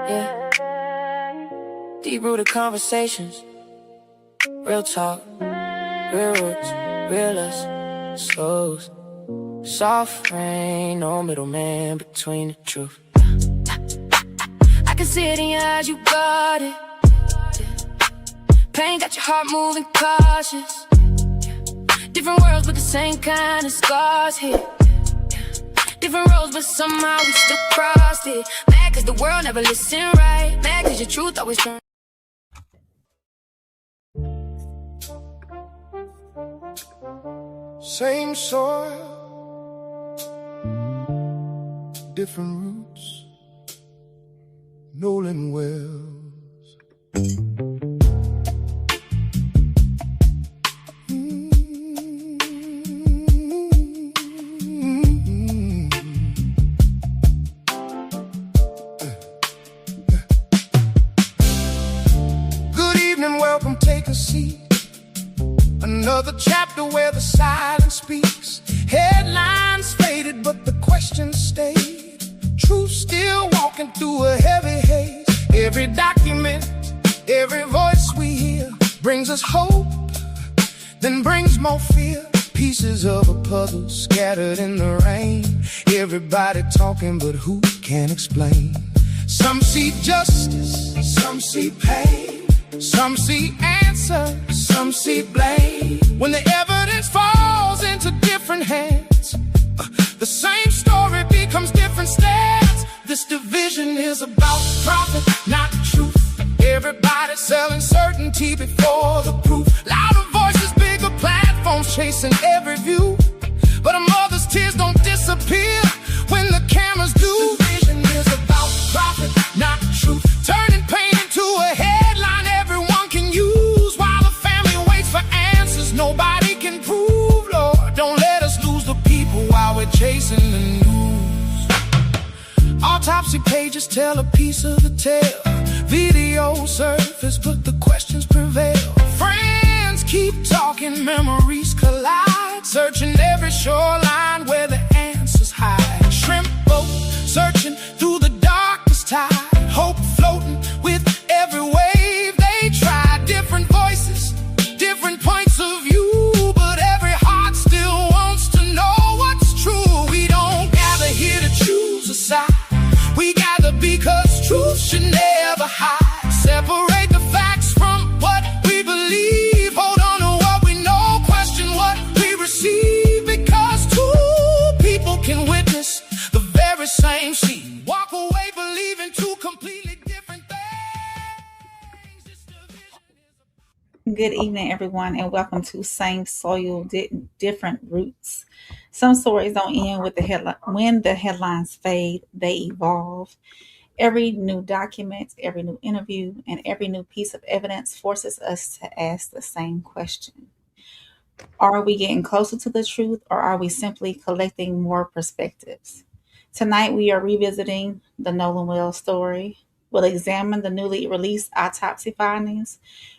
Yeah, deep-rooted conversations, real talk, real roots, real us, souls. Soft rain, no middleman between the truth. I can see it in your eyes, you got it. Pain got your heart moving cautious. Different worlds but the same kind of scars here. Different roads but somehow we still crossed it. Mad cause the world never listened right. Mad cause your truth always turns. Same soil, different roots. Nolan Wells. Good evening, welcome, take a seat. Another chapter where the silence speaks. Headlines faded, but the questions stayed. Truth still walking through a heavy haze. Every document, every voice we hear brings us hope, then brings more fear. Pieces of a puzzle scattered in the rain. Everybody talking, but who can explain? Some see justice, some see pain. Some see answers, some see blame. When the evidence falls into different hands, the same story becomes different stats. This division is about profit, not truth. Everybody selling certainty before the proof. Louder voices, bigger platforms chasing every view. But a mother's tears don't disappear when the cameras do. This division is about profit, not truth. Turning pain into a headline everyone can use, while the family waits for answers nobody can prove. Lord, don't let us lose the people while we're chasing the news. Autopsy pages tell a piece of the tale. Videos surface, but the questions prevail. Friends keep talking, memories collide, searching every shoreline where the answers hide. Shrimp boat searching through the darkest tide. Hope floating with every wave they try. Different voices, different points of view, but every heart still wants to know what's true. We don't gather here to choose a side. We gather because truth should never hide. Separate the facts from what we believe. Hold on to what we know, question what we receive. Because two people can witness the very same scene. Walk away believing two completely different things. Good evening, everyone, and welcome to Same Soil, Different Roots. Some stories don't end with the headline. When the headlines fade, they evolve. Every new document, every new interview, and every new piece of evidence forces us to ask the same question. Are we getting closer to the truth, or are we simply collecting more perspectives? Tonight, we are revisiting the Nolan Wells story. We'll examine the newly released autopsy findings,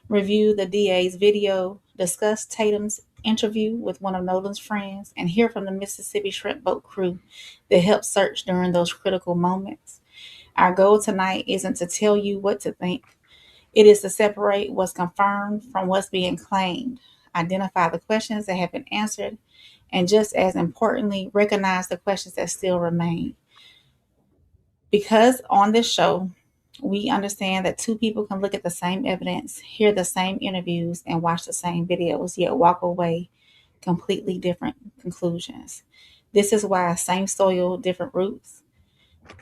review the DA's video, discuss Tatum's interview with one of Nolan's friends, and hear from the Mississippi Shrimp Boat crew that helped search during those critical moments. Our goal tonight isn't to tell you what to think. It is to separate what's confirmed from what's being claimed, identify the questions that have been answered, and just as importantly, recognize the questions that still remain. Because on this show, we understand that two people can look at the same evidence, hear the same interviews, and watch the same videos, yet walk away completely different conclusions. This is why Same Soil, Different Roots.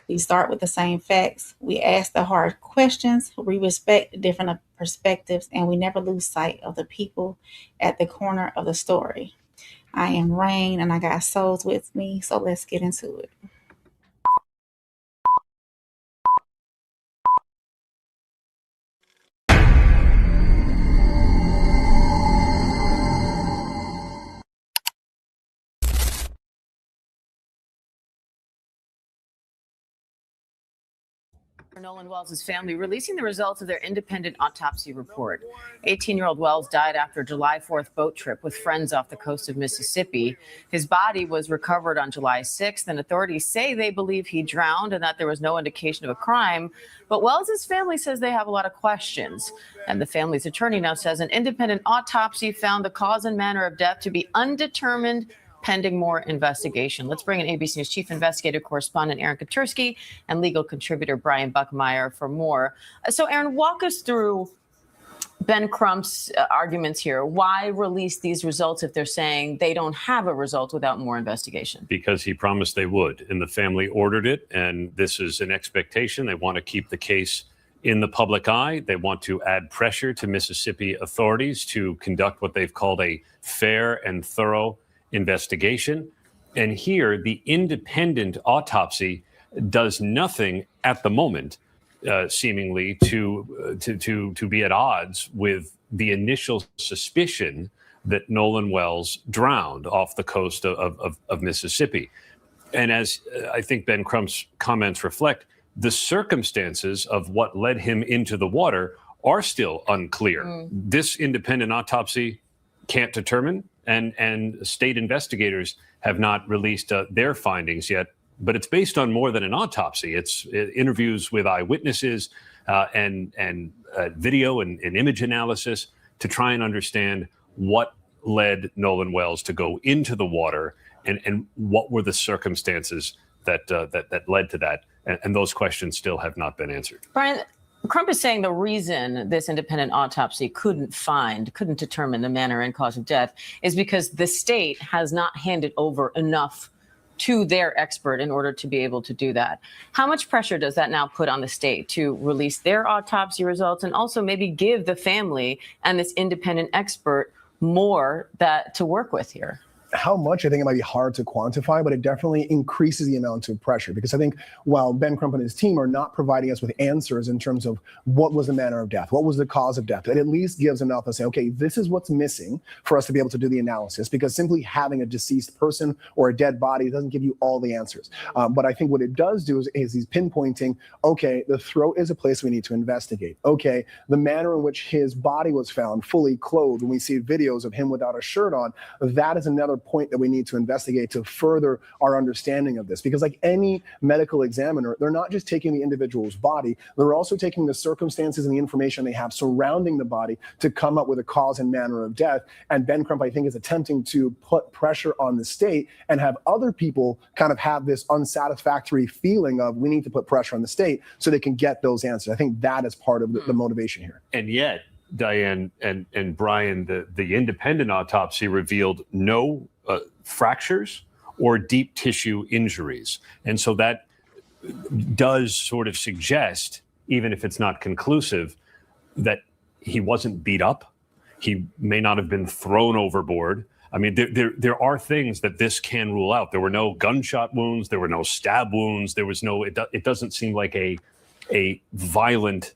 We start with the same facts. We ask the hard questions. We respect different perspectives, and we never lose sight of the people at the corner of the story. I am Rain, and I got souls with me, so let's get into it. Nolan Wells' family releasing the results of their independent autopsy report. 18-year-old Wells died after a July 4th boat trip with friends off the coast of Mississippi. His body was recovered on July 6th, and authorities say they believe he drowned and that there was no indication of a crime. But Wells' family says they have a lot of questions. And the family's attorney now says an independent autopsy found the cause and manner of death to be undetermined, pending more investigation. Let's bring in ABC News chief investigative correspondent Aaron Katursky and legal contributor Brian Buckmeyer for more. So, Aaron, walk us through Ben Crump's arguments here. Why release these results if they're saying they don't have a result without more investigation? Because he promised they would, and the family ordered it, and this is an expectation. They want to keep the case in the public eye. They want to add pressure to Mississippi authorities to conduct what they've called a fair and thorough investigation. And here, the independent autopsy does nothing at the moment, seemingly to be at odds with the initial suspicion that Nolan Wells drowned off the coast of Mississippi. And as I think Ben Crump's comments reflect, the circumstances of what led him into the water are still unclear. This independent autopsy can't determine, and state investigators have not released their findings yet. But it's based on more than an autopsy. It's interviews with eyewitnesses and video and image analysis to try and understand what led Nolan Wells to go into the water and what were the circumstances that led to that. And those questions still have not been answered. Brian, Crump is saying the reason this independent autopsy couldn't determine the manner and cause of death is because the state has not handed over enough to their expert in order to be able to do that. How much pressure does that now put on the state to release their autopsy results and also maybe give the family and this independent expert more to work with here? How much, I think it might be hard to quantify, but it definitely increases the amount of pressure, because I think while Ben Crump and his team are not providing us with answers in terms of what was the manner of death, what was the cause of death, it at least gives enough to say, okay, this is what's missing for us to be able to do the analysis, because simply having a deceased person or a dead body doesn't give you all the answers. But I think what it does do is he's pinpointing, okay, the throat is a place we need to investigate. Okay, the manner in which his body was found fully clothed, when we see videos of him without a shirt on, that is another point that we need to investigate to further our understanding of this. Because like any medical examiner, they're not just taking the individual's body, they're also taking the circumstances and the information they have surrounding the body to come up with a cause and manner of death. And Ben Crump, I think, is attempting to put pressure on the state and have other people kind of have this unsatisfactory feeling of we need to put pressure on the state so they can get those answers. I think that is part of the motivation here. And yet, Diane and Brian, the independent autopsy revealed no fractures or deep tissue injuries. And so that does sort of suggest, even if it's not conclusive, that he wasn't beat up. He may not have been thrown overboard. I mean, there are things that this can rule out. There were no gunshot wounds. There were no stab wounds. There was no, it doesn't seem like a violent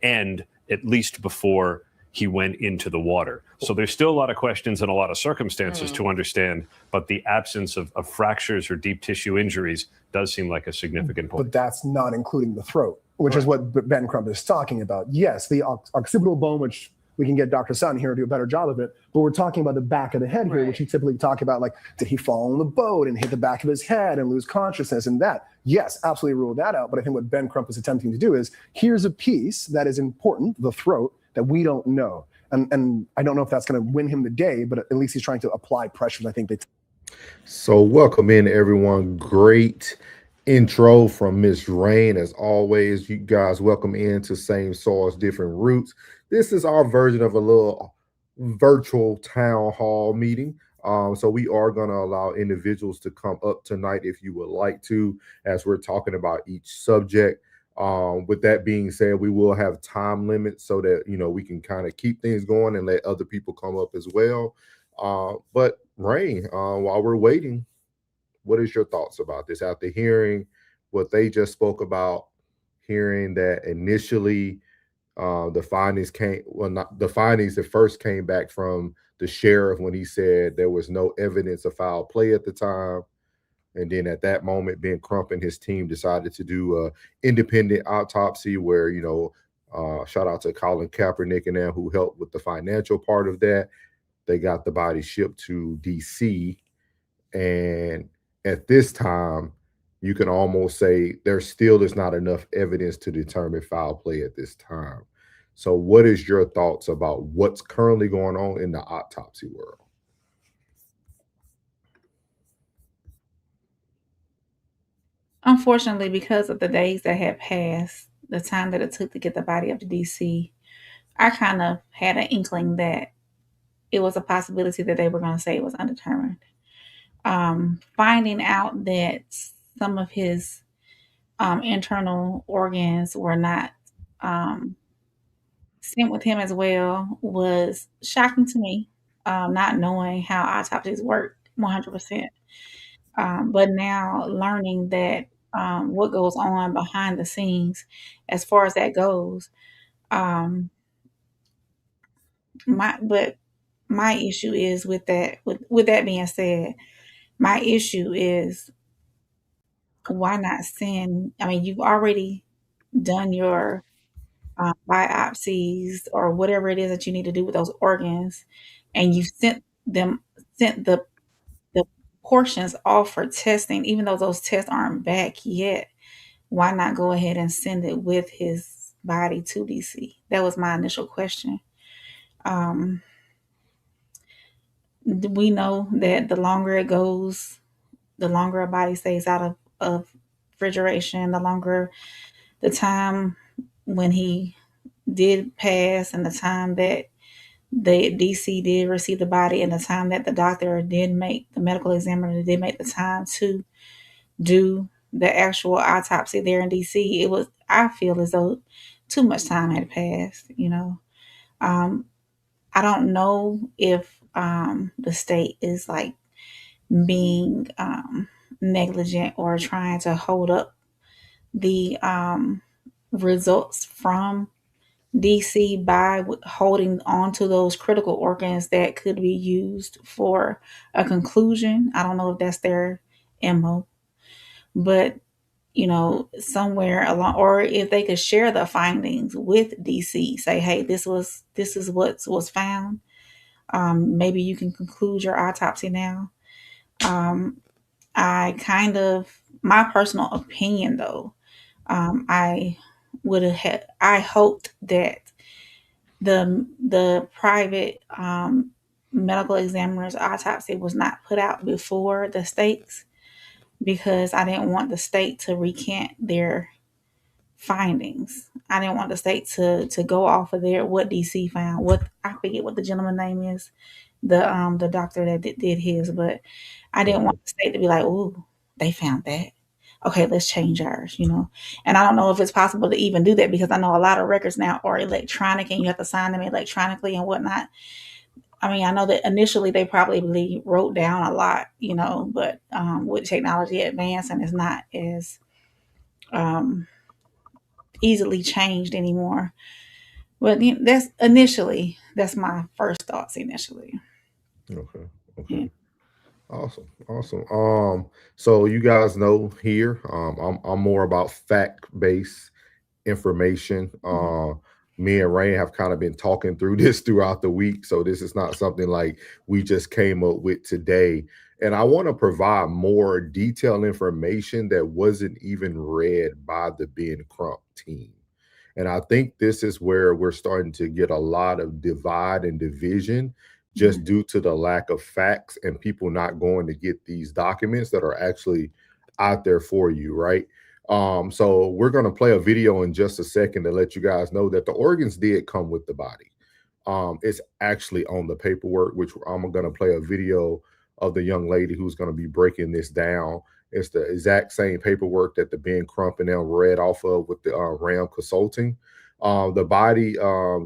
end, at least before he went into the water. So there's still a lot of questions and a lot of circumstances to understand, but the absence of fractures or deep tissue injuries does seem like a significant point. But that's not including the throat, which is what Ben Crump is talking about. Yes, the occipital bone, which we can get Dr. Sutton here to do a better job of it, but we're talking about the back of the head here, which you typically talk about, like, did he fall on the boat and hit the back of his head and lose consciousness and that? Yes, absolutely rule that out. But I think what Ben Crump is attempting to do is, here's a piece that is important, the throat, that we don't know. And I don't know if that's going to win him the day, but at least he's trying to apply pressure. I think So welcome in, everyone. Great intro from Miss Rain. As always, you guys, welcome into Same Soils, Different Roots. This is our version of a little virtual town hall meeting. So we are going to allow individuals to come up tonight if you would like to, as we're talking about each subject. With that being said, we will have time limits so that, you know, we can kind of keep things going and let other people come up as well. But Rain, while we're waiting, what is your thoughts about this after hearing what they just spoke about, hearing that initially the findings that first came back from the sheriff when he said there was no evidence of foul play at the time. And then at that moment, Ben Crump and his team decided to do a independent autopsy where, shout out to Colin Kaepernick and them who helped with the financial part of that. They got the body shipped to DC. And at this time, you can almost say there still is not enough evidence to determine foul play at this time. So what is your thoughts about what's currently going on in the autopsy world? Unfortunately, because of the days that had passed, the time that it took to get the body up to DC, I kind of had an inkling that it was a possibility that they were going to say it was undetermined. Finding out that some of his internal organs were not sent with him as well was shocking to me, not knowing how autopsies work 100%. But now learning that what goes on behind the scenes as far as that goes, um, my issue is with that. With that being said, my issue is why not send? I mean, you've already done your biopsies or whatever it is that you need to do with those organs, and you sent the portions off for testing, even though those tests aren't back yet. Why not go ahead and send it with his body to DC? That was my initial question. Um, we know that the longer it goes, the longer a body stays out of refrigeration, the longer the time when he did pass and the time that the DC did receive the body and the time that the doctor did make the medical examiner did make the time to do the actual autopsy there in DC, it was, I feel as though too much time had passed, Um, I don't know if the state is like being negligent or trying to hold up the results from DC by holding on to those critical organs that could be used for a conclusion. I don't know if that's their MO, but somewhere along, or if they could share the findings with DC, say, hey, this is what was found. Maybe you can conclude your autopsy now. I kind of, my personal opinion though, I I hoped that the private medical examiner's autopsy was not put out before the state's, because I didn't want the state to recant their findings. I didn't want the state to go off of their what DC found. What, I forget what the gentleman's name is, the doctor that did his, but I didn't want the state to be like, "Ooh, they found that. Okay, let's change ours." And I don't know if it's possible to even do that, because I know a lot of records now are electronic and you have to sign them electronically and whatnot. I mean, I know that initially they probably wrote down a lot, but with technology advancing, it's not as um, easily changed anymore. But that's my first thoughts initially. Okay. Yeah. Okay. Awesome. Awesome. So you guys know here, I'm more about fact-based information. Me and Rain have kind of been talking through this throughout the week. So this is not something like we just came up with today. And I want to provide more detailed information that wasn't even read by the Ben Crump team. And I think this is where we're starting to get a lot of divide and division just due to the lack of facts and people not going to get these documents that are actually out there for you, right? So we're going to play a video in just a second to let you guys know that the organs did come with the body. It's actually on the paperwork, which I'm going to play a video of the young lady who's going to be breaking this down. It's the exact same paperwork that the Ben Crump and them read off of with the Ram Consulting. The body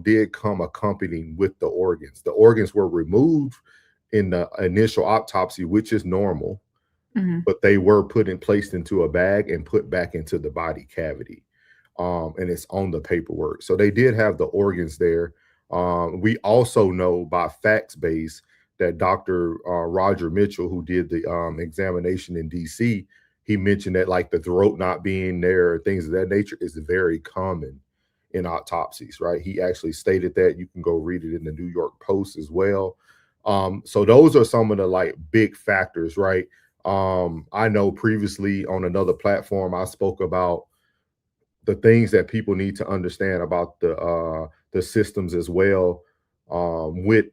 did come accompanying with the organs. The organs were removed in the initial autopsy, which is normal, but they were placed into a bag and put back into the body cavity. And it's on the paperwork. So they did have the organs there. We also know by facts base that Dr. Roger Mitchell, who did the examination in DC, he mentioned that like the throat not being there, things of that nature, is very common in autopsies, right? He actually stated that. You can go read it in the New York Post as well. So those are some of the like big factors, right? I know previously on another platform, I spoke about the things that people need to understand about the systems as well. With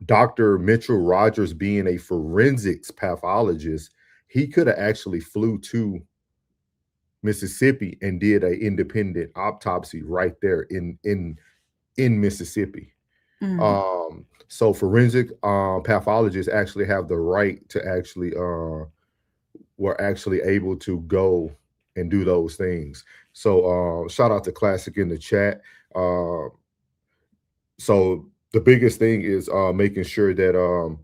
Dr. Mitchell Rogers being a forensics pathologist, he could have actually flew to Mississippi and did an independent autopsy right there in Mississippi. So forensic pathologists actually have the right to actually were actually able to go and do those things. So shout out to Classic in the chat. So the biggest thing is making sure that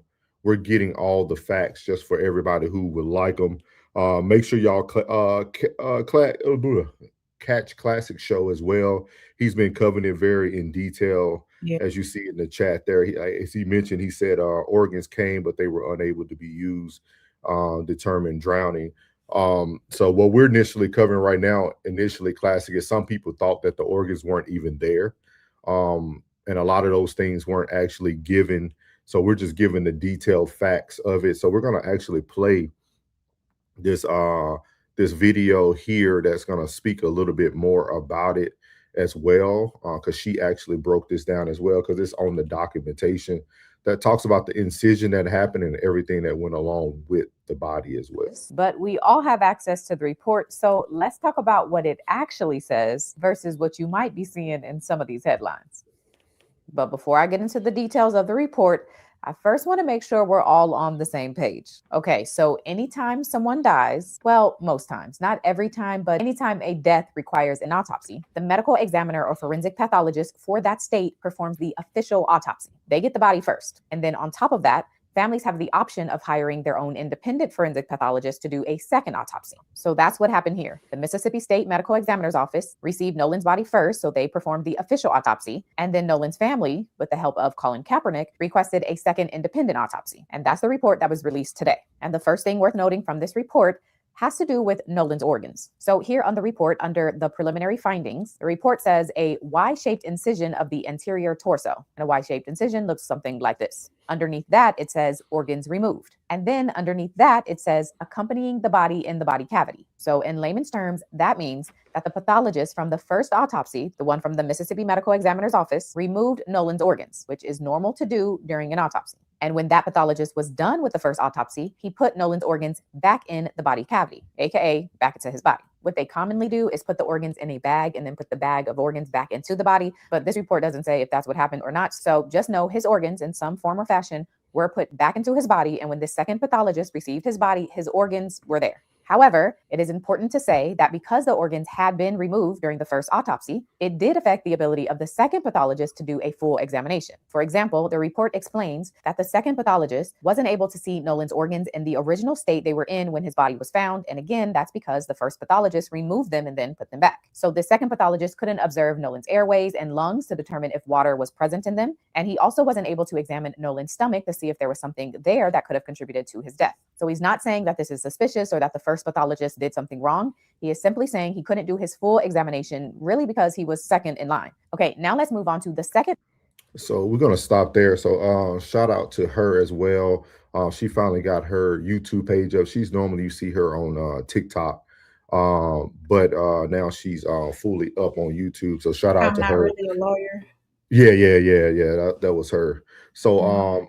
we're getting all the facts just for everybody who would like them. Make sure y'all catch Classic show as well. He's been covering it very in detail. Yeah. As you see in the chat there, as he mentioned, he said organs came, but they were unable to be used, determined drowning. So what we're initially covering right now, Classic, is some people thought that the organs weren't even there. And a lot of those things weren't actually given. So we're just giving the detailed facts of it. So we're going to actually play this this video here that's going to speak a little bit more about it as well, because she actually broke this down as well, because it's on the documentation that talks about the incision that happened and everything that went along with the body as well. But we all have access to the report. So let's talk about what it actually says versus what you might be seeing in some of these headlines. But before I get into the details of the report, I first want to make sure we're all on the same page. Okay, so anytime someone dies, well, most times, not every time, but anytime a death requires an autopsy, the medical examiner or forensic pathologist for that state performs the official autopsy. They get the body first. And then on top of that, families have the option of hiring their own independent forensic pathologist to do a second autopsy. So that's what happened here. The Mississippi State Medical Examiner's Office received Nolan's body first, so they performed the official autopsy. And then Nolan's family, with the help of Colin Kaepernick, requested a second independent autopsy. And that's the report that was released today. And the first thing worth noting from this report has to do with Nolan's organs. So here on the report, under the preliminary findings, the report says a Y-shaped incision of the anterior torso. And a Y-shaped incision looks something like this. Underneath that, it says organs removed. And then underneath that, it says accompanying the body in the body cavity. So in layman's terms, that means that the pathologist from the first autopsy, the one from the Mississippi Medical Examiner's Office, removed Nolan's organs, which is normal to do during an autopsy. And when that pathologist was done with the first autopsy, he put Nolan's organs back in the body cavity, aka back into his body. What they commonly do is put the organs in a bag and then put the bag of organs back into the body. But this report doesn't say if that's what happened or not. So just know his organs in some form or fashion were put back into his body. And when the second pathologist received his body, his organs were there. However, it is important to say that because the organs had been removed during the first autopsy, it did affect the ability of the second pathologist to do a full examination. For example, the report explains that the second pathologist wasn't able to see Nolan's organs in the original state they were in when his body was found. And again, that's because the first pathologist removed them and then put them back. So the second pathologist couldn't observe Nolan's airways and lungs to determine if water was present in them. And he also wasn't able to examine Nolan's stomach to see if there was something there that could have contributed to his death. So he's not saying that this is suspicious or that the first pathologist did something wrong. He is simply saying he couldn't do his full examination really because he was second in line. Okay, now let's move on to the second. So we're going to stop there. So shout out to her as well. She finally got her YouTube page up. She's normally, you see her on TikTok, but now she's fully up on YouTube. So shout out to her. I'm not really a lawyer. Yeah. That was her. So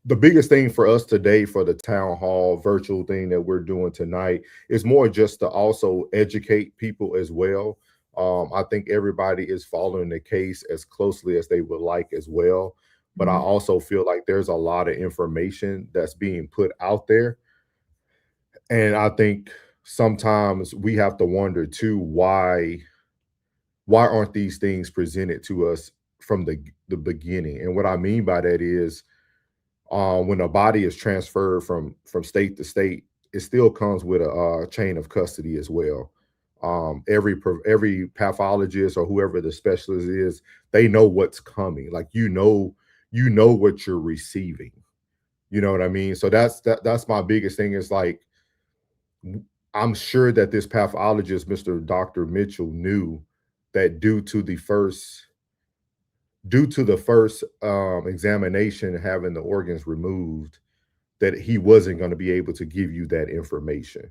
the biggest thing for us today for the town hall virtual thing that we're doing tonight is more just to also educate people as well. I think everybody is following the case as closely as they would like as well. But I also feel like there's a lot of information that's being put out there. And I think sometimes we have to wonder too, why aren't these things presented to us from the beginning? And what I mean by that is, when a body is transferred from state to state, it still comes with a chain of custody as well. Every pathologist or whoever the specialist is, they know what's coming. Like you know what you're receiving. You know what I mean? So that's my biggest thing is like, I'm sure that this pathologist, Mr. Dr. Mitchell, knew that due to the first examination, having the organs removed, that he wasn't going to be able to give you that information.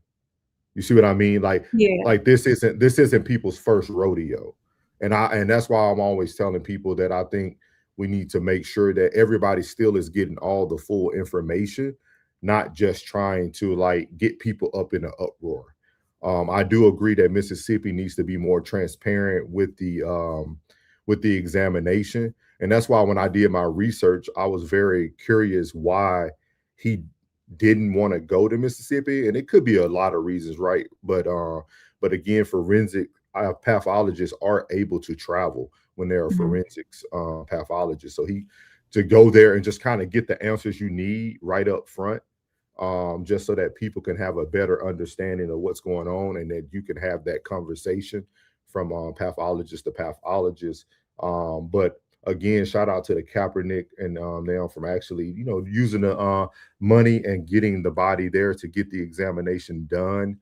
You see what I mean? Yeah. Like this isn't people's first rodeo. And that's why I'm always telling people that I think we need to make sure that everybody still is getting all the full information, not just trying to like get people up in an uproar. I do agree that Mississippi needs to be more transparent with the examination. And that's why when I did my research, I was very curious why he didn't want to go to Mississippi. And it could be a lot of reasons, right? But again, forensic pathologists are able to travel when they're a forensics pathologist. So to go there and just kind of get the answers you need right up front, just so that people can have a better understanding of what's going on, and that you can have that conversation from pathologist to pathologist. But again, shout out to the Kaepernick and them from actually, using the money and getting the body there to get the examination done.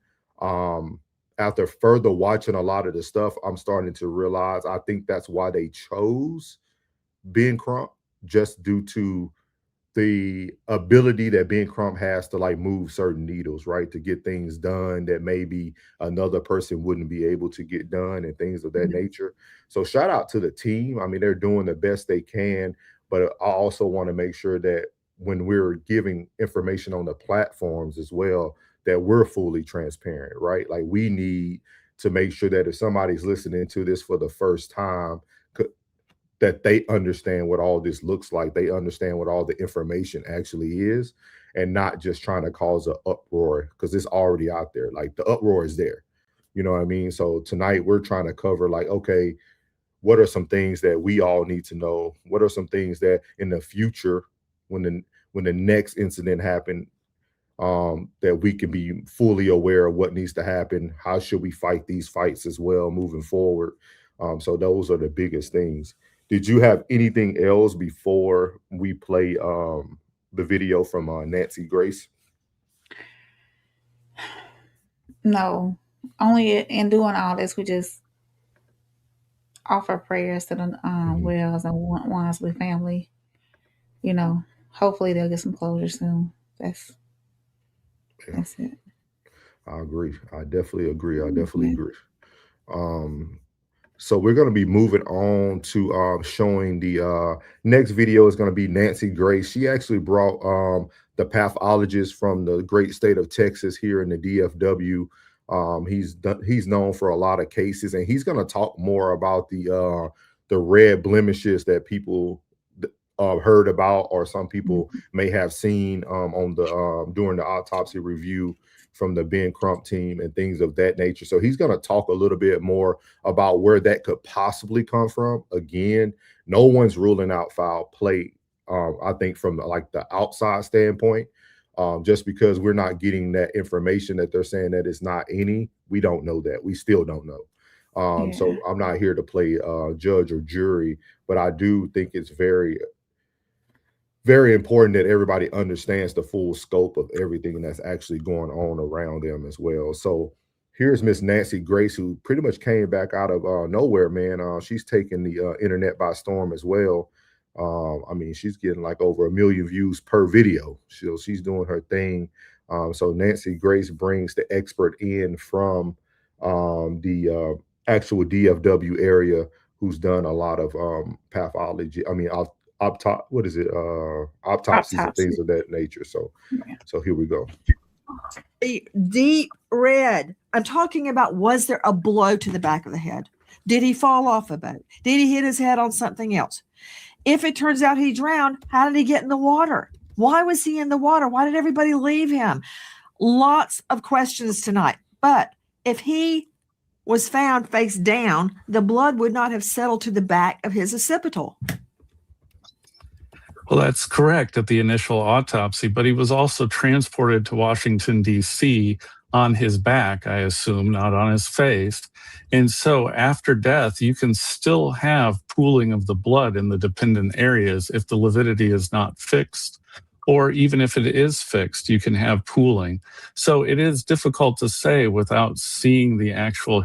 After further watching a lot of the stuff, I'm starting to realize I think that's why they chose Ben Crump, just due to the ability that Ben Crump has to like move certain needles, right? To get things done that maybe another person wouldn't be able to get done and things of that nature. So shout out to the team. I mean, they're doing the best they can, but I also want to make sure that when we're giving information on the platforms as well, that we're fully transparent, right? Like we need to make sure that if somebody's listening to this for the first time, that they understand what all this looks like. They understand what all the information actually is, and not just trying to cause an uproar, because it's already out there. Like the uproar is there. You know what I mean? So tonight we're trying to cover like, okay, what are some things that we all need to know? What are some things that in the future, when the next incident happened, that we can be fully aware of what needs to happen? How should we fight these fights as well moving forward? So those are the biggest things. Did you have anything else before we play the video from Nancy Grace? No, only in doing all this, we just offer prayers to the Wells and Wansley family. Hopefully they'll get some closure soon. That's it. I agree. I definitely agree. So we're going to be moving on to showing the next video is going to be Nancy Grace. She actually brought the pathologist from the great state of Texas here in the DFW. He's known for a lot of cases, and he's going to talk more about the red blemishes that people heard about, or some people may have seen on the during the autopsy review from the Ben Crump team and things of that nature. So he's going to talk a little bit more about where that could possibly come from. Again, no one's ruling out foul play. I think from like the outside standpoint, just because we're not getting that information that they're saying that it's not any, we don't know that. We still don't know. So I'm not here to play judge or jury, but I do think it's very, very important that everybody understands the full scope of everything that's actually going on around them as well. So here's Miss Nancy Grace, who pretty much came back out of nowhere, man. She's taking the internet by storm as well. I mean, she's getting like over 1 million views per video. She's doing her thing. So Nancy Grace brings the expert in from the actual DFW area, who's done a lot of pathology. I mean, autopsies and things of that nature. So here we go. Deep red. I'm talking about, was there a blow to the back of the head? Did he fall off a boat? Did he hit his head on something else? If it turns out he drowned, how did he get in the water? Why was he in the water? Why did everybody leave him? Lots of questions tonight. But if he was found face down, the blood would not have settled to the back of his occipital. Well, that's correct at the initial autopsy, but he was also transported to Washington, D.C. on his back, I assume, not on his face. And so after death, you can still have pooling of the blood in the dependent areas if the lividity is not fixed Or even if it is fixed, you can have pooling. So it is difficult to say without seeing the actual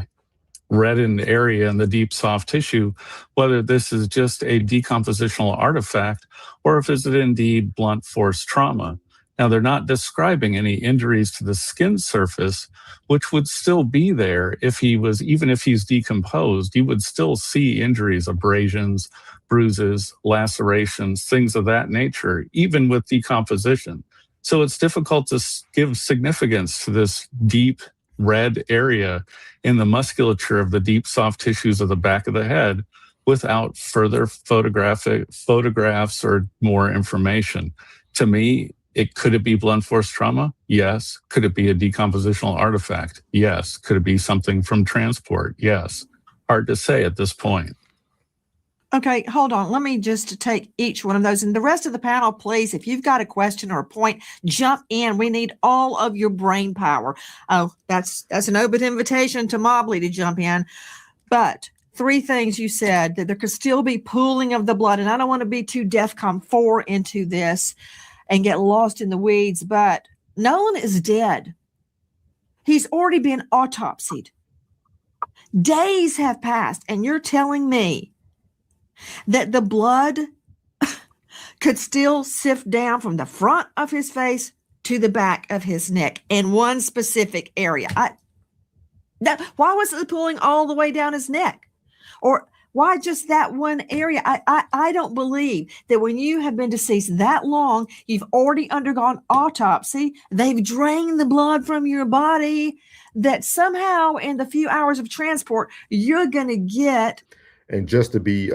reddened area in the deep soft tissue, whether this is just a decompositional artifact or if it's indeed blunt force trauma. Now, they're not describing any injuries to the skin surface, which would still be there if he was, even if he's decomposed, you would still see injuries, abrasions, bruises, lacerations, things of that nature, even with decomposition. So it's difficult to give significance to this deep red area in the musculature of the deep soft tissues of the back of the head without further photographs or more information. To me, could it be blunt force trauma? Yes. Could it be a decompositional artifact? Yes. Could it be something from transport? Yes. Hard to say at this point. Okay, hold on. Let me just take each one of those. And the rest of the panel, please, if you've got a question or a point, jump in. We need all of your brain power. Oh, that's an open invitation to Mobley to jump in. But 3 things you said, that there could still be pooling of the blood. And I don't want to be too DEFCON 4 into this and get lost in the weeds, but Nolan is dead. He's already been autopsied. Days have passed, and you're telling me that the blood could still sift down from the front of his face to the back of his neck in one specific area. Why wasn't it pulling all the way down his neck? Or why just that one area? I don't believe that when you have been deceased that long, you've already undergone autopsy, they've drained the blood from your body, that somehow in the few hours of transport, you're going to get. And just to be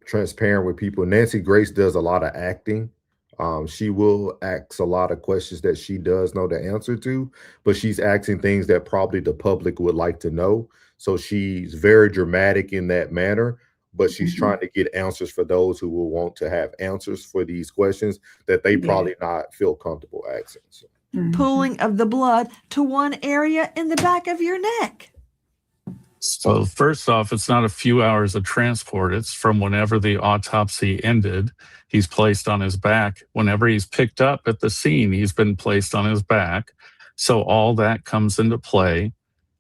transparent with people, Nancy Grace does a lot of acting. She will ask a lot of questions that she does know the answer to, but she's asking things that probably the public would like to know. So she's very dramatic in that manner, but she's trying to get answers for those who will want to have answers for these questions that they probably not feel comfortable asking. So. Pulling of the blood to one area in the back of your neck. So first off, it's not a few hours of transport. It's from whenever the autopsy ended. He's placed on his back. Whenever he's picked up at the scene, he's been placed on his back. So all that comes into play.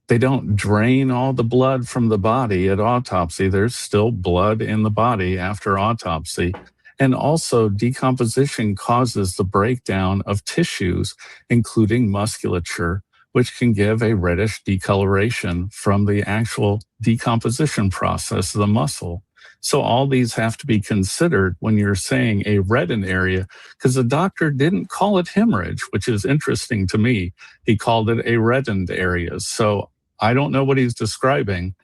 They don't drain all the blood from the body at autopsy. There's still blood in the body after autopsy. And also decomposition causes the breakdown of tissues, including musculature, which can give a reddish decoloration from the actual decomposition process of the muscle. So all these have to be considered when you're saying a reddened area, because the doctor didn't call it hemorrhage, which is interesting to me. He called it a reddened area. So I don't know what he's describing.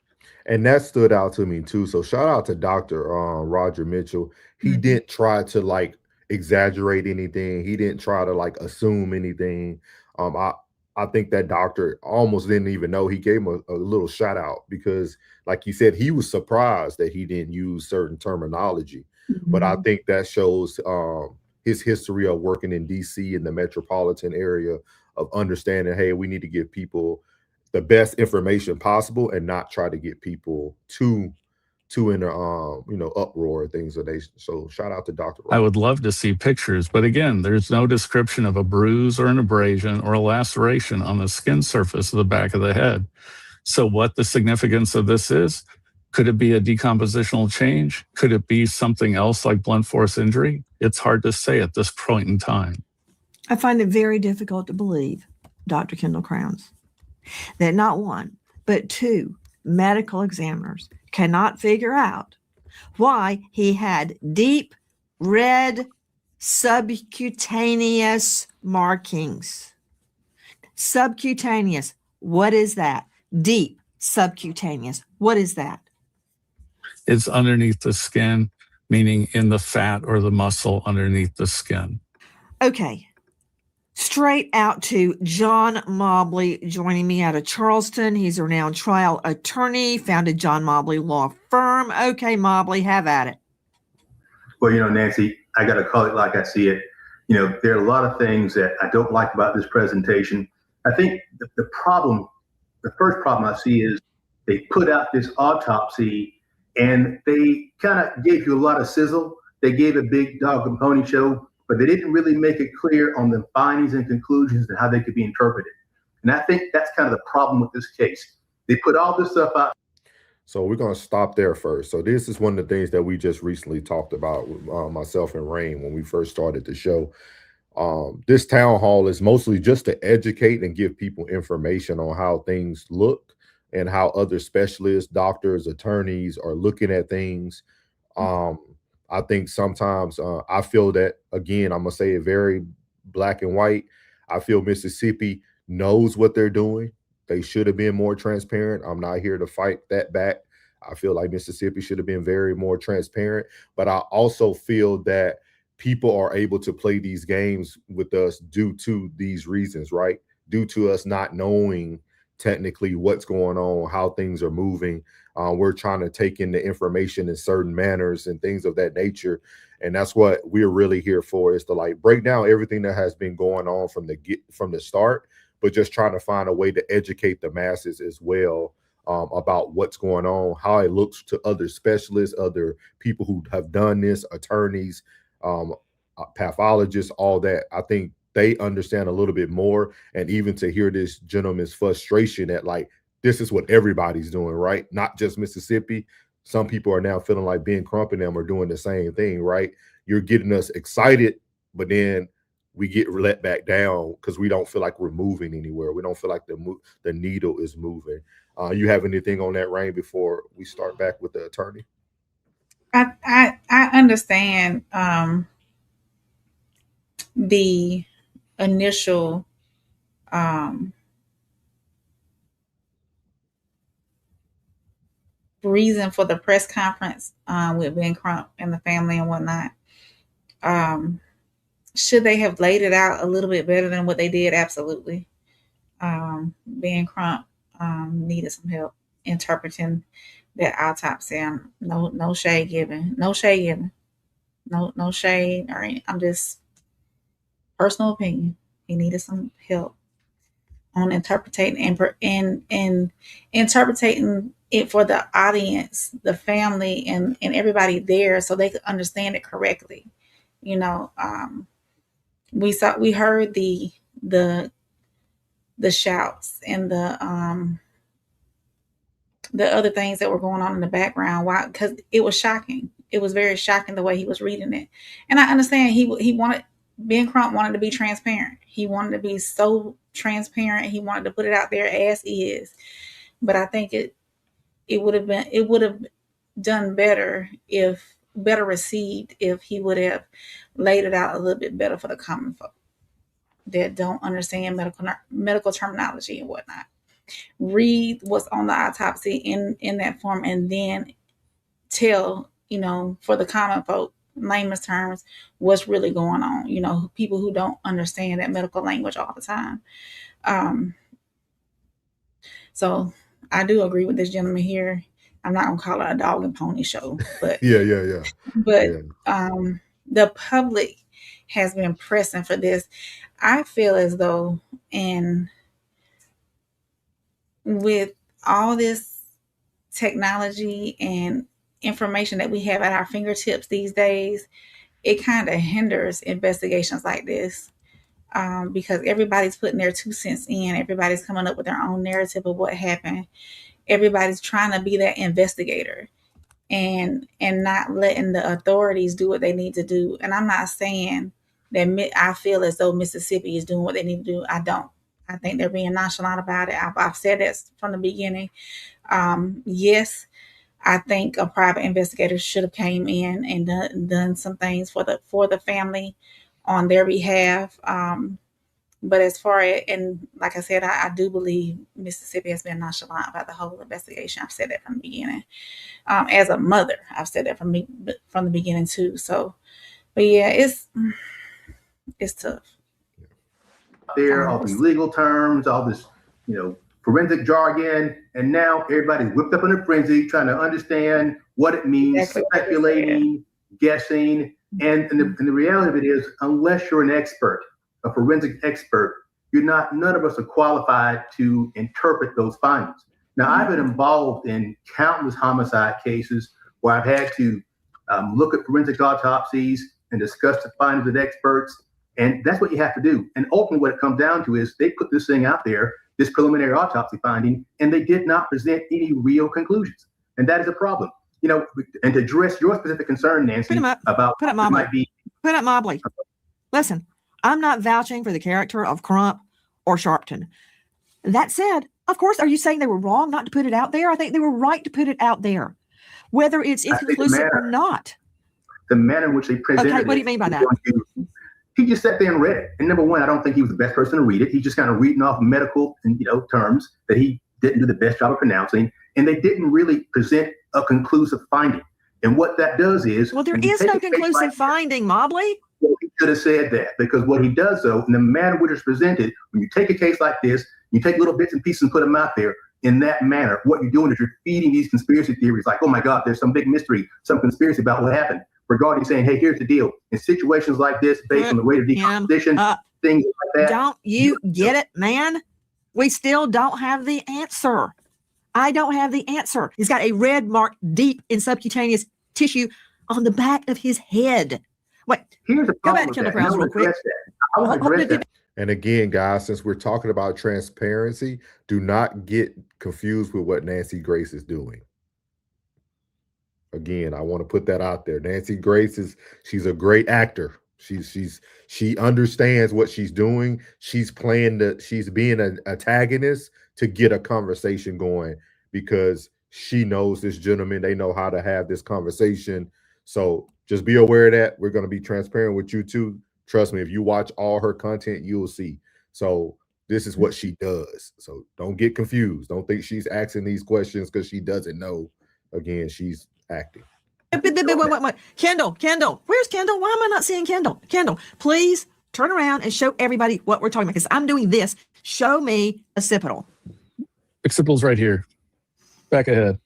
And that stood out to me too. So shout out to Dr. Roger Mitchell. He didn't try to exaggerate anything. He didn't try to assume anything. I think that doctor almost didn't even know. He gave him a little shout out because, like you said, he was surprised that he didn't use certain terminology. But I think that shows his history of working in DC in the metropolitan area, of understanding, hey, we need to give people the best information possible and not try to get people too in a uproar and things of that. So shout out to Dr. I would love to see pictures, but again, there's no description of a bruise or an abrasion or a laceration on the skin surface of the back of the head. So what the significance of this is? Could it be a decompositional change? Could it be something else like blunt force injury? It's hard to say at this point in time. I find it very difficult to believe, Dr. Kendall Crowns, that not one, but 2 medical examiners cannot figure out why he had deep red subcutaneous markings. Subcutaneous. What is that? Deep subcutaneous. What is that? It's underneath the skin, meaning in the fat or the muscle underneath the skin. Okay. Straight out to John Mobley joining me out of Charleston. He's a renowned trial attorney, founded John Mobley Law Firm. Okay, Mobley, have at it. Well, Nancy, I got to call it like I see it. There are a lot of things that I don't like about this presentation. I think the first problem I see is they put out this autopsy and they kind of gave you a lot of sizzle. They gave a big dog and pony show but they didn't really make it clear on the findings and conclusions and how they could be interpreted. And I think that's kind of the problem with this case. They put all this stuff out. So we're going to stop there first. So this is one of the things that we just recently talked about with myself and Rain when we first started the show. This town hall is mostly just to educate and give people information on how things look and how other specialists, doctors, attorneys are looking at things. I think sometimes I feel that, again, I'm going to say it very black and white. I feel Mississippi knows what they're doing. They should have been more transparent. I'm not here to fight that back. I feel like Mississippi should have been very more transparent. But I also feel that people are able to play these games with us due to these reasons, right? Due to us not knowing technically what's going on, how things are moving. We're trying to take in the information in certain manners and things of that nature. And that's what we're really here for, is to like break down everything that has been going on from the start, but just trying to find a way to educate the masses as well about what's going on, how it looks to other specialists, other people who have done this, attorneys, pathologists, all that. I think they understand a little bit more. And even to hear this gentleman's frustration at like, this is what everybody's doing, right? Not just Mississippi. Some people are now feeling like Ben Crump and them are doing the same thing, right? You're getting us excited, but then we get let back down because we don't feel like we're moving anywhere. We don't feel like the needle is moving. You have anything on that, Rain, before we start back with the attorney? I understand the initial reason for the press conference with Ben Crump and the family and whatnot. Should they have laid it out a little bit better than what they did? Absolutely. Ben Crump needed some help interpreting that autopsy. No shade given. No shade given. No shade. All right. I'm just personal opinion. He needed some help on interpreting and interpreting it for the audience, the family, and everybody there, so they could understand it correctly. You know, we heard the shouts and the other things that were going on in the background. Why? Because it was shocking. It was very shocking the way he was reading it, and I understand he wanted. Ben Crump wanted to be transparent. He wanted to be so transparent. He wanted to put it out there as is. But I think it would have done better received if he would have laid it out a little bit better for the common folk that don't understand medical terminology and whatnot. Read what's on the autopsy in that form, and then tell, for the common folk, layman's terms, what's really going on. People who don't understand that medical language all the time. So I do agree with this gentleman here. I'm not gonna call it a dog and pony show, but yeah. But the public has been pressing for this. I feel as though, and with all this technology and information that we have at our fingertips these days, it kind of hinders investigations like this, because everybody's putting their 2 cents in. Everybody's coming up with their own narrative of what happened. Everybody's trying to be that investigator and not letting the authorities do what they need to do. And I'm not saying that I feel as though Mississippi is doing what they need to do. I don't. I think they're being nonchalant about it. I've said that from the beginning. Yes, I think a private investigator should have came in and done some things for the family on their behalf. But as far as, and like I said, I do believe Mississippi has been nonchalant about the whole investigation. I've said that from the beginning. As a mother, I've said that from the beginning too. So, but yeah, it's tough. There, all these legal terms, all this, forensic jargon, and now everybody's whipped up in a frenzy trying to understand what it means, exactly, speculating, guessing, and the reality of it is, unless you're an expert, a forensic expert, none of us are qualified to interpret those findings. Now, I've been involved in countless homicide cases where I've had to look at forensic autopsies and discuss the findings with experts. And that's what you have to do. And ultimately what it comes down to is they put this thing out there, this preliminary autopsy finding, and they did not present any real conclusions. And that is a problem. You know, and to address your specific concern, Nancy, about Put up what might Mobley. be. Put up Mobley. Listen, I'm not vouching for the character of Crump or Sharpton. That said, of course, are you saying they were wrong not to put it out there? I think they were right to put it out there, whether it's inconclusive or not. The manner in which they presented Okay, what do you mean by that? He just sat there and read it. And number one, I don't think he was the best person to read it. He's just kind of reading off medical and terms that he didn't do the best job of pronouncing. And they didn't really present a conclusive finding. And what that does is, well, there is no conclusive finding, Mobley. Well, he should have said that, because what he does, though, in the manner which it's presented, when you take a case like this, you take little bits and pieces and put them out there in that manner, what you're doing is you're feeding these conspiracy theories like, oh my God, there's some big mystery, some conspiracy about what happened, regarding saying, hey, here's the deal. In situations like this, based on the rate of decomposition, things like that. Don't you get it, man? We still don't have the answer. I don't have the answer. He's got a red mark deep in subcutaneous tissue on the back of his head. Wait, here's the problem. Go back to Kendall Krause real quick. I want to address that. And again, guys, since we're talking about transparency, do not get confused with what Nancy Grace is doing. Again, I want to put that out there. Nancy Grace she's a great actor. She understands what she's doing. She's being an antagonist to get a conversation going, because she knows this gentleman. They know how to have this conversation. So just be aware of that. We're going to be transparent with you too. Trust me, if you watch all her content, you'll see. So this is what she does. So don't get confused. Don't think she's asking these questions because she doesn't know. Again, she's acting. Wait. Kendall, where's Kendall? Why am I not seeing Kendall? Kendall, please turn around and show everybody what we're talking about, because I'm doing this. Show me occipital. Occipital's right here. Back ahead.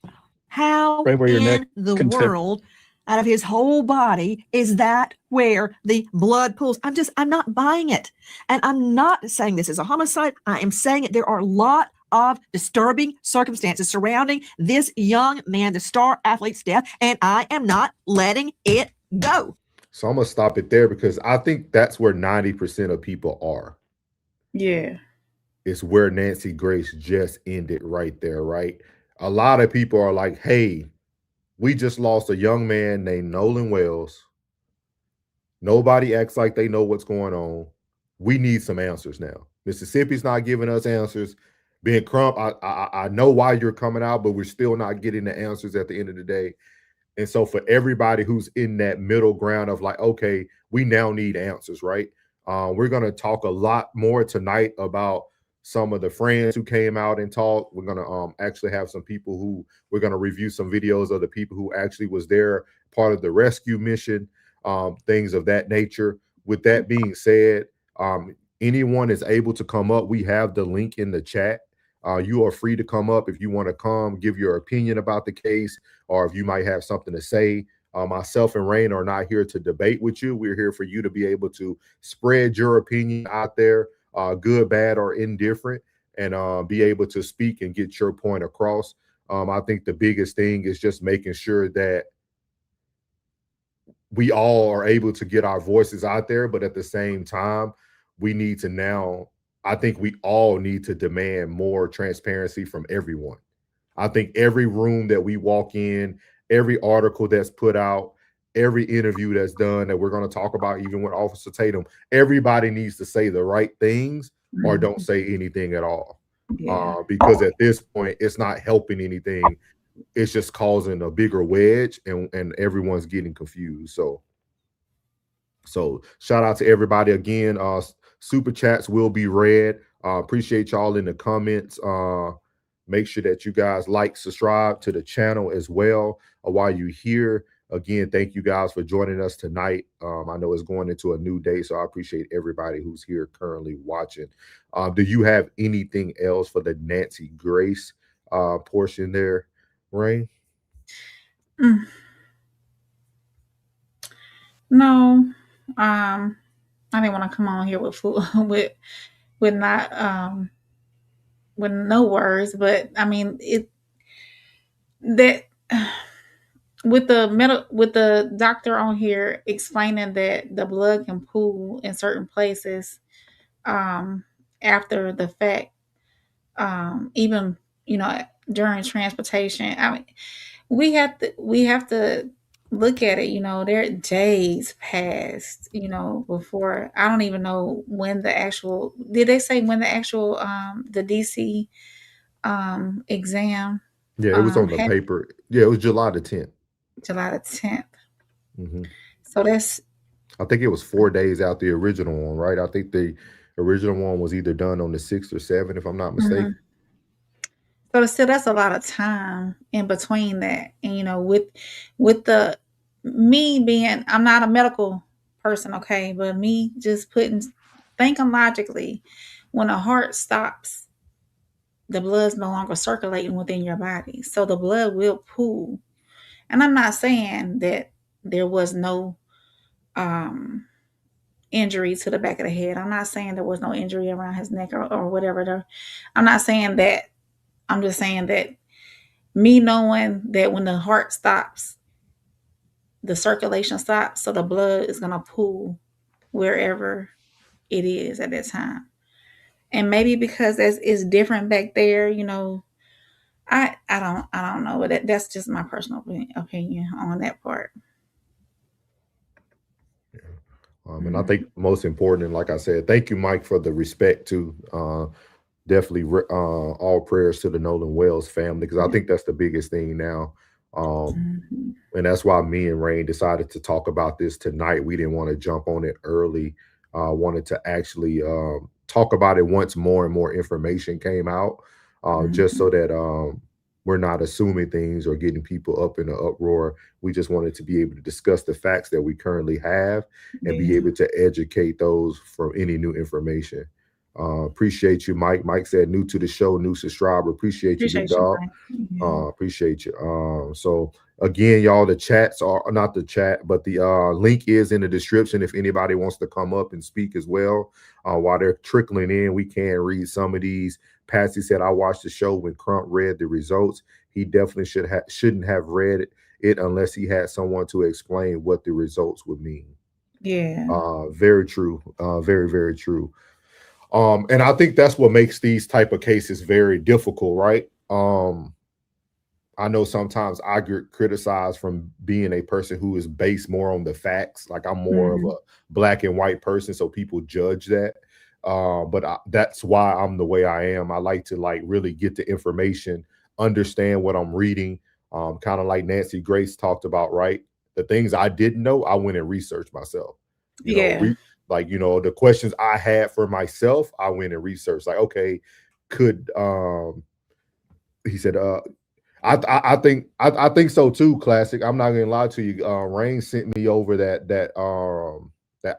How right where your in neck the world out of his whole body is that where the blood pools? I'm not buying it. And I'm not saying this is a homicide. I am saying it. There are a lot of disturbing circumstances surrounding this young man, the star athlete's death, and I am not letting it go. So I'm going to stop it there, because I think that's where 90% of people are. Yeah. It's where Nancy Grace just ended right there, right? A lot of people are like, hey, we just lost a young man named Nolan Wells. Nobody acts like they know what's going on. We need some answers now. Mississippi's not giving us answers. Ben Crump, I know why you're coming out, but we're still not getting the answers at the end of the day. And so for everybody who's in that middle ground of like, okay, we now need answers, right? We're going to talk a lot more tonight about some of the friends who came out and talked. We're going to actually have some people who we're going to review some videos of the people who actually was there, part of the rescue mission, things of that nature. With that being said, anyone is able to come up. We have the link in the chat. You are free to come up if you want to come, give your opinion about the case, or if you might have something to say. Myself and Rain are not here to debate with you. We're here for you to be able to spread your opinion out there, good, bad, or indifferent, and be able to speak and get your point across. I think the biggest thing is just making sure that we all are able to get our voices out there, but at the same time, we need to now, I think we all need to demand more transparency from everyone. I think every room that we walk in, every article that's put out, every interview that's done that we're going to talk about, even with Officer Tatum, everybody needs to say the right things or don't say anything at all. Because at this point, it's not helping anything. It's just causing a bigger wedge, and everyone's getting confused. So shout out to everybody again. Super chats will be read. Appreciate y'all in the comments. Make sure that you guys like, subscribe to the channel as well while you're here. Again, thank you guys for joining us tonight. I know it's going into a new day, so I appreciate everybody who's here currently watching. Do you have anything else for the Nancy Grace portion there, Rain? No. I didn't want to come on here with not with no words, but I mean with the doctor on here explaining that the blood can pool in certain places after the fact, even during transportation. I mean, we have to look at it. There are days passed, before. I don't even know when the actual, did they say when the actual the DC exam Yeah, it was on the had? paper. Yeah, it was July the 10th. July the 10th. Hmm. So that's I think it was 4 days out the original one, right? I think the original one was either done on the 6th or 7th, if I'm not mistaken. So still, that's a lot of time in between that. And with the me being, I'm not a medical person, okay, but me just thinking logically, when a heart stops, the blood's no longer circulating within your body, so the blood will pool. And I'm not saying that there was no um injury to the back of the head. I'm not saying there was no injury around his neck or whatever. I'm not saying that. I'm just saying that me knowing that when the heart stops, the circulation stops, so the blood is going to pool wherever it is at that time. And maybe because it's different back there, I don't know, but that's just my personal opinion on that part. And I think most important, and like I said, thank you, Mike, for the respect too. Definitely all prayers to the Nolan Wells family, because I think that's the biggest thing now. And that's why me and Rain decided to talk about this tonight. We didn't want to jump on it early. Wanted to actually talk about it once more and more information came out, just so that we're not assuming things or getting people up in an uproar. We just wanted to be able to discuss the facts that we currently have and be able to educate those from any new information. Appreciate you, Mike. Mike said new to the show, new subscriber. Appreciate you, big dog. Appreciate you. So again, y'all, the chats are not the chat, but the link is in the description if anybody wants to come up and speak as well. While they're trickling in, we can read some of these. Patsy said, I watched the show when Crump read the results. He definitely shouldn't have read it unless he had someone to explain what the results would mean. Yeah. Very true. Very, very true. And I think that's what makes these type of cases very difficult, right? I know sometimes I get criticized from being a person who is based more on the facts. Like I'm more of a black and white person, so people judge that. But that's why I'm the way I am. I like to really get the information, understand what I'm reading. Kind of like Nancy Grace talked about, right? The things I didn't know, I went and researched myself. The questions I had for myself, I went and researched. Like, okay, could he said, I think so too, Classic. I'm not gonna lie to you. Rain sent me over that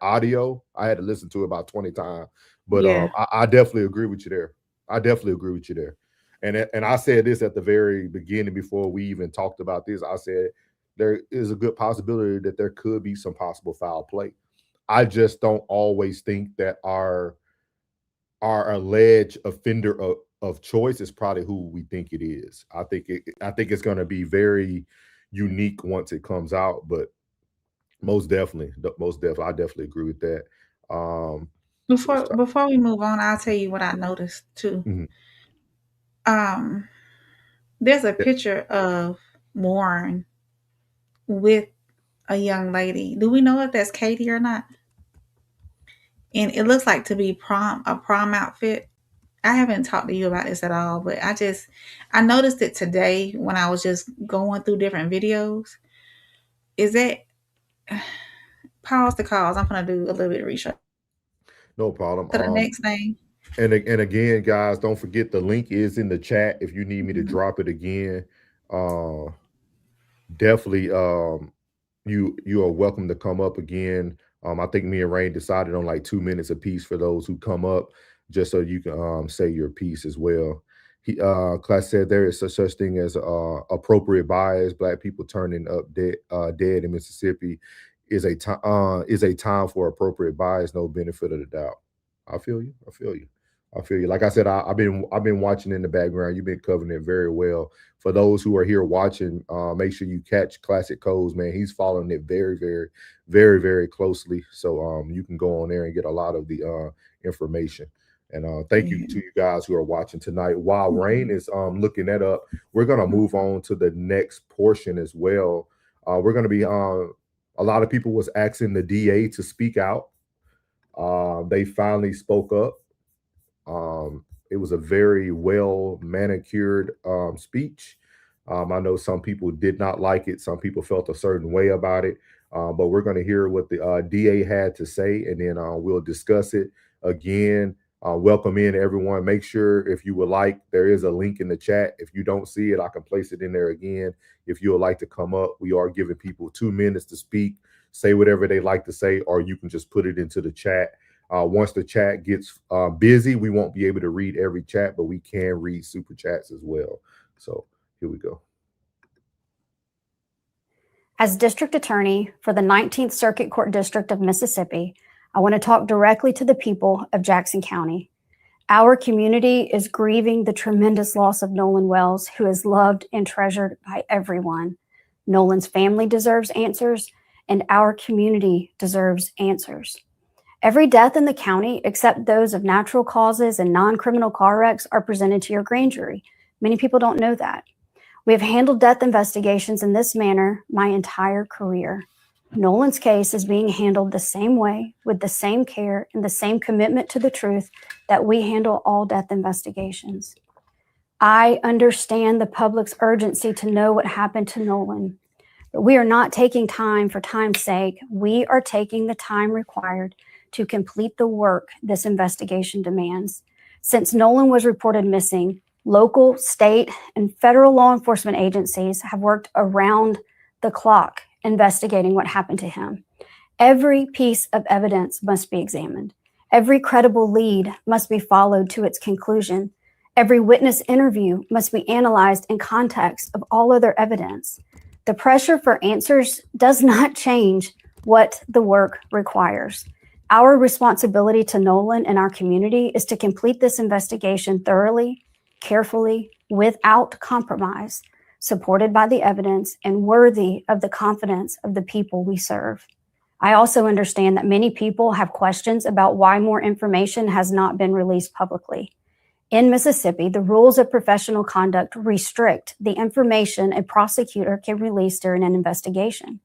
audio. I had to listen to it about 20 times. But I definitely agree with you there. And I said this at the very beginning before we even talked about this. I said there is a good possibility that there could be some possible foul play. I just don't always think that our alleged offender of choice is probably who we think it is. I think it's going to be very unique once it comes out, but most definitely, I definitely agree with that. Before we move on, I'll tell you what I noticed too. There's a picture of Warren with a young lady. Do we know if that's Katie or not? And it looks like to be a prom outfit. I haven't talked to you about this at all, but I noticed it today when I was just going through different videos. Is that pause the calls? I'm gonna do a little bit of research. No problem. For the next thing. And again, guys, don't forget the link is in the chat if you need me to drop it again. Definitely, you are welcome to come up again. I think me and Rain decided on like 2 minutes a piece for those who come up, just so you can say your piece as well. Class said there is such thing as appropriate bias. Black people turning up dead in Mississippi is a time for appropriate bias. No benefit of the doubt. I feel you. I feel you. Like I said, I've been watching in the background. You've been covering it very well. For those who are here watching, make sure you catch Classic Codes, man. He's following it very, very, very, very closely. So you can go on there and get a lot of the information. And thank you to you guys who are watching tonight. While Rain is looking that up, we're gonna move on to the next portion as well. We're gonna be a lot of people was asking the DA to speak out. They finally spoke up. It was a very well manicured speech. I know some people did not like it. Some people felt a certain way about it. But we're going to hear what the DA had to say, and then we'll discuss it again. Welcome in, everyone. Make sure, if you would like, there is a link in the chat. If you don't see it, I can place it in there again. If you would like to come up, we are giving people 2 minutes to speak, say whatever they like to say, or you can just put it into the chat. Once the chat gets busy, we won't be able to read every chat, but we can read super chats as well. So here we go. As District Attorney for the 19th Circuit Court District of Mississippi, I want to talk directly to the people of Jackson County. Our community is grieving the tremendous loss of Nolan Wells, who is loved and treasured by everyone. Nolan's family deserves answers, and our community deserves answers. Every death in the county, except those of natural causes and non-criminal car wrecks, are presented to your grand jury. Many people don't know that. We have handled death investigations in this manner my entire career. Nolan's case is being handled the same way, with the same care and the same commitment to the truth that we handle all death investigations. I understand the public's urgency to know what happened to Nolan, but we are not taking time for time's sake. We are taking the time required to complete the work this investigation demands. Since Nolan was reported missing, local, state, and federal law enforcement agencies have worked around the clock investigating what happened to him. Every piece of evidence must be examined. Every credible lead must be followed to its conclusion. Every witness interview must be analyzed in context of all other evidence. The pressure for answers does not change what the work requires. Our responsibility to Nolan and our community is to complete this investigation thoroughly, carefully, without compromise, supported by the evidence and worthy of the confidence of the people we serve. I also understand that many people have questions about why more information has not been released publicly. In Mississippi, the rules of professional conduct restrict the information a prosecutor can release during an investigation.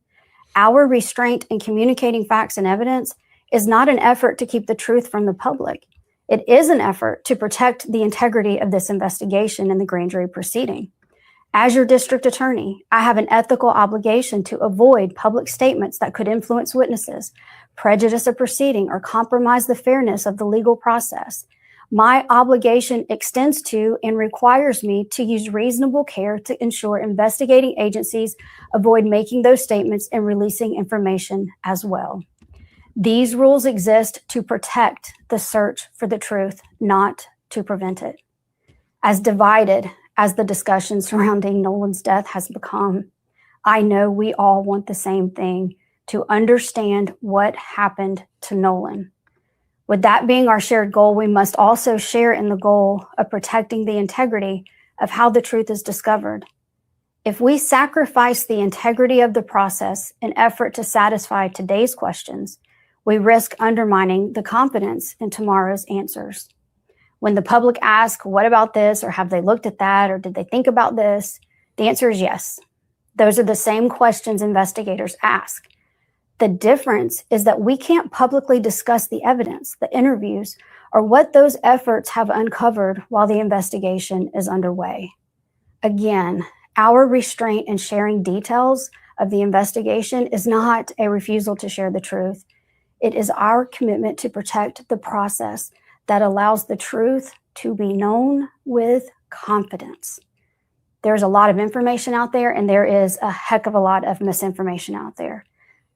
Our restraint in communicating facts and evidence is not an effort to keep the truth from the public. It is an effort to protect the integrity of this investigation in the grand jury proceeding. As your district attorney, I have an ethical obligation to avoid public statements that could influence witnesses, prejudice a proceeding, or compromise the fairness of the legal process. My obligation extends to and requires me to use reasonable care to ensure investigating agencies avoid making those statements and releasing information as well. These rules exist to protect the search for the truth, not to prevent it. As divided as the discussion surrounding Nolan's death has become, I know we all want the same thing, to understand what happened to Nolan. With that being our shared goal, we must also share in the goal of protecting the integrity of how the truth is discovered. If we sacrifice the integrity of the process in effort to satisfy today's questions, we risk undermining the confidence in tomorrow's answers. When the public asks, what about this, or have they looked at that, or did they think about this? The answer is yes. Those are the same questions investigators ask. The difference is that we can't publicly discuss the evidence, the interviews, or what those efforts have uncovered while the investigation is underway. Again, our restraint in sharing details of the investigation is not a refusal to share the truth. It is our commitment to protect the process that allows the truth to be known with confidence. There's a lot of information out there, and there is a heck of a lot of misinformation out there.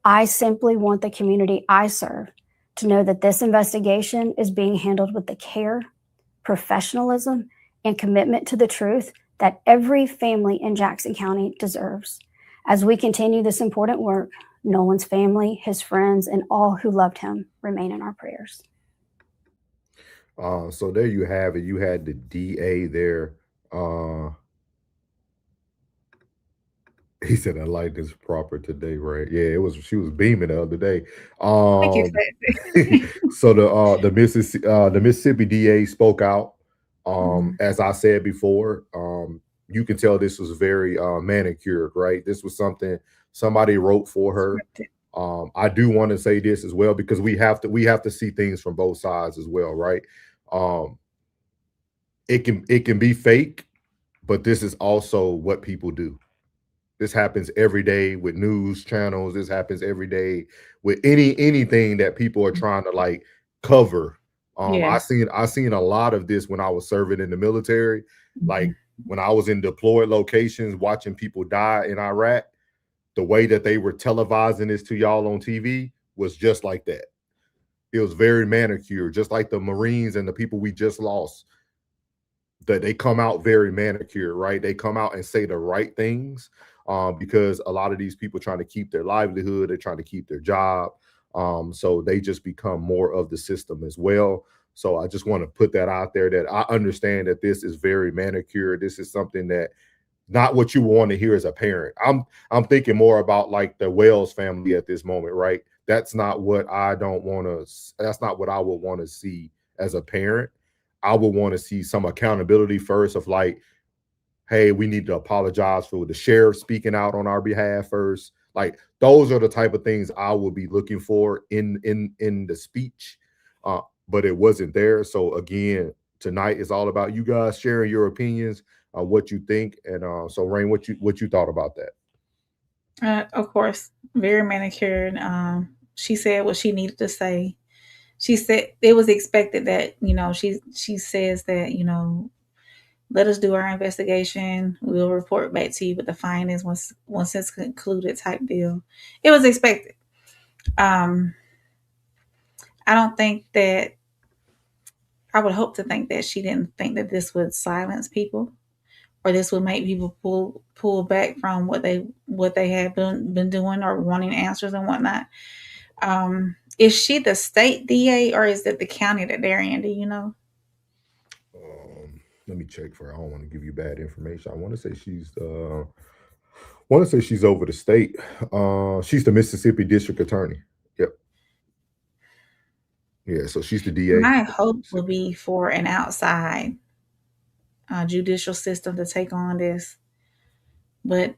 I simply want the community I serve to know that this investigation is being handled with the care, professionalism, and commitment to the truth that every family in Jackson County deserves. As we continue this important work, Nolan's family, his friends, and all who loved him remain in our prayers. So there you have it. You had the DA there. He said, "I like this proper today, right?" Yeah, it was. She was beaming the other day. Thank you, Sassy. So the Mississippi DA spoke out. As I said before, you can tell this was very manicured, right? This was something somebody wrote for her. I do want to say this as well because we have to see things from both sides as well, right? It can be fake, but this is also what people do. This happens every day with news channels. This happens every day with anything that people are trying to like cover. Yeah. I seen a lot of this when I was serving in the military. Like when I was in deployed locations watching people die in Iraq, the way that they were televising this to y'all on TV was just like that. It was very manicured, just like the Marines and the people we just lost. That they come out very manicured, right? They come out and say the right things because a lot of these people trying to keep their livelihood, they're trying to keep their job. So they just become more of the system as well. So I just want to put that out there that I understand that this is very manicured. This is something that not what you want to hear as a parent. I'm thinking more about like the Wells family at this moment, right? That's not what I don't want to. That's not what I would want to see as a parent. I would want to see some accountability first of like, hey, we need to apologize for the sheriff speaking out on our behalf first. Like those are the type of things I would be looking for in the speech, but it wasn't there. So again, tonight is all about you guys sharing your opinions on what you think. And so Rain, what you thought about that? Of course, very manicured. She said what she needed to say. She said it was expected that, she says that, let us do our investigation. We'll report back to you with the findings once it's concluded type deal. It was expected. I don't think that I would hope to think that she didn't think that this would silence people or this would make people pull back from what they have been doing or wanting answers and whatnot. Is she the state DA or is it the county that they're in? Do you know? Let me check for her. I don't want to give you bad information. I want to say she's over the state. She's the Mississippi District Attorney. Yep. Yeah, so she's the DA. My hope would be for an outside judicial system to take on this, but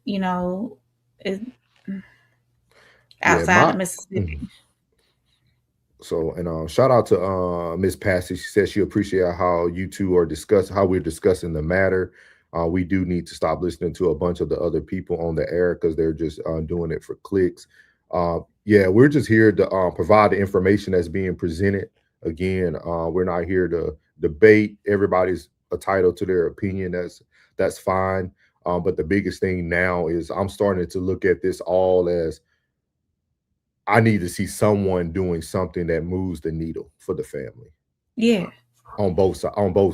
outside of Mississippi. So, and shout out to Miss Passy. She says she appreciates how you two are how we're discussing the matter. We do need to stop listening to a bunch of the other people on the air because they're just doing it for clicks. Yeah, we're just here to provide the information that's being presented. Again, we're not here to debate. Everybody's entitled to their opinion. That's fine. But the biggest thing now is I'm starting to look at this all as I need to see someone doing something that moves the needle for the family. Yeah. On both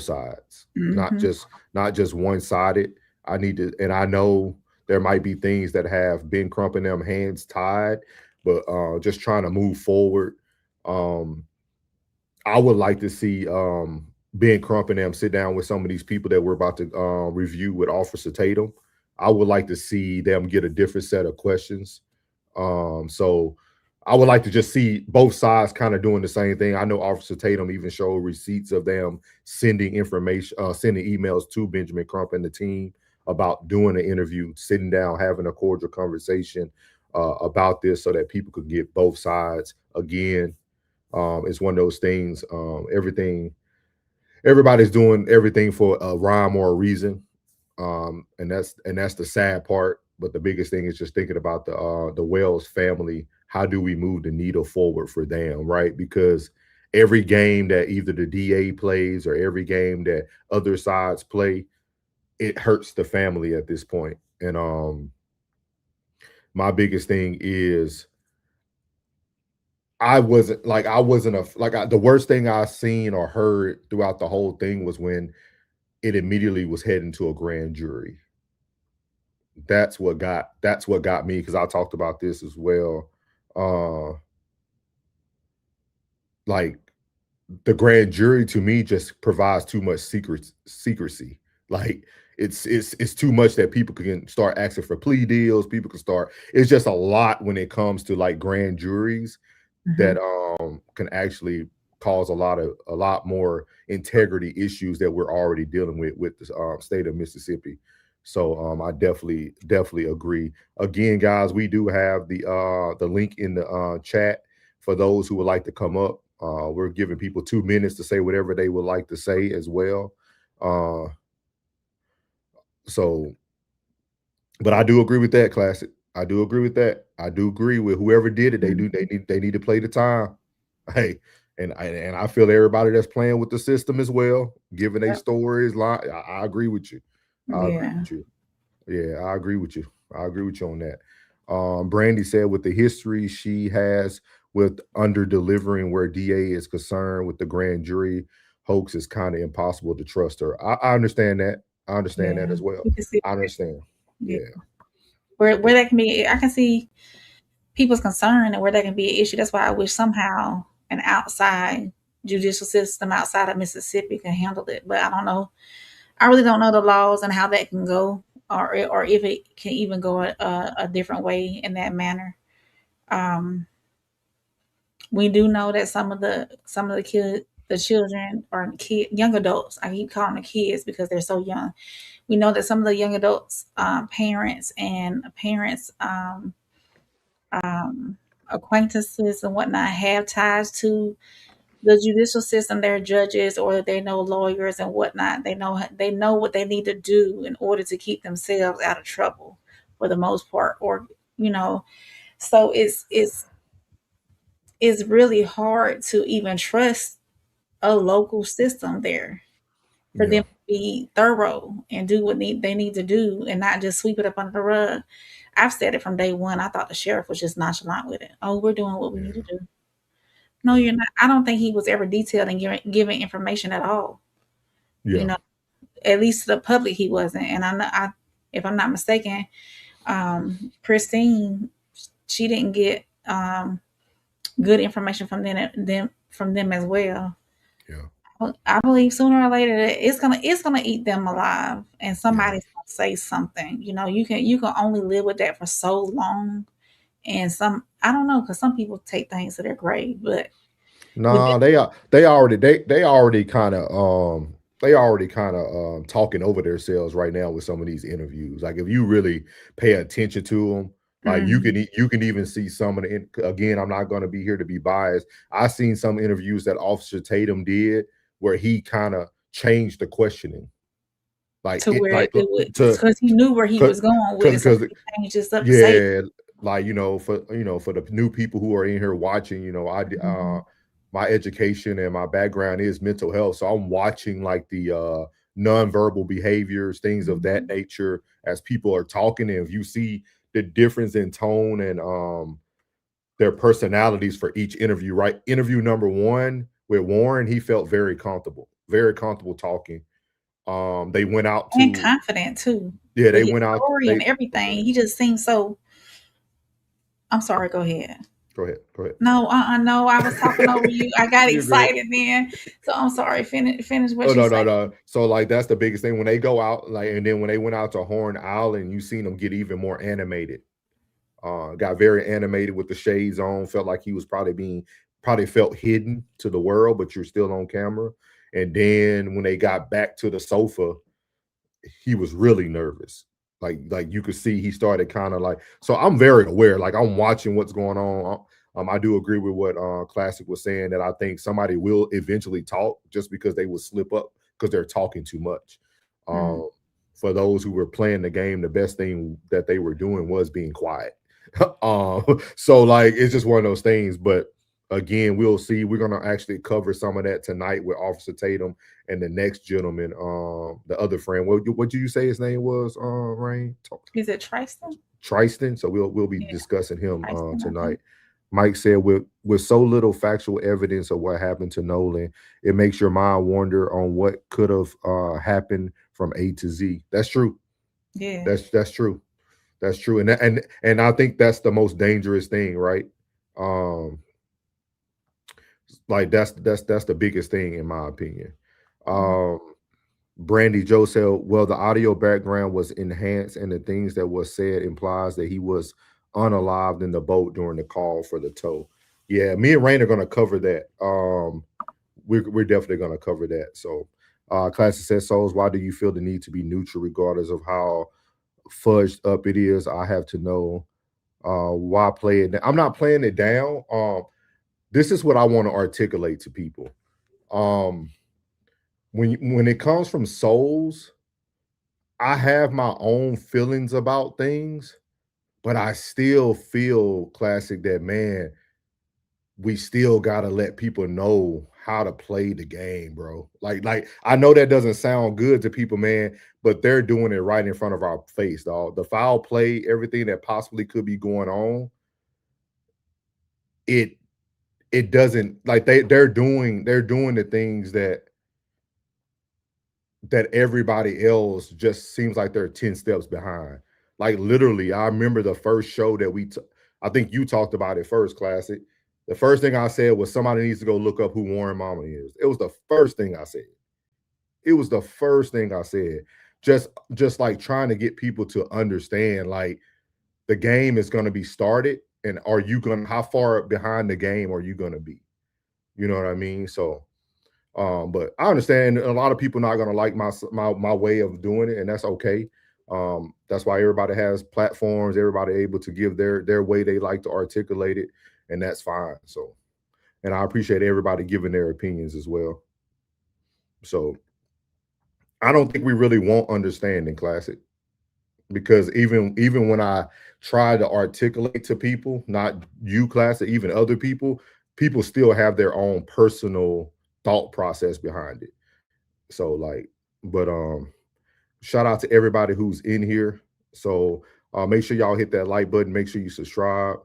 sides, not just one-sided. I need to, and I know there might be things that have Ben Crump and them hands tied, but just trying to move forward. I would like to see Ben Crump and them sit down with some of these people that we're about to review with Officer Tatum. I would like to see them get a different set of questions. So I would like to just see both sides kind of doing the same thing. I know Officer Tatum even showed receipts of them sending information, sending emails to Benjamin Crump and the team about doing an interview, sitting down, having a cordial conversation about this so that people could get both sides. Again, it's one of those things. Everybody's doing everything for a rhyme or a reason, and that's the sad part. But the biggest thing is just thinking about the Wells family. How do we move the needle forward for them, right? Because every game that either the DA plays or every game that other sides play, it hurts the family at this point. And my biggest thing is the worst thing I seen or heard throughout the whole thing was when it immediately was heading to a grand jury. That's what got me, because I talked about this as well. Like the grand jury to me just provides too much secrecy. Like it's too much that people can start asking for plea deals. People can start. It's just a lot when it comes to like grand juries that can actually cause a lot more integrity issues that we're already dealing with the state of Mississippi. So I definitely agree. Again, guys, we do have the link in the chat for those who would like to come up. We're giving people 2 minutes to say whatever they would like to say as well. But I do agree with that, Classic. I do agree with that. I do agree with whoever did it. They need to play the time. Hey, and I feel everybody that's playing with the system as well, giving their stories. I agree with you. I agree with you. Yeah, I agree with you. I agree with you on that. Brandy said with the history she has with under delivering where DA is concerned with the grand jury hoax, is kind of impossible to trust her. I understand that. I understand that as well. I understand. Yeah. Where that can be, I can see people's concern and where that can be an issue. That's why I wish somehow an outside judicial system outside of Mississippi can handle it. But I don't know. I really don't know the laws and how that can go, or if it can even go a different way in that manner. We do know that some of the children or young adults. I keep calling them kids because they're so young. We know that some of the young adults, parents acquaintances and whatnot have ties to the judicial system. They're judges or they know lawyers and whatnot. They know what they need to do in order to keep themselves out of trouble for the most part. Or so it's really hard to even trust a local system there for them to be thorough and do what they need to do and not just sweep it up under the rug. I've said it from day one. I thought the sheriff was just nonchalant with it. Oh, we're doing what we need to do. No, you're not. I don't think he was ever detailed and giving information at all. Yeah. At least to the public, he wasn't. And if I'm not mistaken, Christine, she didn't get good information from them as well. Yeah. I believe sooner or later that it's gonna eat them alive, and somebody's gonna say something. You can only live with that for so long, and I don't know, because some people take things to their grave, but no, they already kind of talking over themselves right now with some of these interviews. Like if you really pay attention to them, like you can even see some of the. Again, I'm not going to be here to be biased. I've seen some interviews that Officer Tatum did where he kind of changed the questioning, like to where because he knew where he was going with it, so he changed his stuff. Yeah, like for the new people who are in here watching, my education and my background is mental health, so I'm watching like the nonverbal behaviors, things of that nature as people are talking, and if you see the difference in tone and their personalities for each interview, right? Interview number 1 with Warren, he felt very comfortable talking. They went out and confident too. Yeah, they went out and everything. He just seemed so. I'm sorry. Go ahead. Go ahead. No, no, I was talking over you. I got excited then, so I'm sorry. Finish what you said. No. So like that's the biggest thing when they go out, like, and then when they went out to Horn Island, you seen them get even more animated. Got very animated with the shades on. Felt like he was probably felt hidden to the world, but you're still on camera. And then when they got back to the sofa, he was really nervous. Like you could see he started kind of like. So I'm very aware. Like I'm watching what's going on. I do agree with what Classic was saying, that I think somebody will eventually talk just because they will slip up because they're talking too much. For those who were playing the game, the best thing that they were doing was being quiet. So like it's just one of those things. But again, we'll see. We're gonna actually cover some of that tonight with Officer Tatum and the next gentleman, the other friend. What did you say his name was? Rain? Is it Tristan? Tristan. So we'll be discussing him tonight. Mike said, with so little factual evidence of what happened to Nolan, it makes your mind wonder on what could have happened from A to Z. That's true. Yeah, that's true. That's true. And I think that's the most dangerous thing, right? Like that's the biggest thing in my opinion. Brandy Joe said, well, the audio background was enhanced and the things that was said implies that he was unalived in the boat during the call for the tow. Yeah, me and Rain are going to cover that. We're definitely going to cover that. So Classic says, Souls, why do you feel the need to be neutral regardless of how fudged up it is? I have to know why play it. I'm not playing it down. This is what I want to articulate to people. When it comes from souls, I have my own feelings about things, but I still feel, Classic, that man, we still gotta let people know how to play the game, bro. Like I know that doesn't sound good to people, man, but they're doing it right in front of our face, dog. The foul play, everything that possibly could be going on, it doesn't, like, they're doing the things that everybody else just seems like they're 10 steps behind. Like literally, I remember the first show that I think you talked about it first, Classic. The first thing I said was somebody needs to go look up who Warren Mama is. It was the first thing I said. Just like trying to get people to understand, like, the game is going to be started, and how far behind the game are you going to be? You know what I mean? So, but I understand a lot of people not going to like my way of doing it, and that's okay. That's why everybody has platforms, everybody able to give their way they like to articulate it, and that's fine. So, and I appreciate everybody giving their opinions as well. So I don't think we really want understanding, Classic, because even when I try to articulate to people, not you, Classic, even other people still have their own personal thought process behind it. So like, but shout out to everybody who's in here. So make sure y'all hit that like button, make sure you subscribe.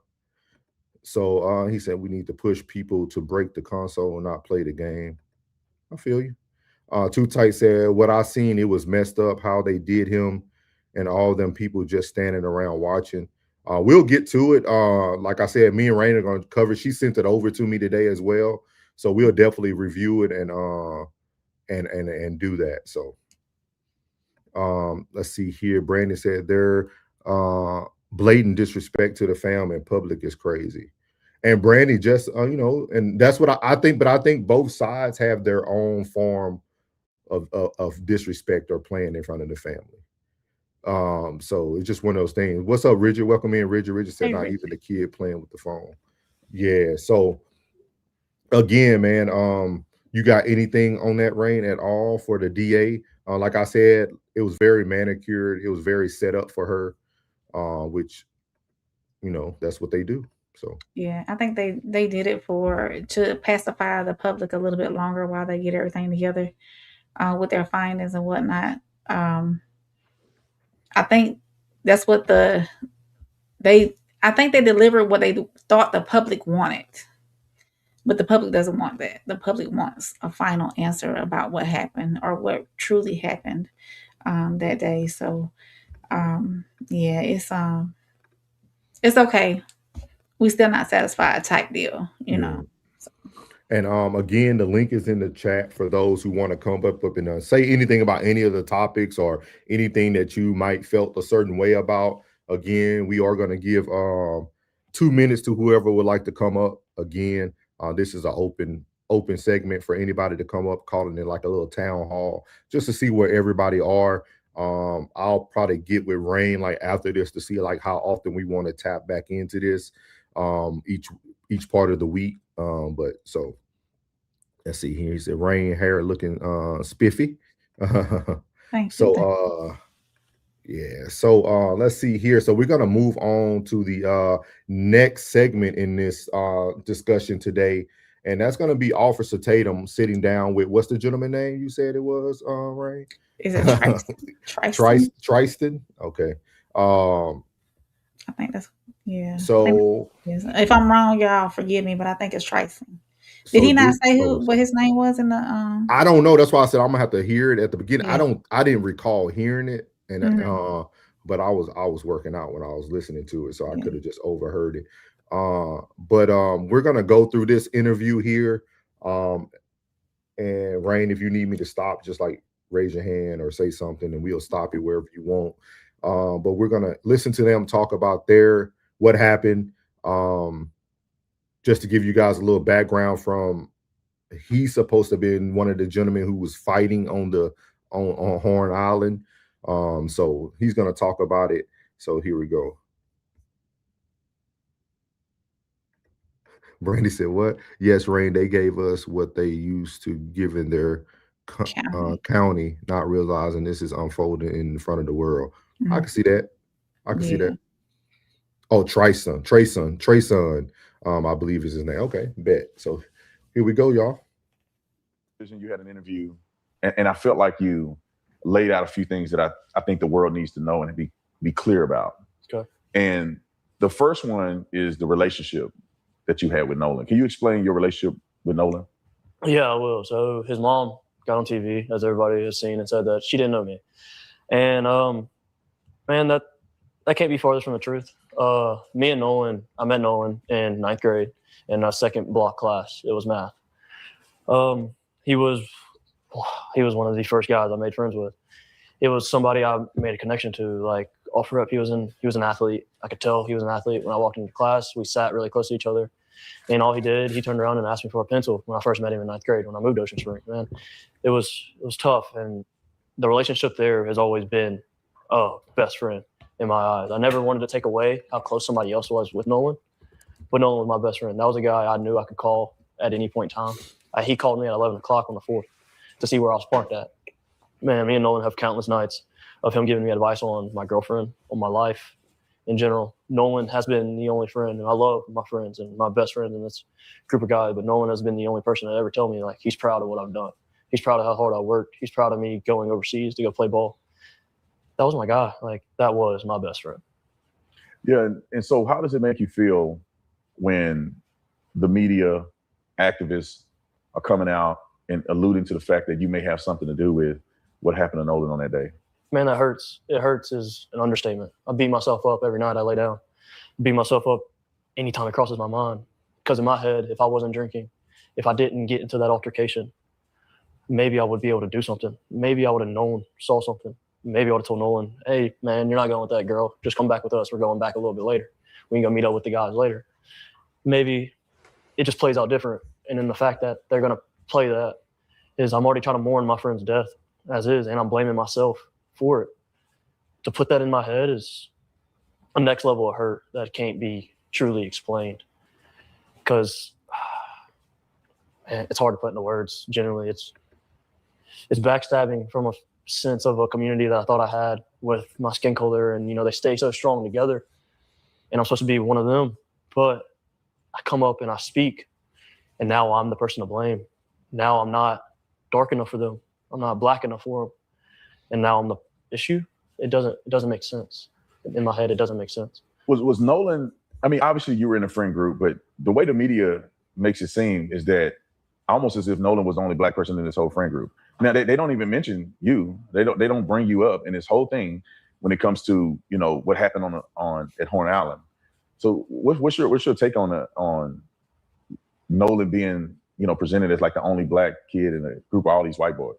So he said we need to push people to break the console and not play the game. I feel you. Too Tight said, what I seen, it was messed up how they did him and all them people just standing around watching. We'll get to it. Like I said, me and Rain are going to cover. She sent it over to me today as well. So we'll definitely review it and do that. So let's see here. Brandon said their blatant disrespect to the fam in public is crazy. And Brandy just, and that's what I think. But I think both sides have their own form of disrespect or playing in front of the family. So it's just one of those things. What's up, Richard? Welcome in, Richard. Richard said, not even the kid playing with the phone. Yeah. So again, man, you got anything on that, Rain, at all for the DA? Like I said, it was very manicured. It was very set up for her, which, that's what they do. So yeah, I think they did it to pacify the public a little bit longer while they get everything together with their findings and whatnot. I think that's what I think they delivered what they thought the public wanted. But the public doesn't want that. The public wants a final answer about what happened or what truly happened that day. So yeah, it's okay. We still not satisfied type deal, you know. So. And again, the link is in the chat for those who want to come up and say anything about any of the topics or anything that you might felt a certain way about. Again, we are going to give 2 minutes to whoever would like to come up. Again, this is an open segment for anybody to come up, calling it like a little town hall, just to see where everybody are. I'll probably get with Rain like after this to see like how often we want to tap back into this each part of the week. But so let's see here. He said Rain hair looking spiffy. Thanks. So yeah, so let's see here. So we're gonna move on to the next segment in this discussion today, and that's gonna be Officer Tatum sitting down with, what's the gentleman name you said it was, Rain? Is it Tristan? Tristan? Okay. I think that's, yeah. So if I'm wrong, y'all forgive me, but I think it's Tristan. Did he not say what his name was in the I don't know. That's why I said I'm gonna have to hear it at the beginning. Yeah. I didn't recall hearing it, and but I was working out when I was listening to it, so I could have just overheard it. But we're gonna go through this interview here. And Rain, if you need me to stop, just like raise your hand or say something, and we'll stop you wherever you want. But we're gonna listen to them talk about what happened. Just to give you guys a little background from, he's supposed to have been one of the gentlemen who was fighting on Horn Island. So he's gonna talk about it. So here we go. Brandy said, "What? Yes, Rain. They gave us what they used to give in their county, not realizing this is unfolding in front of the world." I can see that. I can see that. Oh, Trayson, I believe is his name. Okay, bet. So here we go, y'all. You had an interview, and I felt like you laid out a few things that I think the world needs to know and be clear about. Okay. And the first one is the relationship that you had with Nolan. Can you explain your relationship with Nolan? Yeah, I will. So his mom got on TV, as everybody has seen, and said that she didn't know me. And man, that can't be farther from the truth. Me and Nolan, I met Nolan in 9th grade in our second block class. It was math. He was one of the first guys I made friends with. It was somebody I made a connection to. Like off rip, he was an athlete. I could tell he was an athlete. When I walked into class, we sat really close to each other. And all he did, he turned around and asked me for a pencil when I first met him in 9th grade when I moved to Ocean Springs. Man, it was tough. And the relationship there has always been best friend in my eyes. I never wanted to take away how close somebody else was with Nolan, but Nolan was my best friend. That was a guy I knew I could call at any point in time. He called me at 11 o'clock on the 4th to see where I was parked at. Man, me and Nolan have countless nights of him giving me advice on my girlfriend, on my life in general. Nolan has been the only friend, and I love my friends and my best friend in this group of guys, but Nolan has been the only person that ever tell me, like, he's proud of what I've done. He's proud of how hard I worked. He's proud of me going overseas to go play ball. That was my guy. Like, that was my best friend. Yeah, and so how does it make you feel when the media activists are coming out and alluding to the fact that you may have something to do with what happened to Nolan on that day? Man, that hurts. It hurts is an understatement. I beat myself up every night I lay down. Beat myself up anytime it crosses my mind. Because in my head, if I wasn't drinking, if I didn't get into that altercation, maybe I would be able to do something. Maybe I would have saw something. Maybe I would have told Nolan, hey, man, you're not going with that girl. Just come back with us. We're going back a little bit later. We can go meet up with the guys later. Maybe it just plays out different. And in the fact that they're going to play that is I'm already trying to mourn my friend's death as is, and I'm blaming myself for it. To put that in my head is a next level of hurt that can't be truly explained. Because it's hard to put into words. Generally, it's backstabbing from a sense of a community that I thought I had with my skin color, and they stay so strong together. And I'm supposed to be one of them, but I come up and I speak, and now I'm the person to blame. Now I'm not dark enough for them. I'm not black enough for them. And now I'm the issue. It doesn't make sense. In my head, it doesn't make sense. Was Nolan, I mean, obviously you were in a friend group, but the way the media makes it seem is that almost as if Nolan was the only black person in this whole friend group. Now they don't even mention you. They don't bring you up in this whole thing when it comes to, what happened at Horn Island. So what's your take on Nolan being, presented as like the only black kid in a group of all these white boys?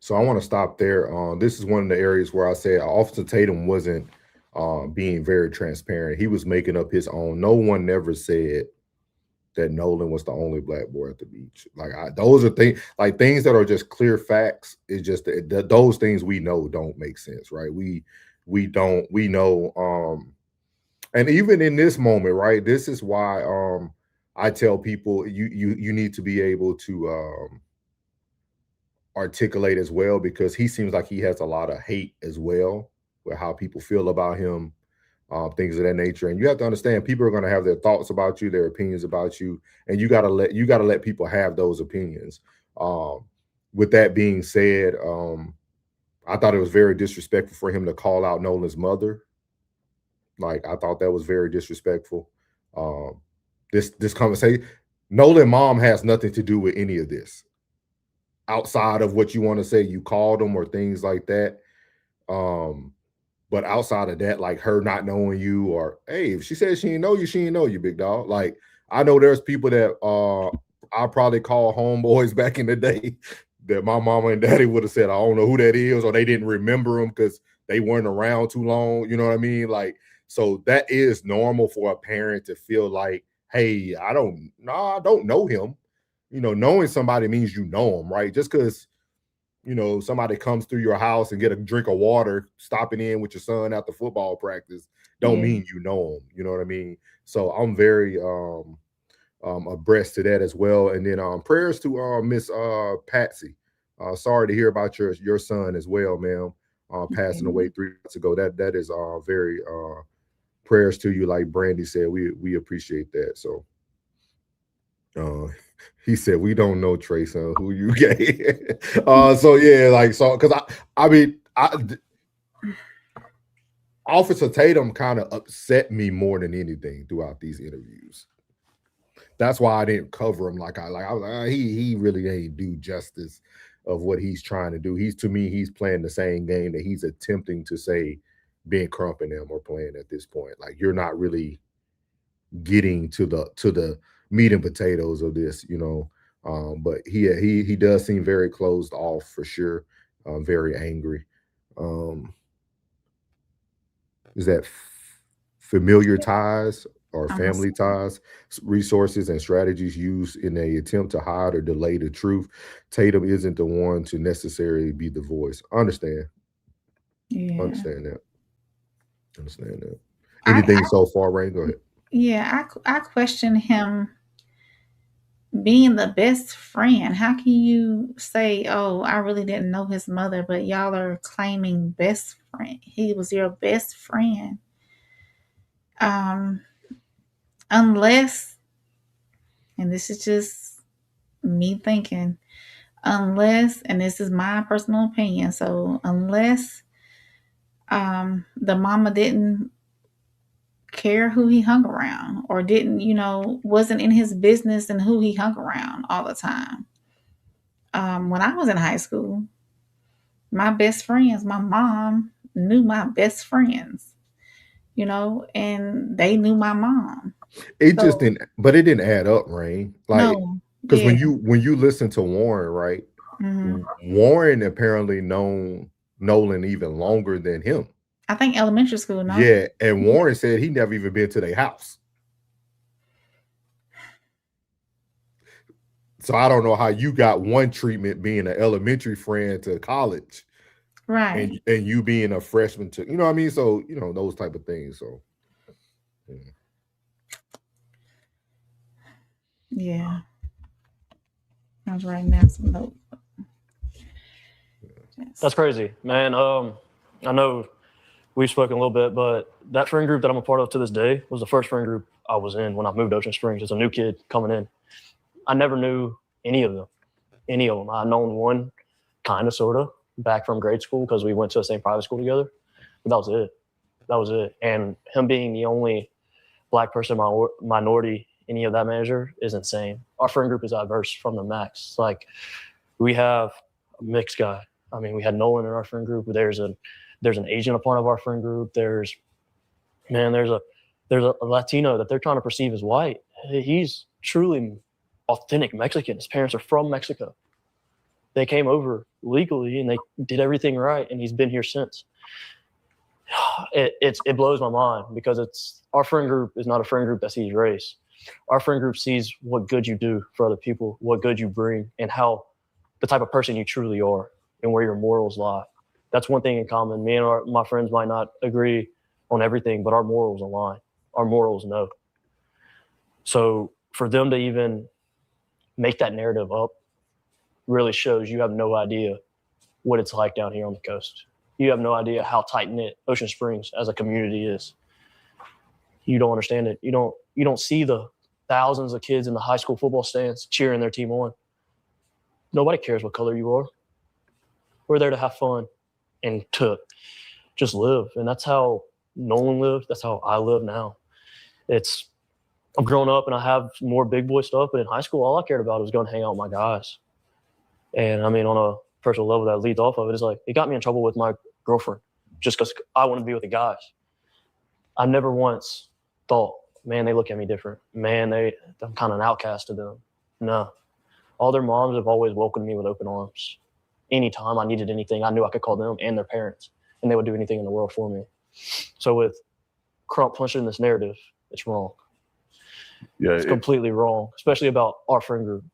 So I want to stop there. This is one of the areas where I said Officer Tatum wasn't being very transparent. He was making up his own. No one never said that Nolan was the only black boy at the beach. Those are things that are just clear facts. It's just that those things we know don't make sense, right? We know. And even in this moment, right? This is why I tell people you need to be able to articulate as well, because he seems like he has a lot of hate as well with how people feel about him, things of that nature. And you have to understand, people are going to have their thoughts about you, their opinions about you, and you got to let people have those opinions. With that being said, I thought it was very disrespectful for him to call out Nolan's mother. Like, I thought that was very disrespectful. This conversation, Nolan's mom has nothing to do with any of this. Outside of what you want to say, you called them or things like that. But outside of that, like her not knowing you, or hey, if she says she didn't know you, big dog. Like, I know there's people that I probably call homeboys back in the day that my mama and daddy would have said, I don't know who that is, or they didn't remember them because they weren't around too long. You know what I mean? Like, so that is normal for a parent to feel like, hey, I don't know him. You know, knowing somebody means you know them, right? Just because, you know, somebody comes through your house and get a drink of water, stopping in with your son after football practice, don't mean you know them. You know what I mean? So I'm very abreast to that as well. And then prayers to Miss Patsy. Sorry to hear about your son as well, ma'am. Passing away 3 months ago. That is very prayers to you, like Brandy said. We appreciate that. So he said we don't know Trey, son, who you gay. So yeah, like, so because I mean Officer Tatum kind of upset me more than anything throughout these interviews. That's why I didn't cover him like I was like, he really ain't do justice of what he's trying to do. To me, he's playing the same game that he's attempting to say Ben Crump and them are playing at this point. Like, you're not really getting to the meat and potatoes of this, you know. But he does seem very closed off for sure. Very angry. Is that familiar ties or family ties, resources and strategies used in an attempt to hide or delay the truth? Tatum isn't the one to necessarily be the voice. I understand. Yeah. Understand that. Anything so far, Rain? Go ahead. Yeah, I question him being the best friend. How can you say, oh, I really didn't know his mother, but y'all are claiming best friend? He was your best friend. Unless, and this is just me thinking, unless, and this is my personal opinion, so unless the mama didn't care who he hung around, or didn't, wasn't in his business and who he hung around all the time. When I was in high school, my best friends, my mom knew my best friends, and they knew my mom. It just didn't, but it didn't add up, Rain. Like, No, because when you listen to Warren, right? Mm-hmm. Warren apparently known Nolan even longer than him. I think elementary school. No? Yeah, and Warren said he never even been to their house. So I don't know how you got one treatment being an elementary friend to college, right? And you being a freshman to, you know what I mean? So, those type of things. So yeah. I was writing down some notes. That's crazy, man. I know we've spoken a little bit, but that friend group that I'm a part of to this day was the first friend group I was in when I moved to Ocean Springs as a new kid coming in. I never knew any of them. I known one, kind of, sort of, back from grade school because we went to the same private school together. But that was it. And him being the only black person, minority, any of that measure is insane. Our friend group is diverse from the max. Like, we have a mixed guy. I mean, we had Nolan in our friend group. There's an Asian a part of our friend group. There's a Latino that they're trying to perceive as white. He's truly authentic Mexican. His parents are from Mexico. They came over legally and they did everything right, and he's been here since. It blows my mind because our friend group is not a friend group that sees race. Our friend group sees what good you do for other people, what good you bring, and how the type of person you truly are and where your morals lie. That's one thing in common. Me and my friends might not agree on everything, but our morals align. Our morals know. So for them to even make that narrative up really shows you have no idea what it's like down here on the coast. You have no idea how tight-knit Ocean Springs as a community is. You don't understand it. You don't see the thousands of kids in the high school football stands cheering their team on. Nobody cares what color you are. We're there to have fun and to just live. And that's how Nolan lived. That's how I live now. I've grown up and I have more big boy stuff, but in high school, all I cared about was going to hang out with my guys. And I mean, on a personal level that leads off of it, is like, it got me in trouble with my girlfriend just because I wanted to be with the guys. I never once thought, man, they look at me different. Man, I'm kind of an outcast to them. No, all their moms have always welcomed me with open arms. Anytime I needed anything, I knew I could call them and their parents, and they would do anything in the world for me. So with Crump pushing this narrative, it's wrong. Yeah, it's completely wrong, especially about our friend group.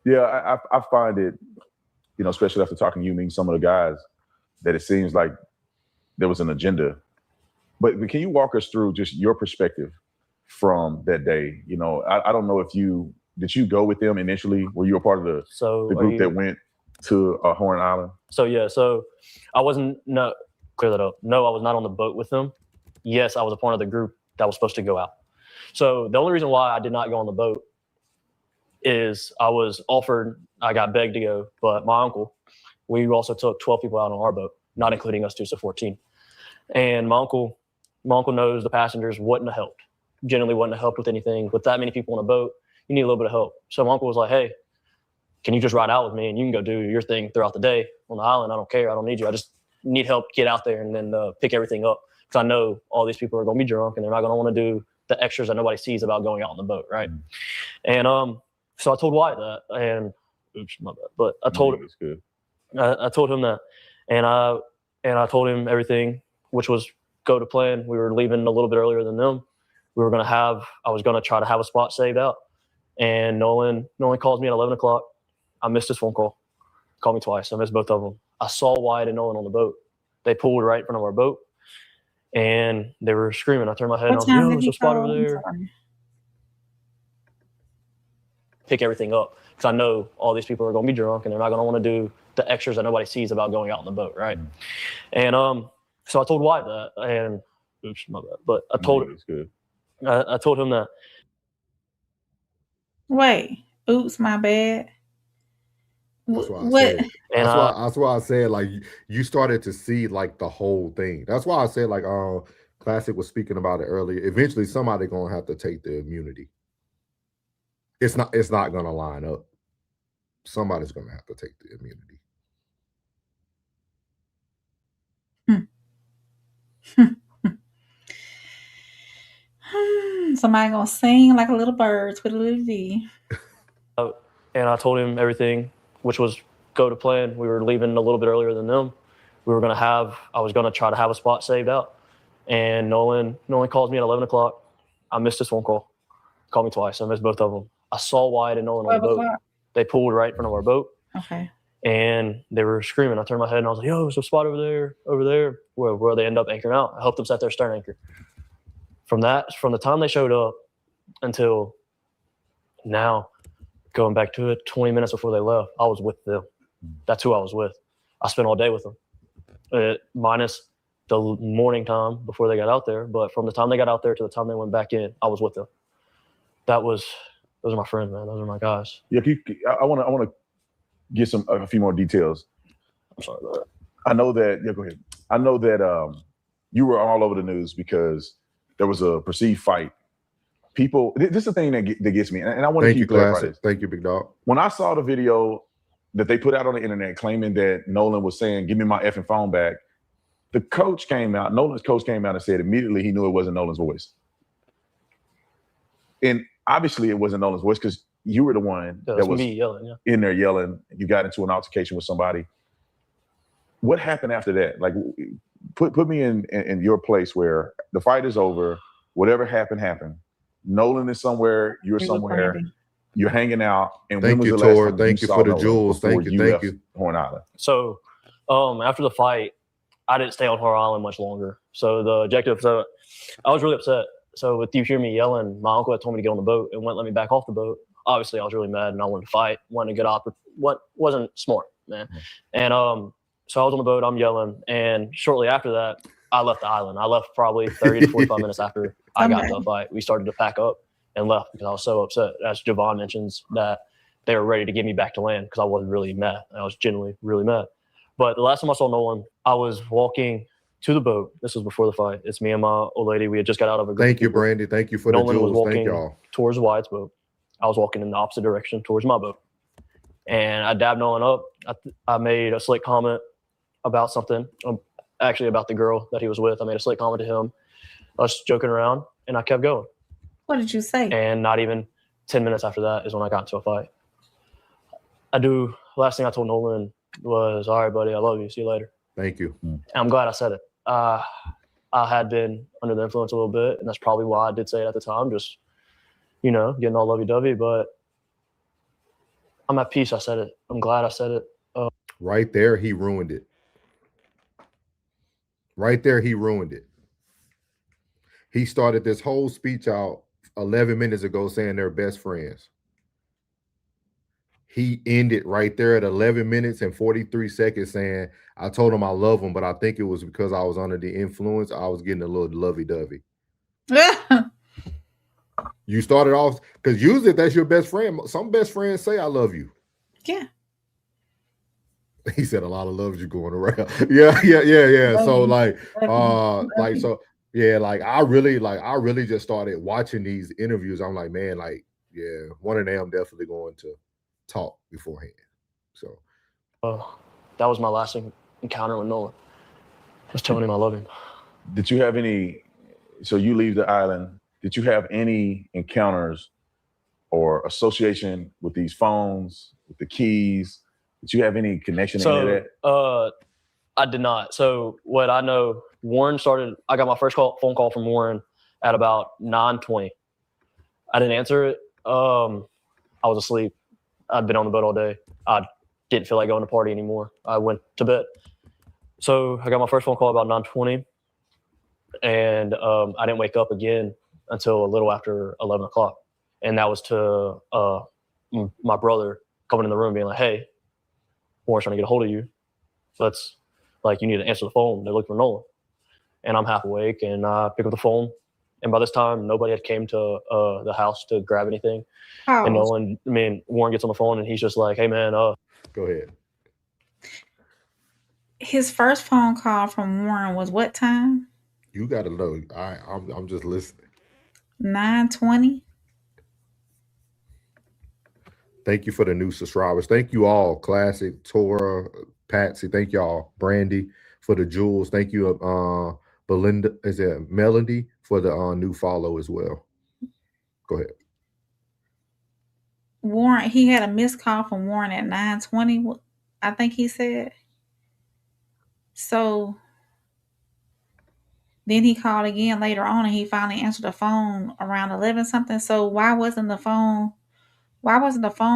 Yeah, I find it, especially after talking to you, meeting some of the guys, that it seems like there was an agenda. But can you walk us through just your perspective from that day? I don't know if did you go with them initially? Were you a part of the group that went to Horn Island? So I wasn't, clear that up. No, I was not on the boat with them. Yes, I was a part of the group that was supposed to go out. So the only reason why I did not go on the boat is I got begged to go, but my uncle, we also took 12 people out on our boat, not including us two, so 14. And my uncle knows the passengers wouldn't have helped. Generally wouldn't have helped with anything. With that many people on a boat, you need a little bit of help. So my uncle was like, hey, can you just ride out with me and you can go do your thing throughout the day on the island? I don't care. I don't need you. I just need help get out there and then pick everything up. Because I know all these people are going to be drunk and they're not going to want to do the extras that nobody sees about going out on the boat, right? And so I told Wyatt that, and oops, my bad. But I told him, I told him that, and I told him everything, which was go to plan. We were leaving a little bit earlier than them. I was gonna try to have a spot saved out, and Nolan calls me at 11 o'clock. I missed his phone call. Called me twice. I missed both of them. I saw Wyatt and Nolan on the boat. They pulled right in front of our boat, and they were screaming. I turned my head and I was like, yo, there's a spot over there. Pick everything up. Because I know all these people are going to be drunk and they're not going to want to do the extras that nobody sees about going out on the boat, right? And so I told Wyatt that, and oops, my bad. But I told him, I told him that. Wait, oops, my bad. That's why I said like you started to see like the whole thing. That's why I said like Classic was speaking about it earlier. Eventually somebody gonna have to take the immunity. It's not gonna line up. Somebody's gonna have to take the immunity. Somebody gonna sing like a little bird with a little D. And I told him everything, which was go to plan. We were leaving a little bit earlier than them. I was gonna try to have a spot saved out. And Nolan calls me at 11 o'clock. I missed his phone call. Called me twice. I missed both of them. I saw Wyatt and Nolan on the boat. They pulled right in front of our boat. Okay. And they were screaming. I turned my head and I was like, yo, there's a spot over there, where they end up anchoring out. I helped them set their stern anchor. From the time they showed up until now, going back to it, 20 minutes before they left, I was with them. That's who I was with. I spent all day with them, minus the morning time before they got out there. But from the time they got out there to the time they went back in, I was with them. Those are my friends, man. Those are my guys. Yeah, I want to get a few more details. I'm sorry about that. I know that. Yeah, go ahead. I know that you were all over the news because there was a perceived fight. People, this is the thing that gets me, and I want to keep clarifying this. Thank you, Big Dog. When I saw the video that they put out on the internet claiming that Nolan was saying, "Give me my effing phone back," the coach came out. Nolan's coach came out and said immediately he knew it wasn't Nolan's voice, and obviously it wasn't Nolan's voice because you were the one that was me yelling, in there yelling. You got into an altercation with somebody. What happened after that? Like, put me in your place where the fight is over. Whatever happened. Nolan is somewhere. You're somewhere. You're hanging out. And thank you, Tor. Thank you for the jewels. Thank you. Horn Island. So, after the fight, I didn't stay on Horn Island much longer. So the objective. So I was really upset. So with you hear me yelling, my uncle had told me to get on the boat and wouldn't let me back off the boat. Obviously, I was really mad and I wanted to fight. Wanted to get off. What wasn't smart, man. And so I was on the boat. I'm yelling, and shortly after that, I left the island. I left probably 30 to 45 minutes after I got into a fight. We started to pack up and left because I was so upset. As Javon mentions, that they were ready to get me back to land because I wasn't really mad. I was genuinely really mad. But the last time I saw Nolan, I was walking to the boat. This was before the fight. It's me and my old lady. We had just got out of a group. Thank you, Brandy. Thank you for the Nolan jewels. was walking Thank y'all. towards Wyatt's boat. I was walking in the opposite direction towards my boat. And I dabbed Nolan up. I made a slick comment about something, actually about the girl that he was with. I made a slick comment to him. I was joking around, and I kept going. What did you say? And not even 10 minutes after that is when I got into a fight. Last thing I told Nolan was, "All right, buddy, I love you. See you later." Thank you. And I'm glad I said it. I had been under the influence a little bit, and that's probably why I did say it at the time, just, getting all lovey-dovey. But I'm at peace. I said it. I'm glad I said it. Right there, he ruined it. Right there, he ruined it. He started this whole speech out 11 minutes ago saying they're best friends. He ended right there at 11 minutes and 43 seconds saying, I told him I love him, but I think it was because I was under the influence. I was getting a little lovey-dovey. You started off, because usually if that's your best friend, some best friends say, I love you. Yeah. He said a lot of loves you going around. Yeah. So I really just started watching these interviews. I'm like, man, one of them definitely going to talk beforehand. So that was my last encounter with Nolan. I was telling him I love him. Did you have any, so you leave the island, did you have any encounters or association with these phones, with the keys? Did you have any connection to any of that? I did not. So what I know, I got my first phone call from Warren at about 9:20. I didn't answer it. I was asleep. I'd been on the boat all day. I didn't feel like going to party anymore. I went to bed. So I got my first phone call about 9:20, and I didn't wake up again until a little after 11 o'clock. And that was to my brother coming in the room being like, hey, Warren's trying to get a hold of you. You need to answer the phone. They're looking for Nolan. And I'm half awake, and I pick up the phone. And by this time, nobody had came to the house to grab anything. Oh. And Warren gets on the phone, and he's just like, hey, man. Go ahead. His first phone call from Warren was what time? You got to know. I'm just listening. 9:20. Thank you for the new subscribers. Thank you all. Classic, Tora, Patsy. Thank y'all. Brandy for the jewels. Thank you, Belinda. Is it Melody for the new follow as well? Go ahead. Warren, he had a missed call from Warren at 9:20. I think he said. So then he called again later on, and he finally answered the phone around 11 something. So why wasn't the phone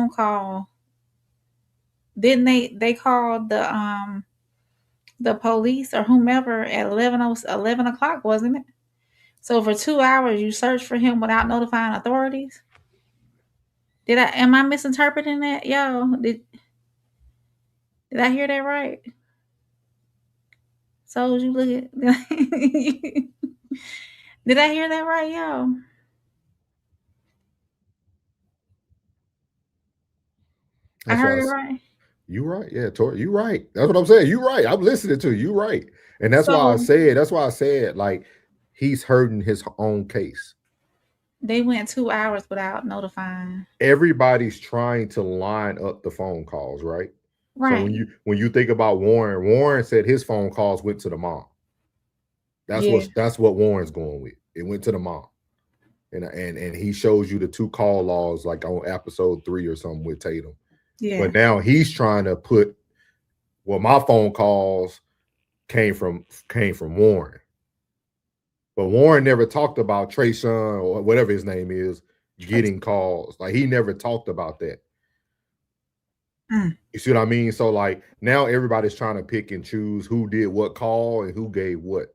call? Didn't they called the police or whomever at 11 o'clock, wasn't it? So for 2 hours you searched for him without notifying authorities? Am I misinterpreting that? Yo, did I hear that right? So you look at did I hear that right, yo? I heard it right. You right. Yeah, Tori, you right. That's what I'm saying. You right. I'm listening to you. You right. And that's why I said, like, he's hurting his own case. They went 2 hours without notifying. Everybody's trying to line up the phone calls, right? Right. So when you think about Warren said his phone calls went to the mom. That's what Warren's going with. It went to the mom. And he shows you the 2 call logs like on episode 3 or something with Tatum. Yeah. But now he's trying to put, my phone calls came from Warren. But Warren never talked about Trayshawn or whatever his name is getting calls. Like, he never talked about that. You see what I mean? So like now everybody's trying to pick and choose who did what call and who gave what.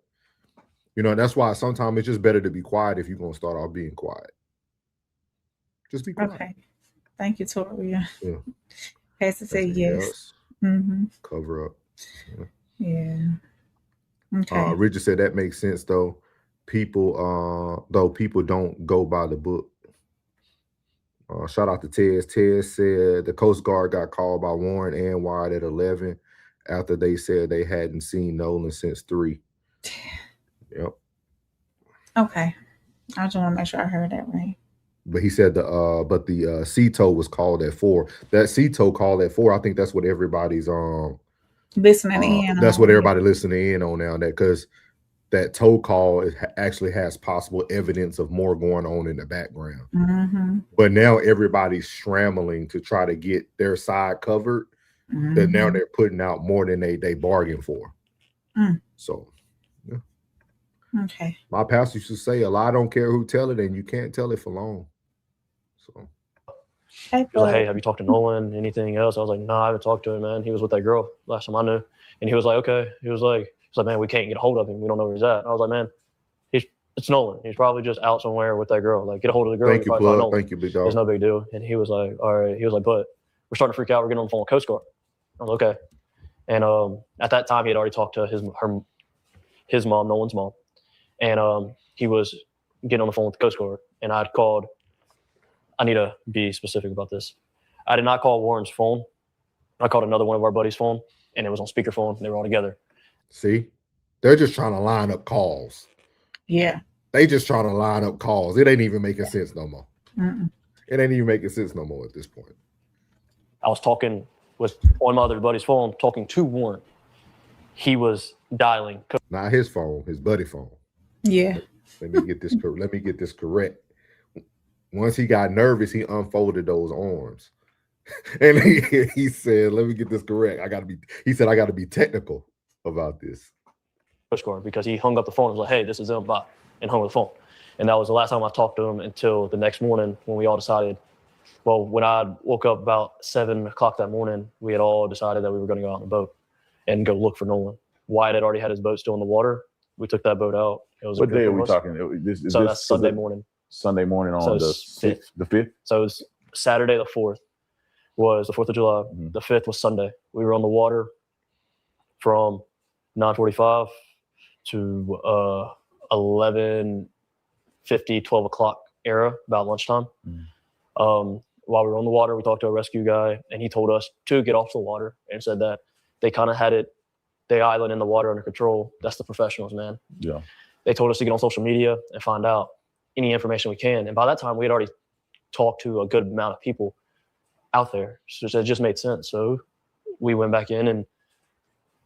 And that's why sometimes it's just better to be quiet if you're going to start off being quiet. Just be quiet. Okay. Thank you, Toria. Yeah. Pastor said yes. Mm-hmm. Cover up. Yeah. Okay. Richard said that makes sense though. People don't go by the book. Shout out to Tez. Tez said the Coast Guard got called by Warren and Wyatt at 11 after they said they hadn't seen Nolan since 3. Yep. Okay. I just want to make sure I heard that right. But he said the CTO was called at 4. That CTO called at 4. I think that's what everybody's listening in. That's what everybody listening in on now. That because that tow call actually has possible evidence of more going on in the background. Mm-hmm. But now everybody's scrambling to try to get their side covered. Mm-hmm. That now they're putting out more than they bargained for. So, yeah. Okay. My pastor used to say, a lie don't care who tell it, and you can't tell it for long. So. Hey, he was like, hey, have you talked to Nolan? Anything else? I was like, no, I haven't talked to him, man. He was with that girl last time I knew. And he was like, okay. He was like, man, we can't get a hold of him. We don't know where he's at. And I was like, man, it's Nolan. He's probably just out somewhere with that girl. Like, get a hold of the girl. Thank you, Plug. Thank you, big dog. There's no big deal. And he was like, all right. He was like, but we're starting to freak out. We're getting on the phone with Coast Guard. I was like, okay. And at that time, he had already talked to his mom, Nolan's mom. And he was getting on the phone with the Coast Guard. And I'd called. I need to be specific about this. I did not call Warren's phone. I called another one of our buddies' phone, and it was on speakerphone. They were all together. See? They're just trying to line up calls. Yeah. They just trying to line up calls. It ain't even making sense no more. Mm-mm. It ain't even making sense no more at this point. I was talking with on my other buddy's phone, talking to Warren. He was dialing. Not his phone, his buddy phone. Yeah. Let me get this correct. Once he got nervous, he unfolded those arms. And he said, let me get this correct. He said, I got to be technical about this. Because he hung up the phone and was like, hey, this is him, bye, and hung up the phone. And that was the last time I talked to him until the next morning when we all decided, well, when I woke up about 7 o'clock that morning, we had all decided that we were going to go out on a boat and go look for Nolan. Wyatt had already had his boat still in the water. We took that boat out. It was what day are we talking? That's Sunday morning. Sunday morning on the 6th, the 5th? So it was Saturday the 4th was the 4th of July. Mm-hmm. The 5th was Sunday. We were on the water from 9:45 to 11:50, 12 o'clock era, about lunchtime. Mm-hmm. While we were on the water, we talked to a rescue guy, and he told us to get off the water and said that they kind of had the island in the water under control. That's the professionals, man. Yeah. They told us to get on social media and find out any information we can. And by that time, we had already talked to a good amount of people out there. So it just made sense. So we went back in and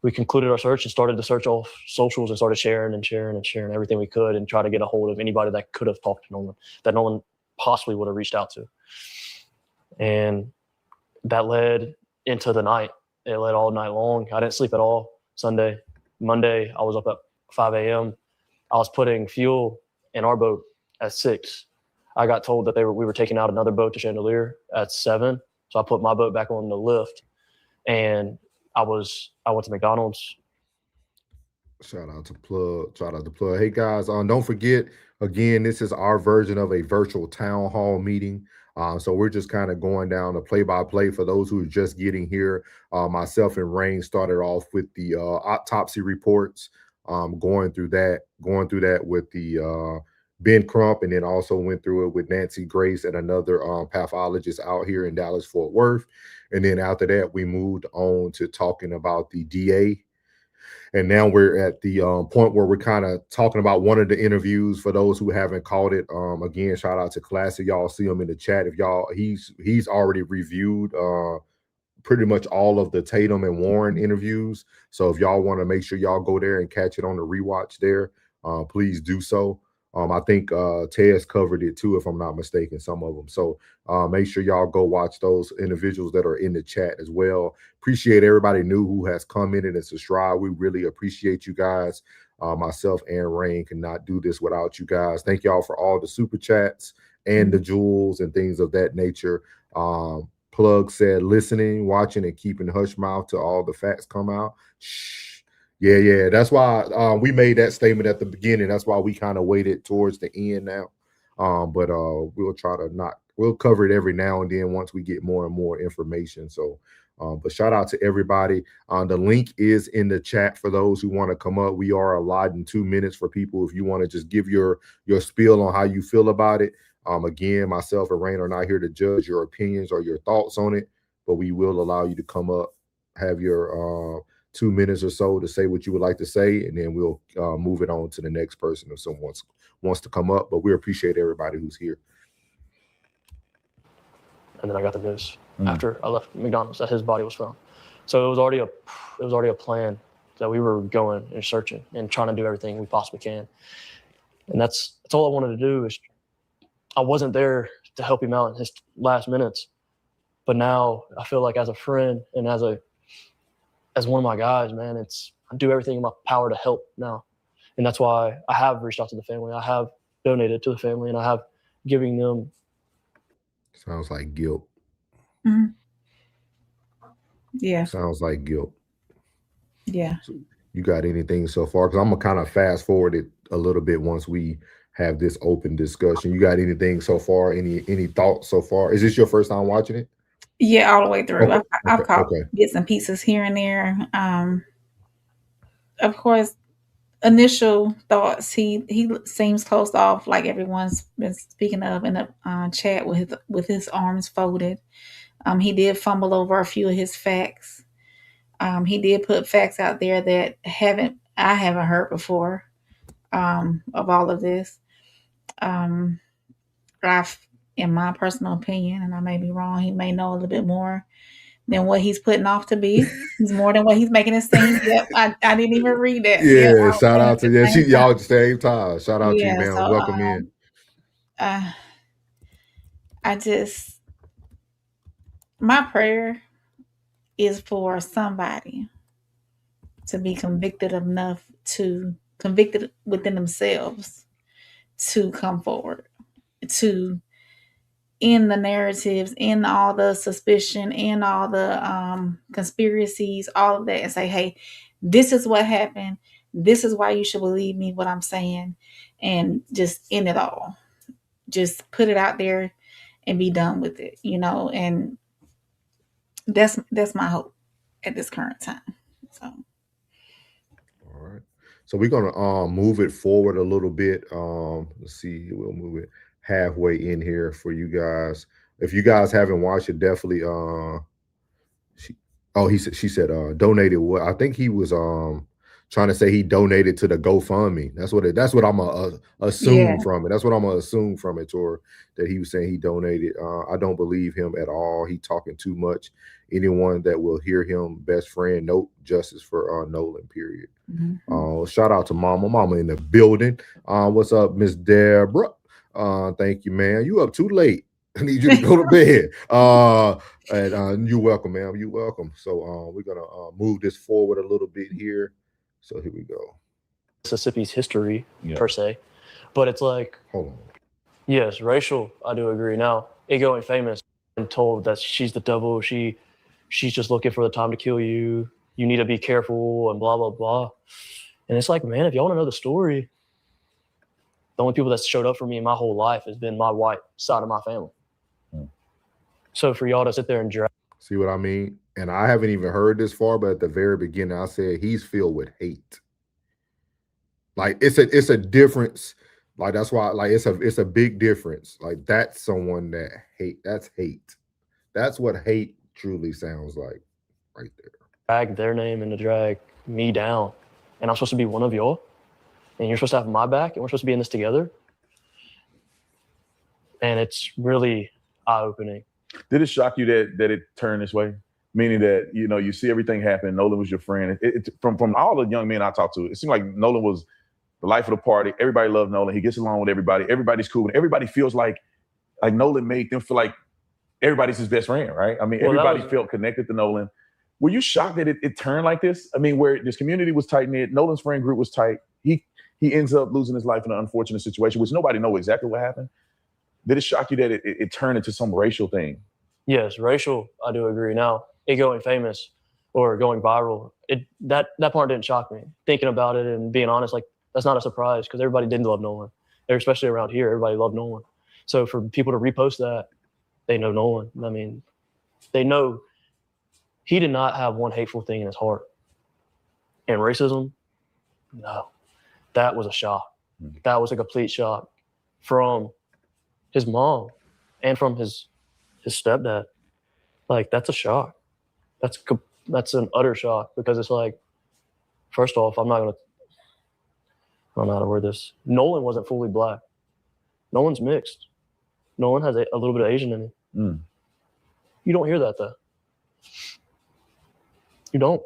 we concluded our search and started to search all socials and started sharing everything we could and try to get a hold of anybody that could have talked to Nolan, that Nolan possibly would have reached out to. And that led into the night. It led all night long. I didn't sleep at all Sunday. Monday, I was up at 5 a.m. I was putting fuel in our boat at 6. I got told that we were taking out another boat to Chandelier at 7. So I put my boat back on the lift, and I went to McDonald's. Shout out to Plug. Hey guys, don't forget, again, this is our version of a virtual town hall meeting. So we're just kind of going down the play-by-play for those who are just getting here. Myself and Rain started off with the autopsy reports, going through that with the Ben Crump, and then also went through it with Nancy Grace and another pathologist out here in Dallas, Fort Worth. And then after that, we moved on to talking about the DA. And now we're at the point where we're kind of talking about one of the interviews for those who haven't caught it. Again, shout out to Classic. Y'all see him in the chat. If y'all, he's already reviewed pretty much all of the Tatum and Warren interviews. So if y'all want to make sure y'all go there and catch it on the rewatch there, please do so. I think Tez covered it too, if I'm not mistaken, some of them. So make sure y'all go watch those individuals that are in the chat as well. Appreciate everybody new who has commented and subscribed. We really appreciate you guys. Myself and Rain cannot do this without you guys. Thank y'all for all the super chats and the jewels and things of that nature. Plug said listening, watching, and keeping hush mouth till all the facts come out. Shh. Yeah. That's why we made that statement at the beginning. That's why we kind of waited towards the end now. But we'll cover it every now and then once we get more and more information. So, but shout out to everybody. The link is in the chat for those who want to come up. We are allotting 2 minutes for people if you want to just give your spiel on how you feel about it. Again, myself and Rain are not here to judge your opinions or your thoughts on it, but we will allow you to come up, have your 2 minutes or so to say what you would like to say, and then we'll move it on to the next person if someone wants to come up. But we appreciate everybody who's here. And then I got the news after I left McDonald's that his body was found. So it was already a plan that we were going and searching and trying to do everything we possibly can. And that's all I wanted to do. Is I wasn't there to help him out in his last minutes, but now I feel like as a friend and as one of my guys, man, I do everything in my power to help now. And that's why I have reached out to the family. I have donated to the family, and I have giving them. Sounds like guilt. Mhm. Yeah. Sounds like guilt. Yeah. So you got anything so far? Because I'm gonna kind of fast forward it a little bit once we have this open discussion. You got anything so far? Any thoughts so far? Is this your first time watching it? Yeah, all the way through. Okay, I've caught okay. bits and pieces here and there. Of course, initial thoughts. He seems closed off, like everyone's been speaking of in the chat, with his arms folded. He did fumble over a few of his facts. He did put facts out there that I haven't heard before. Of all of this, in my personal opinion, and I may be wrong, he may know a little bit more than what he's putting off to be. He's more than what he's making it seem. Yep, I didn't even read that. Yeah, Yep, shout out to y'all at the same time. Shout out to you, yeah. man. So Welcome in. My prayer is for somebody to be convicted within themselves to come forward, to end the narratives, end all the suspicion, end all the conspiracies, all of that, and say, hey, this is what happened. This is why you should believe me, what I'm saying, and just end it all. Just put it out there and be done with it, and that's my hope at this current time. So All right. So we're gonna move it forward a little bit. Let's see, we'll move it halfway in here for you guys. If you guys haven't watched it, definitely she said donated what? I think he was trying to say he donated to the GoFundMe. That's what I'm gonna assume from it. That's what I'm gonna assume from it, or that he was saying he donated. I don't believe him at all. He talking too much. Anyone that will hear him, best friend, nope, justice for Nolan, period. Mm-hmm. Shout out to Mama in the building. What's up, Miss Deborah? Thank you, man. You up too late. I need you to go to bed. And you're welcome, ma'am. You're welcome. So we're gonna move this forward a little bit here. So here we go. Mississippi's history per se, but it's like, hold on. Yes, racial. I do agree. Now, Ego ain't famous and told that she's the devil. She's just looking for the time to kill you. You need to be careful and blah blah blah. And it's like, man, if y'all want to know the story, the only people that showed up for me in my whole life has been my white side of my family. So for y'all to sit there and drag. See what I mean? And I haven't even heard this far, but at the very beginning, I said he's filled with hate. Like it's a difference. Like that's why, like it's a big difference. Like that's someone that hate. That's hate. That's what hate truly sounds like, right there. Drag their name and to drag me down, and I'm supposed to be one of y'all, and you're supposed to have my back, and we're supposed to be in this together. And it's really eye-opening. Did it shock you that it turned this way? Meaning that, you see everything happen. Nolan was your friend. From all the young men I talked to, it seemed like Nolan was the life of the party. Everybody loved Nolan. He gets along with everybody. Everybody's cool. And everybody feels like Nolan made them feel like everybody's his best friend, right? I mean, everybody felt connected to Nolan. Were you shocked that it turned like this? I mean, where this community was tight-knit, Nolan's friend group was tight. He ends up losing his life in an unfortunate situation, which nobody knows exactly what happened. Did it shock you that it turned into some racial thing? Yes, racial, I do agree. Now, it going famous or going viral, that part didn't shock me. Thinking about it and being honest, like, that's not a surprise because everybody didn't love Nolan. Especially around here, everybody loved Nolan. So for people to repost that, they know Nolan. I mean, they know he did not have one hateful thing in his heart. And racism, no. That was a shock. That was a complete shock from his mom and from his stepdad. Like, that's a shock. That's an utter shock because it's like, first off, I don't know how to word this. Nolan wasn't fully black. Nolan's mixed. Nolan has a little bit of Asian in him. You don't hear that though. You don't.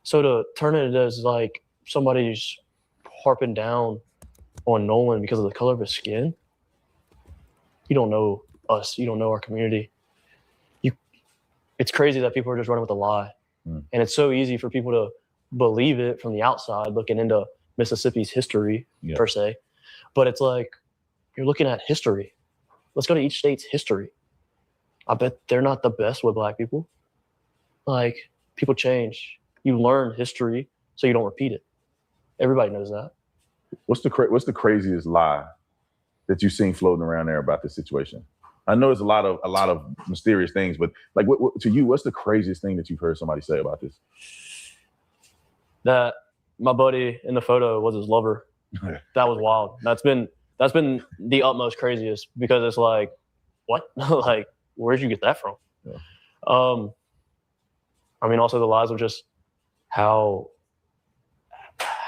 So to turn it as like somebody's harping down on Nolan because of the color of his skin, you don't know us. You don't know our community. It's crazy that people are just running with a lie. And it's so easy for people to believe it from the outside, looking into Mississippi's history, per se. But it's like, you're looking at history. Let's go to each state's history. I bet they're not the best with Black people. Like, people change. You learn history so you don't repeat it. Everybody knows that. What's the craziest lie that you've seen floating around there about this situation? I know it's a lot of mysterious things, but like, what to you, what's the craziest thing that you've heard somebody say about this? That my buddy in the photo was his lover. That was wild. That's been the utmost craziest, because it's like, what? Like, where'd you get that from? Yeah. I mean, also the lies of just how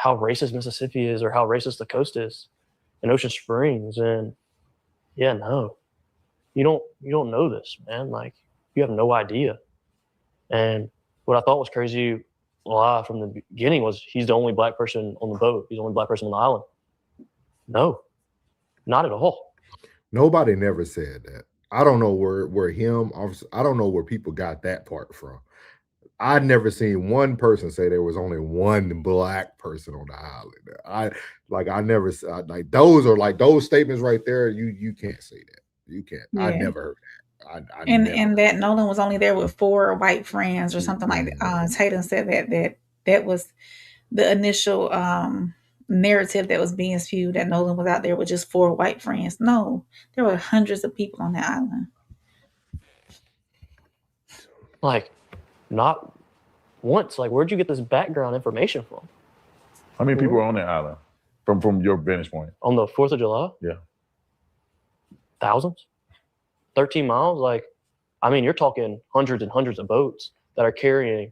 racist Mississippi is, or how racist the coast is, and Ocean Springs, and no, you don't know this, man. Like, you have no idea. And what I thought was crazy lie from the beginning was he's the only Black person on the boat. He's the only Black person on the island. No, not at all. Nobody never said that. I don't know where I don't know where people got that part from. I'd never seen one person say there was only one Black person on the island. I never like those are like those statements right there. You can't say that. You can't. Yeah. I never heard that. And that Nolan was only there with 4 white friends or something like that. Tatum said that was the initial narrative that was being spewed, that Nolan was out there with just 4 white friends. No, there were hundreds of people on that island. Like, not once. Like, where'd you get this background information from? How many people are on that island from your vantage point? On the 4th of July? Yeah. Thousands? 13 miles? Like, I mean, you're talking hundreds and hundreds of boats that are carrying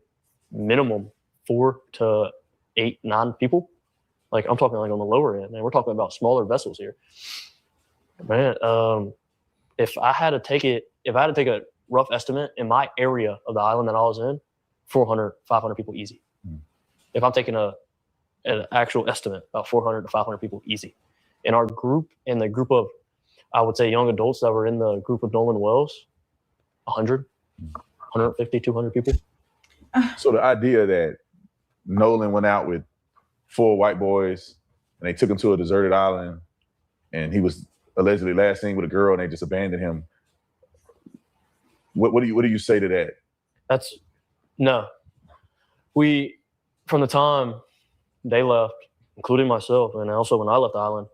minimum 4 to 8, 9 people. Like, I'm talking like on the lower end, man. We're talking about smaller vessels here. Man, if I had to take a rough estimate in my area of the island that I was in, 400, 500 people easy. If I'm taking an actual estimate, about 400 to 500 people easy. In our group, in the group of, I would say, young adults that were in the group of Nolan Wells, 100, 150, 200 people. So the idea that Nolan went out with 4 white boys and they took him to a deserted island and he was allegedly last seen with a girl and they just abandoned him. What do you say to that? No. We, from the time they left, including myself, and also when I left the island,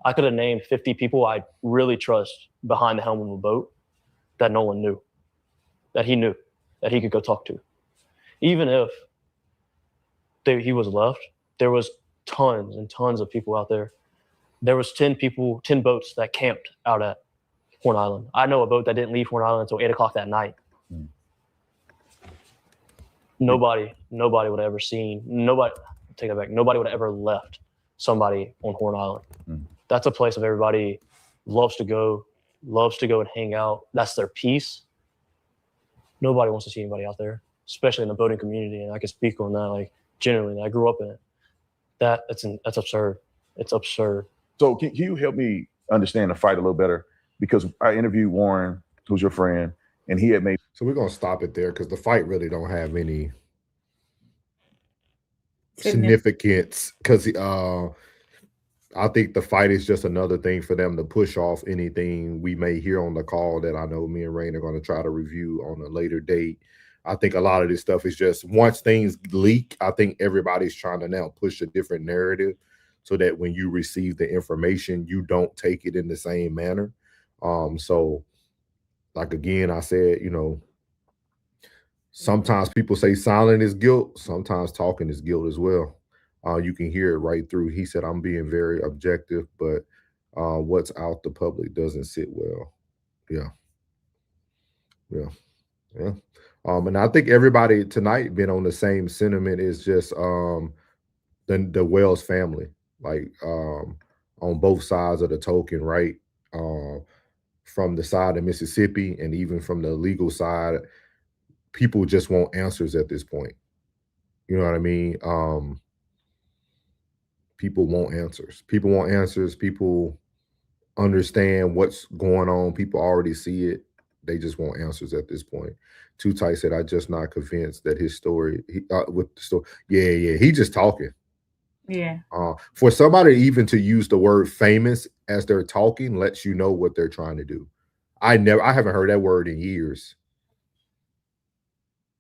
I could have named 50 people I really trust behind the helm of a boat that Nolan knew, that he could go talk to. Even if he was left, there was tons and tons of people out there. There was 10 boats that camped out at Horn Island. I know a boat that didn't leave Horn Island until 8 o'clock that night. Nobody would have ever seen, take that back, nobody would have ever left somebody on Horn Island. That's a place of everybody loves to go and hang out. That's their peace. Nobody wants to see anybody out there, especially in the boating community. And I can speak on that, like, genuinely. I grew up in it. That's absurd. It's absurd. So can you help me understand the fight a little better? Because I interviewed Warren, who's your friend, and he had made. So we're gonna stop it there because the fight really don't have any significance. Because I think the fight is just another thing for them to push off anything we may hear on the call that I know me and Rain are going to try to review on a later date. I think a lot of this stuff is just once things leak, I think everybody's trying to now push a different narrative so that when you receive the information, you don't take it in the same manner. So like, again, I said, sometimes people say silent is guilt. Sometimes talking is guilt as well. You can hear it right through. He said, I'm being very objective, but what's out the public doesn't sit well. Yeah. And I think everybody tonight been on the same sentiment. Is just the Wells family, like on both sides of the token, right? From the side of Mississippi and even from the legal side, people just want answers at this point. You know what I mean? People want answers. People want answers. People understand what's going on. People already see it. They just want answers at this point. Too Tight said, "I just not convinced that his story with the story." Yeah, he just talking. Yeah. For somebody even to use the word famous as they're talking lets you know what they're trying to do. I haven't heard that word in years.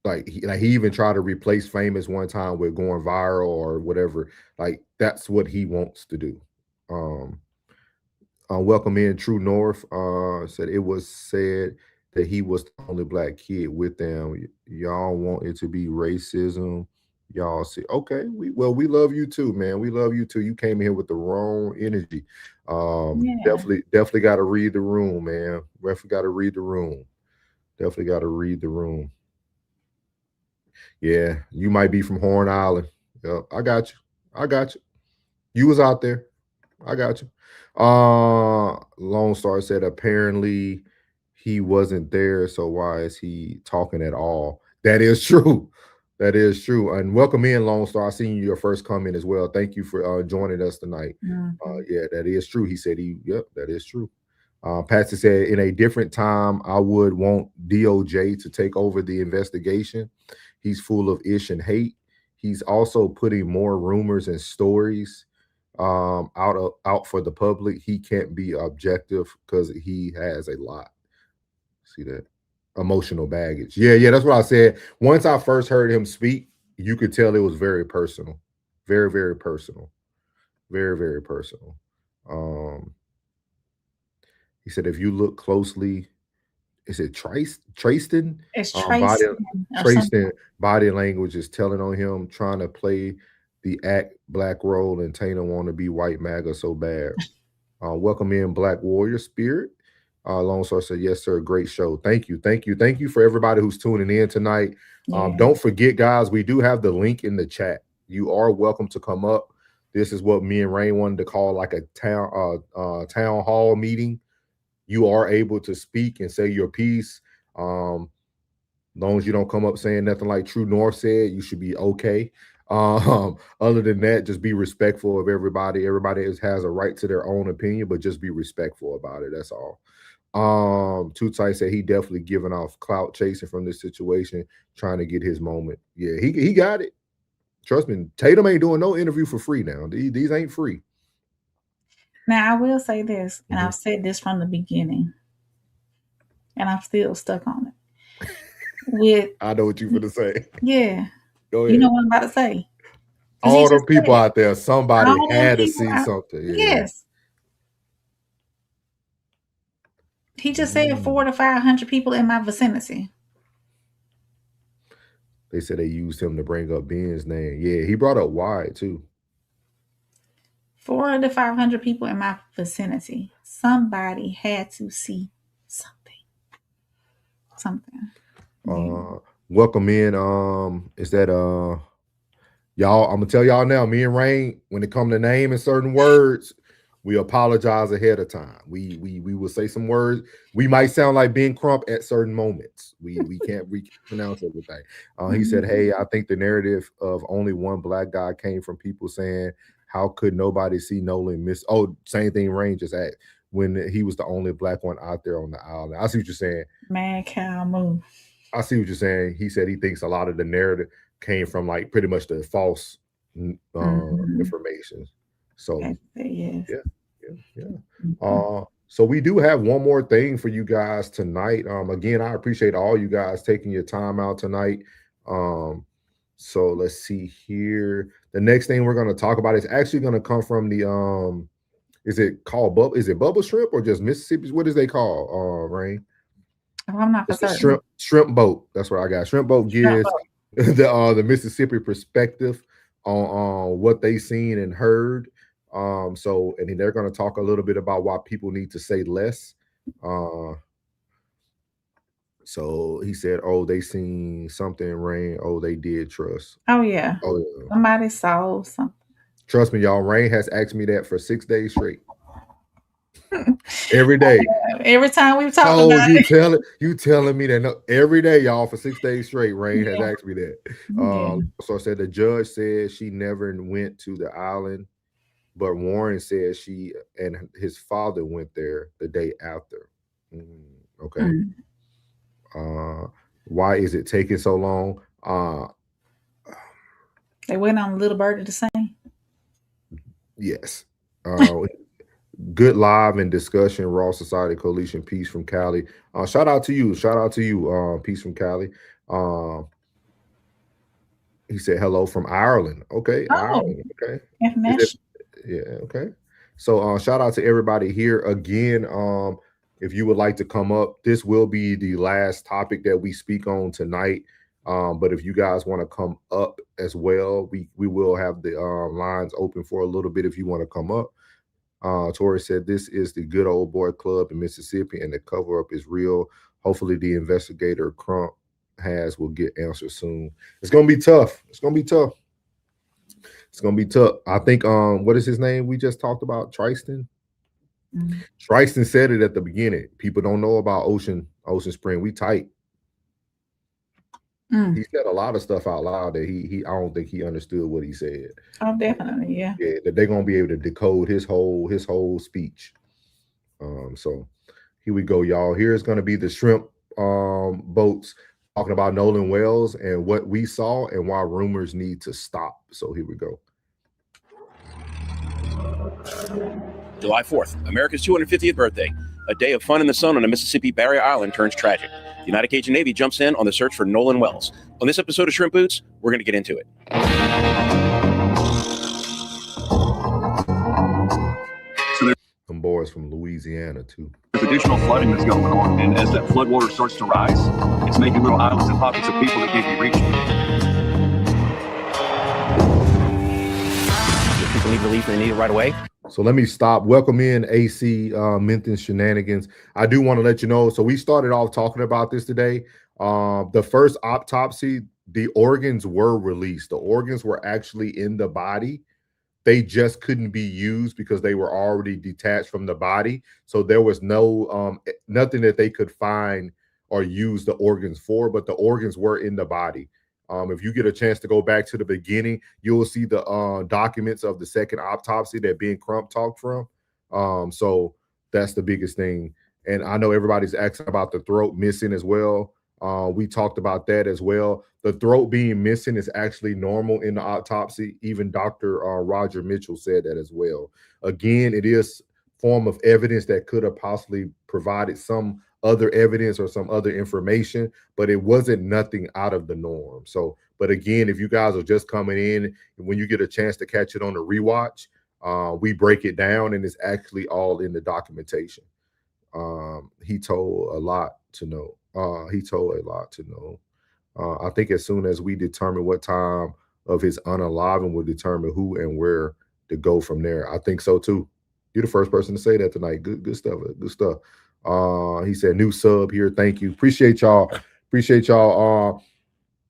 Like he even tried to replace famous one time with going viral or whatever. Like that's what he wants to do. Welcome in True North. Said it was said that he was the only black kid with them. Y'all want it to be racism. Y'all see, okay, we love you too, man. We love you too. You came here with the wrong energy. Definitely got to read the room, man. Definitely got to read the room. Definitely got to read the room. Yeah, you might be from Horn Island. Yep, I got you. You was out there. I got you. Lone Star said apparently he wasn't there, so why is he talking at all? That is true. That is true. And welcome in, Lone Star. I seen your first comment as well. Thank you for joining us tonight. Yeah, that is true. He said yep, that is true. Patsy said in a different time, I would want DOJ to take over the investigation. He's full of ish and hate. He's also putting more rumors and stories out for the public. He can't be objective because he has a lot. See that? Emotional baggage. Yeah, that's what I said. Once I first heard him speak, you could tell it was very personal. Very, very personal. Very, very personal. He said, if you look closely, is it Tristan? It's Tristan. Tristan body language is telling on him, trying to play the act black role, and Tana want to be white MAGA so bad. Welcome in Black Warrior Spirit. Lone Star said, yes, sir. Great show. Thank you for everybody who's tuning in tonight. Don't forget, guys, we do have the link in the chat. You are welcome to come up. This is what me and Rain wanted to call like a town hall meeting. You are able to speak and say your piece. Long as you don't come up saying nothing like True North said, you should be okay. Other than that, just be respectful of everybody. Everybody has a right to their own opinion, but just be respectful about it. That's all. Too Tight said he definitely giving off clout chasing from this situation, trying to get his moment. Yeah, he got it. Trust me, Tatum ain't doing no interview for free now. These ain't free. Now I will say this, and I've said this from the beginning, and I'm still stuck on it. I know what you're gonna say. Yeah. Go ahead. You know what I'm about to say. All the people out there, somebody had to see something. Yeah. Yes. He just said 400 to 500 people in my vicinity. They said they used him to bring up Ben's name. Yeah, he brought up Wyatt too. 400 to 500 people in my vicinity. Somebody had to see something. Welcome in. Is that y'all? I'm gonna tell y'all now. Me and Rain, when it comes to naming certain words, we apologize ahead of time. We will say some words. We might sound like Ben Crump at certain moments. We can't pronounce everything. He said, "Hey, I think the narrative of only one black guy came from people saying, how could nobody see Nolan miss?" Oh, same thing Rain just asked, when he was the only black one out there on the island. I see what you're saying. Man, cow move. I see what you're saying. He said he thinks a lot of the narrative came from like pretty much the false information. So yes. Yeah. So we do have one more thing for you guys tonight. Again, I appreciate all you guys taking your time out tonight. So let's see here. The next thing we're going to talk about is actually going to come from the is it Bubble Shrimp or just Mississippi? What is they call? Rain? I'm not for certain. Shrimp Boat. That's what I got. Shrimp Boat gives the Mississippi perspective on what they seen and heard. So and they're going to talk a little bit about why people need to say less. So he said, "Oh, they seen something, Rain. Oh, they did trust." Oh yeah. Somebody saw something. Trust me, y'all. Rain has asked me that for 6 days straight. Every day. Every time we've talked Oh, about it. you telling me that every day, y'all, for 6 days straight, Rain has Yeah. asked me that. Yeah. So I said the judge said she never went to the island, but Warren said she and his father went there the day after. Okay. Why is it taking so long? They went on Little Birdie to sing. Yes. Good live and discussion, Raw Society Coalition, Peace from Cali. Shout out to you. Shout out to you, Peace from Cali. He said hello from Ireland. Okay, Oh, Ireland. Okay. international. Yeah, okay. So shout out to everybody here again. If you would like to come up, this will be the last topic that we speak on tonight. But if you guys want to come up as well, we will have the lines open for a little bit if you want to come up. Tori said this is the good old boy club in Mississippi, and the cover up is real. Hopefully, the investigator Crump will get answers soon. It's gonna be tough. It's gonna be tough. It's gonna be tough. I think what is his name? We just talked about Tristan. Tristan said it at the beginning. People don't know about Ocean Spring. We tight. He said a lot of stuff out loud that I don't think he understood what he said. Oh, definitely, yeah. Yeah, that they're gonna be able to decode his whole speech. So here we go, y'all. Here's gonna be the shrimp boats talking about Nolan Wells and what we saw and why rumors need to stop. So here we go. July 4th, America's 250th birthday. A day of fun in the sun on a Mississippi barrier island turns tragic. The United Cajun Navy jumps in on the search for Nolan Wells. On this episode of Shrimp Boots, we're going to get into it. Some boys from Louisiana, too. There's additional flooding that's going on, and as that flood water starts to rise, it's making little islands and pockets of people that can't be reached. If people need relief and they need it right away. So let me stop. Welcome in AC Minton Shenanigans. I do want to let you know. So we started off talking about this today. The first autopsy, the organs were released. The organs were actually in the body. They just couldn't be used because they were already detached from the body. So there was no nothing that they could find or use the organs for, but the organs were in the body. If you get a chance to go back to the beginning, you'll see the documents of the second autopsy that Ben Crump talked from. So that's the biggest thing. And I know everybody's asking about the throat missing as well. We talked about that as well. The throat being missing is actually normal in the autopsy. Even Dr. Roger Mitchell said that as well. Again, it is form of evidence that could have possibly provided some other evidence or some other information, but it wasn't nothing out of the norm. So, but again, if you guys are just coming in, when you get a chance to catch it on the rewatch, we break it down and it's actually all in the documentation. He told a lot to know. I think as soon as we determine what time of his unaliving, we'll determine who and where to go from there. I think so too. You're the first person to say that tonight. Good stuff. Good stuff. He said new sub here. Thank you. Appreciate y'all.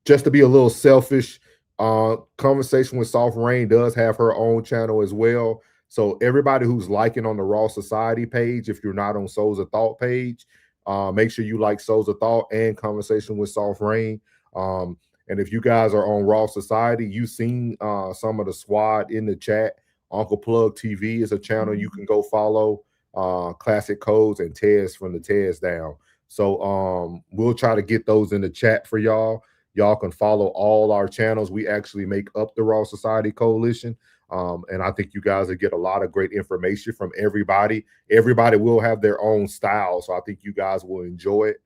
Just to be a little selfish, Conversation with Soft Rain does have her own channel as well. So everybody who's liking on the Raw Society page, if you're not on Souls of Thought page, make sure you like Souls of Thought and Conversation with Soft Rain. And if you guys are on Raw Society, you've seen some of the squad in the chat. Uncle Plug TV is a channel you can go follow. Classic Codes and Tez from the Tez Down. So we'll try to get those in the chat for y'all. Y'all can follow all our channels. We actually make up the Raw Society Coalition. And I think you guys will get a lot of great information from everybody. Everybody will have their own style. So I think you guys will enjoy it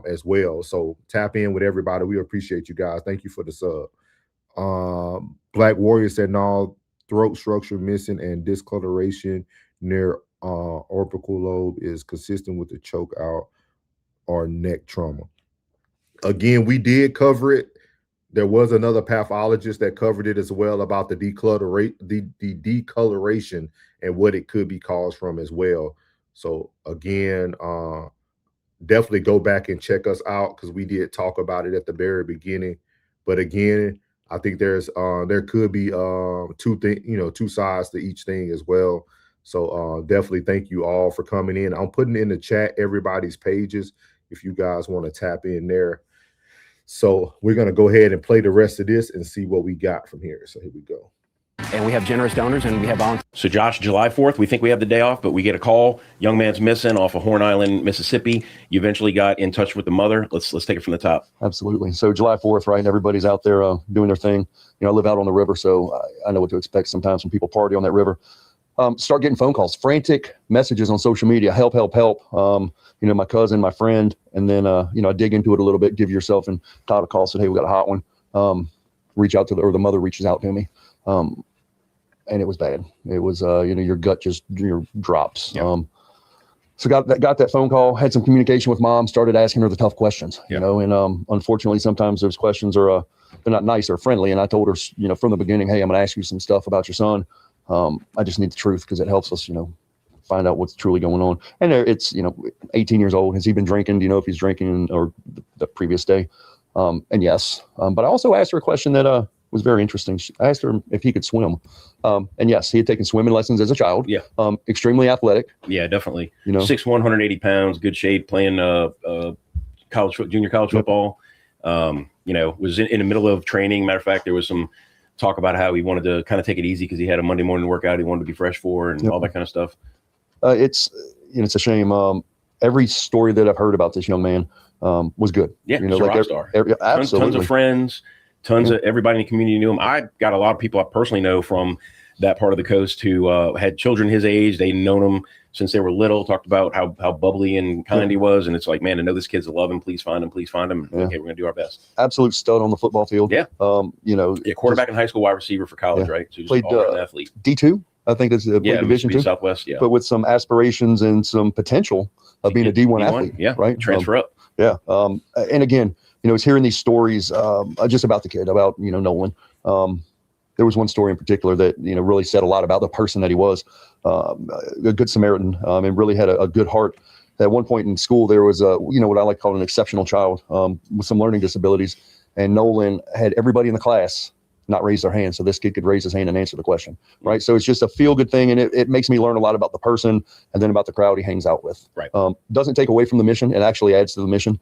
as well. So tap in with everybody. We appreciate you guys. Thank you for the sub. Black Warrior said, no, throat structure missing and discoloration near orbital lobe is consistent with the choke out or neck trauma. Again, we did cover it. There was another pathologist that covered it as well about the decoloration and what it could be caused from as well. So again, definitely go back and check us out because we did talk about it at the very beginning. But again, I think there could be two sides to each thing as well. So definitely thank you all for coming in. I'm putting in the chat everybody's pages if you guys want to tap in there. So we're going to go ahead and play the rest of this and see what we got from here. So here we go. And we have generous donors and we have volunteers. So Josh, July 4th, we think we have the day off, but we get a call. Young man's missing off of Horn Island, Mississippi. You eventually got in touch with the mother. Let's take it from the top. Absolutely. So July 4th, right? Everybody's out there doing their thing. You know, I live out on the river, so I know what to expect sometimes when people party on that river. Start getting phone calls, frantic messages on social media. Help, help, help. You know, my cousin, my friend. And then, you know, I dig into it a little bit, give yourself and Todd a call, said, hey, we got a hot one. Reach out to the mother reaches out to me. And it was bad. It was, you know, your gut just drops. Yep. So got that phone call, had some communication with mom, started asking her the tough questions, you know, and unfortunately, sometimes those questions are, they're not nice or friendly. And I told her, you know, from the beginning, hey, I'm going to ask you some stuff about your son. I just need the truth because it helps us, you know, find out what's truly going on. And it's, you know, 18 years old. Has he been drinking? Do you know if he's drinking or the previous day? And yes. But I also asked her a question that, was very interesting. I asked her if he could swim. And yes, he had taken swimming lessons as a child. Yeah. Extremely athletic. Yeah, definitely. You know, 6'1", 180 pounds, good shape, playing junior college football. You know, was in the middle of training. Matter of fact, there was some talk about how he wanted to kind of take it ezy because he had a Monday morning workout he wanted to be fresh for and all that kind of stuff. It's, you know, it's a shame. Every story that I've heard about this young man was good. Yeah, you know, he's a like rock star. Absolutely. Tons of friends. Tons of everybody in the community knew him. I got a lot of people I personally know from that part of the coast who had children his age. They'd known him since they were little, talked about how bubbly and kind he was. And it's like, man, to know this kid's a love him, please find him, please find him. Okay, we're going to do our best. Absolute stud on the football field. Yeah. You know, quarterback in high school, wide receiver for college, right? So played athlete. D2. I think that's Division II. Southwest, yeah. But with some aspirations and some potential of being a D1 athlete. Yeah, right. Transfer up. Yeah. And again, you know, it's hearing these stories just about the kid, about, you know, Nolan. There was one story in particular that, you know, really said a lot about the person that he was, a good Samaritan, and really had a good heart. At one point in school, there was you know, what I like to call an exceptional child with some learning disabilities. And Nolan had everybody in the class not raise their hand. So this kid could raise his hand and answer the question. Right. So it's just a feel good thing. And it makes me learn a lot about the person and then about the crowd he hangs out with. Right. Doesn't take away from the mission. It actually adds to the mission.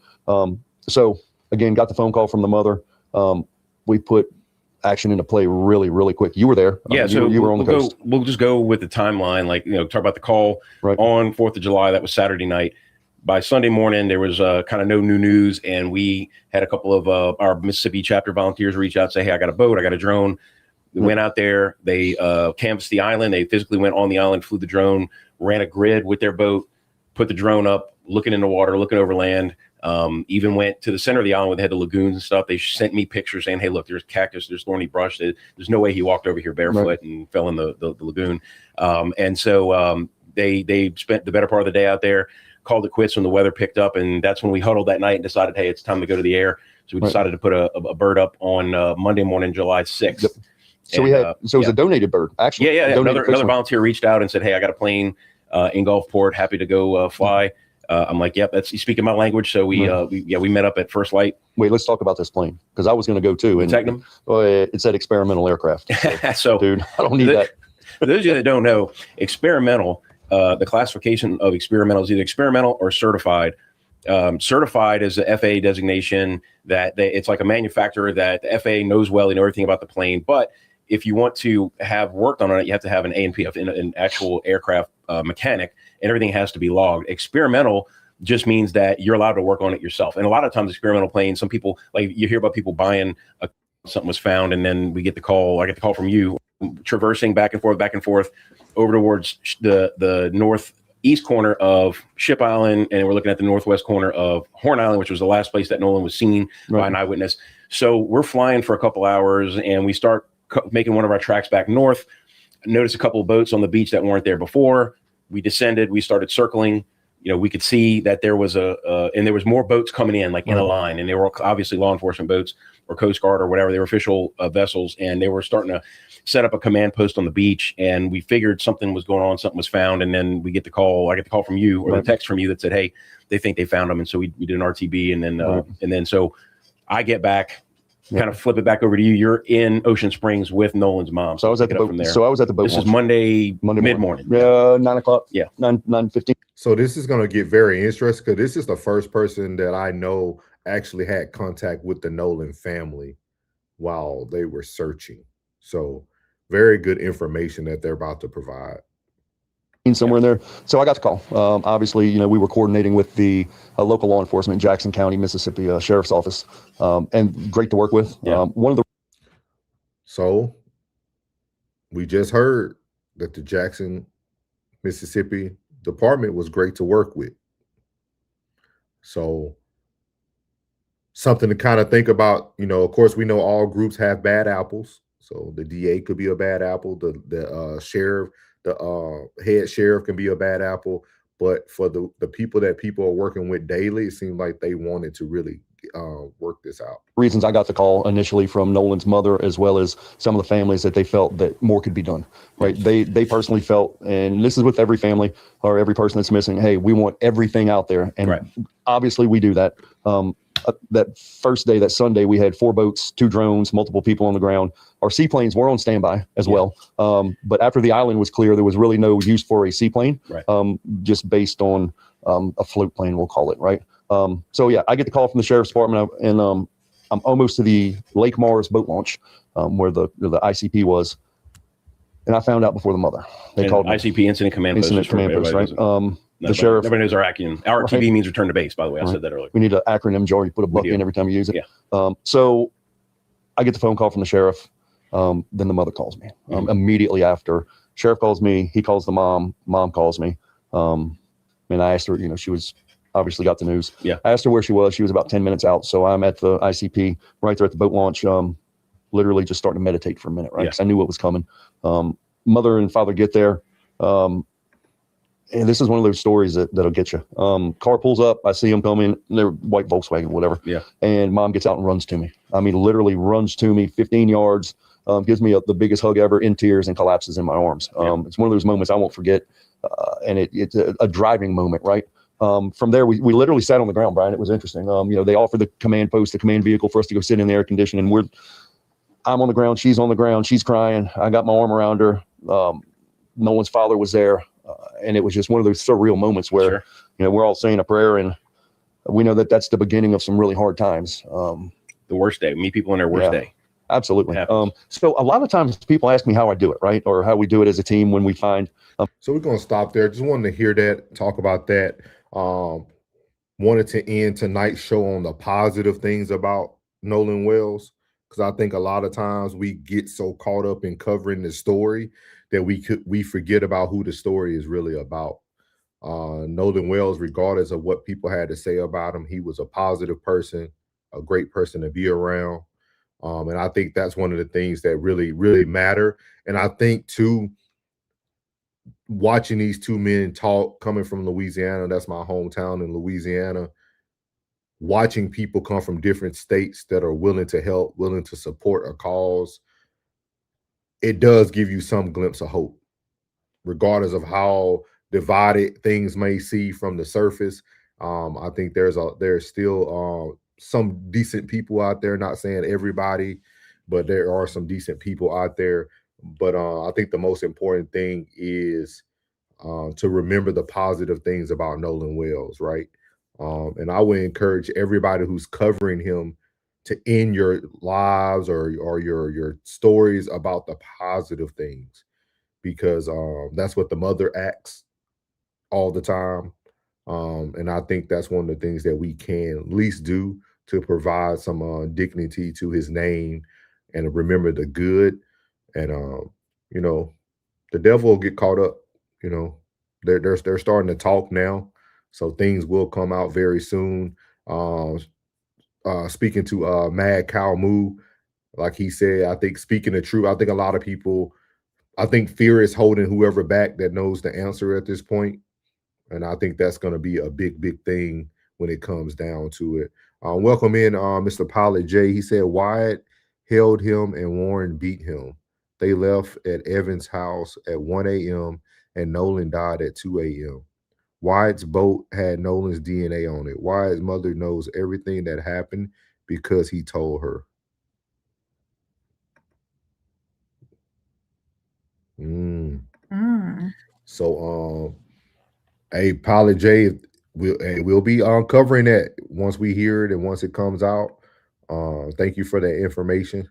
So again, got the phone call from the mother. We put action into play really, really quick. You were there. Yeah, so you were on the coast. We'll just go with the timeline. Like, you know, talk about the call on 4th of July. That was Saturday night. By Sunday morning, there was kind of no new news. And we had a couple of our Mississippi chapter volunteers reach out and say, hey, I got a boat. I got a drone. We went out there. They canvassed the island. They physically went on the island, flew the drone, ran a grid with their boat, put the drone up, looking in the water, looking over land. Even went to the center of the island where they had the lagoons and stuff. They sent me pictures saying, hey, look, there's cactus, there's thorny brush. There's no way he walked over here barefoot and fell in the lagoon. And so they spent the better part of the day out there, called it quits when the weather picked up. And that's when we huddled that night and decided, hey, it's time to go to the air. So we decided to put a bird up on Monday morning, July 6th. Yep. So we had, so it was a donated bird, actually. Yeah. Another volunteer reached out and said, hey, I got a plane in Gulfport, happy to go fly. I'm like, yep, that's, you speaking my language. So we met up at First Light. Wait, let's talk about this plane because I was going to go too. And Technum? It's that experimental aircraft. So dude, I don't need that. For those of you that don't know, experimental, the classification of experimental is either experimental or certified. Certified is the FAA designation that it's like a manufacturer that the FAA knows well, they know everything about the plane. But if you want to have worked on it, you have to have an A&P, an actual aircraft mechanic, and everything has to be logged. Experimental just means that you're allowed to work on it yourself. And a lot of times experimental planes, some people, like you hear about people buying something was found, and then we get the call, I get the call from you, traversing back and forth over towards the northeast corner of Ship Island, and we're looking at the northwest corner of Horn Island, which was the last place that Nolan was seen by an eyewitness. So we're flying for a couple hours, and we start making one of our tracks back north. Notice a couple of boats on the beach that weren't there before. We descended, we started circling. You know, we could see that there was and there was more boats coming in, like in a line, and they were obviously law enforcement boats or Coast Guard or whatever. They were official vessels, and they were starting to set up a command post on the beach. And we figured something was going on, something was found, and then we get the call. I get the call from you or the text from you that said, "Hey, they think they found them," and so we did an RTB, and then so I get back kind of flip it back over to you. You're in Ocean Springs with Nolan's mom. So I was at the boat. From there. So I was at the boat. This launch. is Monday mid-morning. 9:00. Yeah, 9:15. So this is going to get very interesting because this is the first person that I know actually had contact with the Nolan family while they were searching. So very good information that they're about to provide. Somewhere in there. So I got the call. Obviously, we were coordinating with the local law enforcement in Jackson County, Mississippi Sheriff's Office, and great to work with. So we just heard that the Jackson, Mississippi department was great to work with. So something to kind of think about, of course, we know all groups have bad apples. So the DA could be a bad apple. The sheriff, the head sheriff can be a bad apple. But for the people that people are working with daily, it seemed like they wanted to really work this out. Reasons I got the call initially from Nolan's mother, as well as some of the families, that they felt that more could be done. Right? They personally felt, and this is with every family or every person that's missing. Hey, we want everything out there, and obviously we do that. That first day, that Sunday, we had 4 boats, 2 drones, multiple people on the ground. Our seaplanes were on standby as well. But after the island was clear, there was really no use for a seaplane, just based on a float plane, we'll call it, right? So yeah, I get the call from the sheriff's department, and I'm almost to the Lake Mars boat launch, where the ICP was, and I found out before the mother. They called ICP, Incident Command Post. Incident Command Post, right? The sheriff. Everybody knows our acronym. RTB means return to base, by the way. I said that earlier. We need an acronym, Joe. You put a buck in every time you use it. Yeah. So I get the phone call from the sheriff. Then the mother calls me immediately after. Sheriff calls me. He calls the mom. Mom calls me. And I asked her, she was obviously got the news. Yeah. I asked her where she was. She was about 10 minutes out. So I'm at the ICP right there at the boat launch, literally just starting to meditate for a minute, right? Because I knew what was coming. Mother and father get there. And this is one of those stories that'll get you. Car pulls up. I see them coming. They're white Volkswagen, whatever. Yeah. And mom gets out and runs to me. I mean, literally runs to me 15 yards, gives me the biggest hug ever, in tears, and collapses in my arms. It's one of those moments I won't forget. And it's a driving moment, right? From there, we literally sat on the ground, Brian. It was interesting. They offered the command post, the command vehicle for us to go sit in the air conditioning. I'm on the ground. She's on the ground. She's crying. I got my arm around her. Nolan's father was there. And it was just one of those surreal moments where, we're all saying a prayer, and we know that that's the beginning of some really hard times. The worst day. Meet people on their worst day. Absolutely. So a lot of times people ask me how I do it, right? Or how we do it as a team when we find. So we're going to stop there. Just wanted to hear that, talk about that. Wanted to end tonight's show on the positive things about Nolan Wells, because I think a lot of times we get so caught up in covering the story that we forget about who the story is really about. Nolan Wells, regardless of what people had to say about him, he was a positive person, a great person to be around. And I think that's one of the things that really, really matter. And I think too, watching these 2 men talk, coming from Louisiana, that's my hometown in Louisiana, watching people come from different states that are willing to help, willing to support a cause, it does give you some glimpse of hope, regardless of how divided things may see from the surface. I think there's still some decent people out there, not saying everybody, but there are some decent people out there. But I think the most important thing is to remember the positive things about Nolan Wells, right? And I would encourage everybody who's covering him to end your lives or your stories about the positive things, because that's what the mother asks all the time. And I think that's one of the things that we can at least do to provide some dignity to his name and remember the good. And the devil will get caught up. They're starting to talk now, so things will come out very soon. Speaking to Mad Cow Moo, like he said, I think speaking the truth, I think a lot of people, I think fear is holding whoever back that knows the answer at this point. And I think that's going to be a big, big thing when it comes down to it. Welcome in Mr. Pilot J. He said Wyatt held him and Warren beat him. They left at Evans' house at 1 a.m. and Nolan died at 2 a.m. Wyatt's boat had Nolan's DNA on it. Wyatt's mother knows everything that happened because he told her. Mm. Mm. So, hey, Polly J, we'll be covering that once we hear it and once it comes out. Thank you for that information.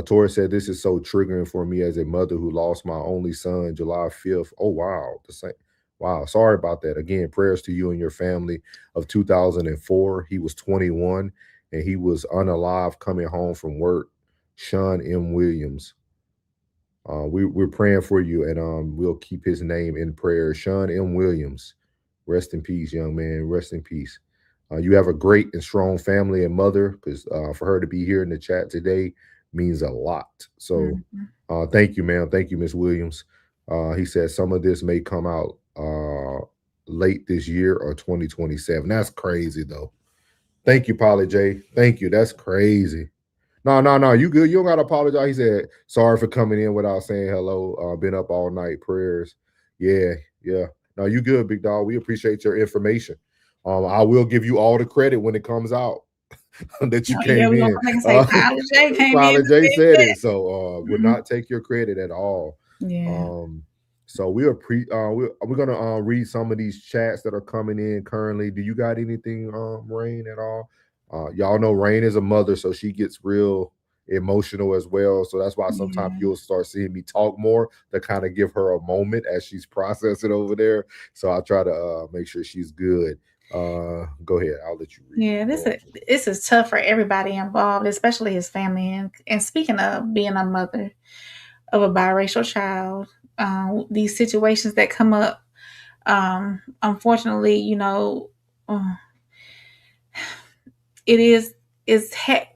Tori said, this is so triggering for me as a mother who lost my only son July 5th. Oh, wow. The same. Wow. Sorry about that. Again, prayers to you and your family of 2004. He was 21 and he was unalive coming home from work. Sean M. Williams. We're praying for you, and we'll keep his name in prayer. Sean M. Williams, rest in peace, young man. Rest in peace. You have a great and strong family and mother, because for her to be here in the chat today means a lot. So thank you, ma'am. Thank you, Miss Williams. He said some of this may come out late this year or 2027. That's crazy, though. Thank you, Polly J. Thank you. That's crazy. No. You good. You don't got to apologize. He said, sorry for coming in without saying hello. Been up all night. Prayers. Yeah. No, you good, big dog. We appreciate your information. I will give you all the credit when it comes out that you came in. Polly J said it. So would not take your credit at all. Yeah. So we're gonna read some of these chats that are coming in currently. Do you got anything, Rain, at all? Y'all know Rain is a mother, so she gets real emotional as well. So that's why sometimes you'll start seeing me talk more to kind of give her a moment as she's processing over there. So I try to make sure she's good. Go ahead. I'll let you read. Yeah, this is tough for everybody involved, especially his family. And speaking of being a mother of a biracial child, these situations that come up, unfortunately,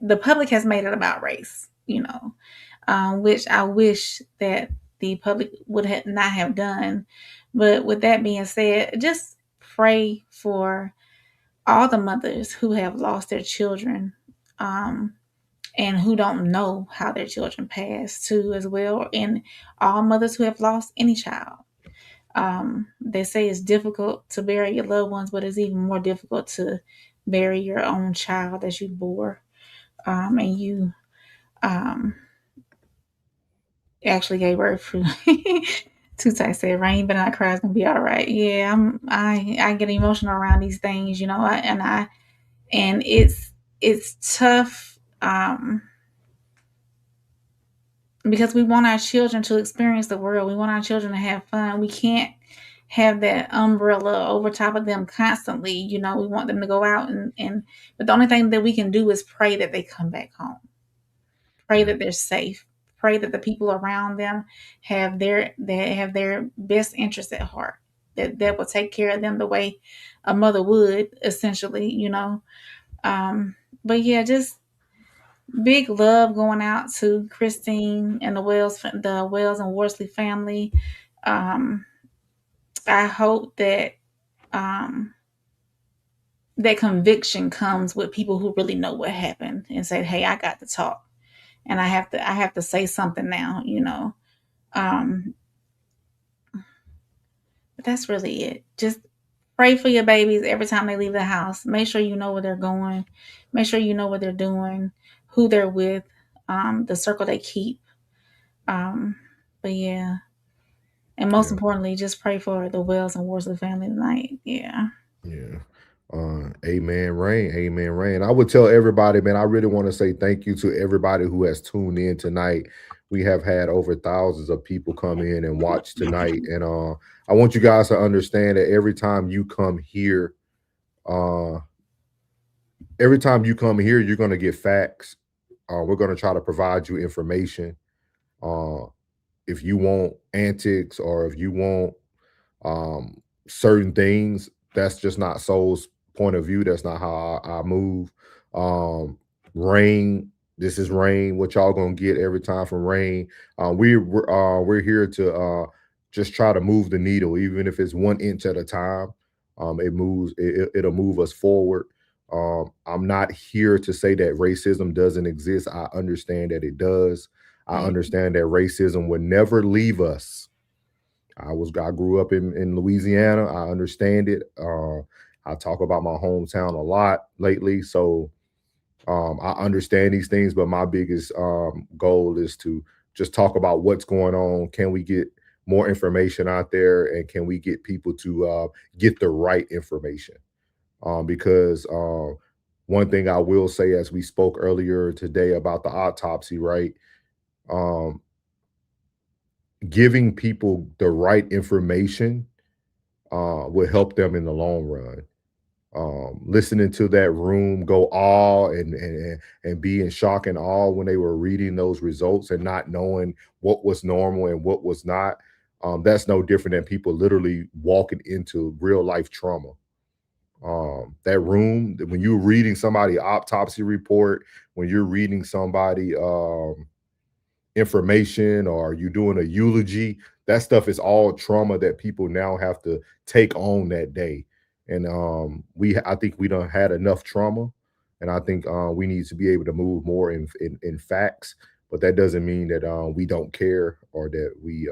the public has made it about race, which I wish that the public would not have done. But with that being said, just pray for all the mothers who have lost their children, and who don't know how their children passed too as well, and all mothers who have lost any child. They say it's difficult to bury your loved ones, but it's even more difficult to bury your own child that you bore, and you actually gave birth to. Tutai said, "Rain, but not cry. It's gonna be all right." Yeah, I get emotional around these things, and it's tough, because we want our children to experience the world. We want our children to have fun. We can't have that umbrella over top of them constantly. We want them to go out but the only thing that we can do is pray that they come back home. Pray that they're safe. Pray that the people around them have their best interests at heart. That will take care of them the way a mother would, essentially, But yeah, just big love going out to Christine and the Wells and Worsley family. I hope that that conviction comes with people who really know what happened and say, "Hey, I got to talk, and I have to say something now." But that's really it. Just pray for your babies every time they leave the house. Make sure you know where they're going. Make sure you know what they're doing, who they're with, the circle they keep. But yeah. And most importantly, just pray for the Wells and Worsley family tonight. Yeah. Amen, Rain. Amen, Rain. I would tell everybody, man, I really want to say thank you to everybody who has tuned in tonight. We have had over thousands of people come in and watch tonight. And I want you guys to understand that every time you come here, you're going to get facts. We're going to try to provide you information. If you want antics or if you want certain things, that's just not Soul's point of view. That's not how I move. Rain, this is Rain. What y'all gonna get every time from Rain? We're here to just try to move the needle, even if it's 1 inch at a time. It'll move us forward. I'm not here to say that racism doesn't exist. I understand that it does. I understand that racism would never leave us. I grew up in Louisiana. I understand it. I talk about my hometown a lot lately, so I understand these things. But my biggest goal is to just talk about what's going on. Can we get more information out there, and can we get people to get the right information? Because one thing I will say, as we spoke earlier today about the autopsy, right? Giving people the right information will help them in the long run. Listening to that room go awe and be in shock and awe when they were reading those results and not knowing what was normal and what was not. That's no different than people literally walking into real life trauma. That room, when you're reading somebody autopsy report, when you're reading somebody information, or you're doing a eulogy, that stuff is all trauma that people now have to take on that day. And I think we done had enough trauma, and I think we need to be able to move more in facts. But that doesn't mean that we don't care, or that we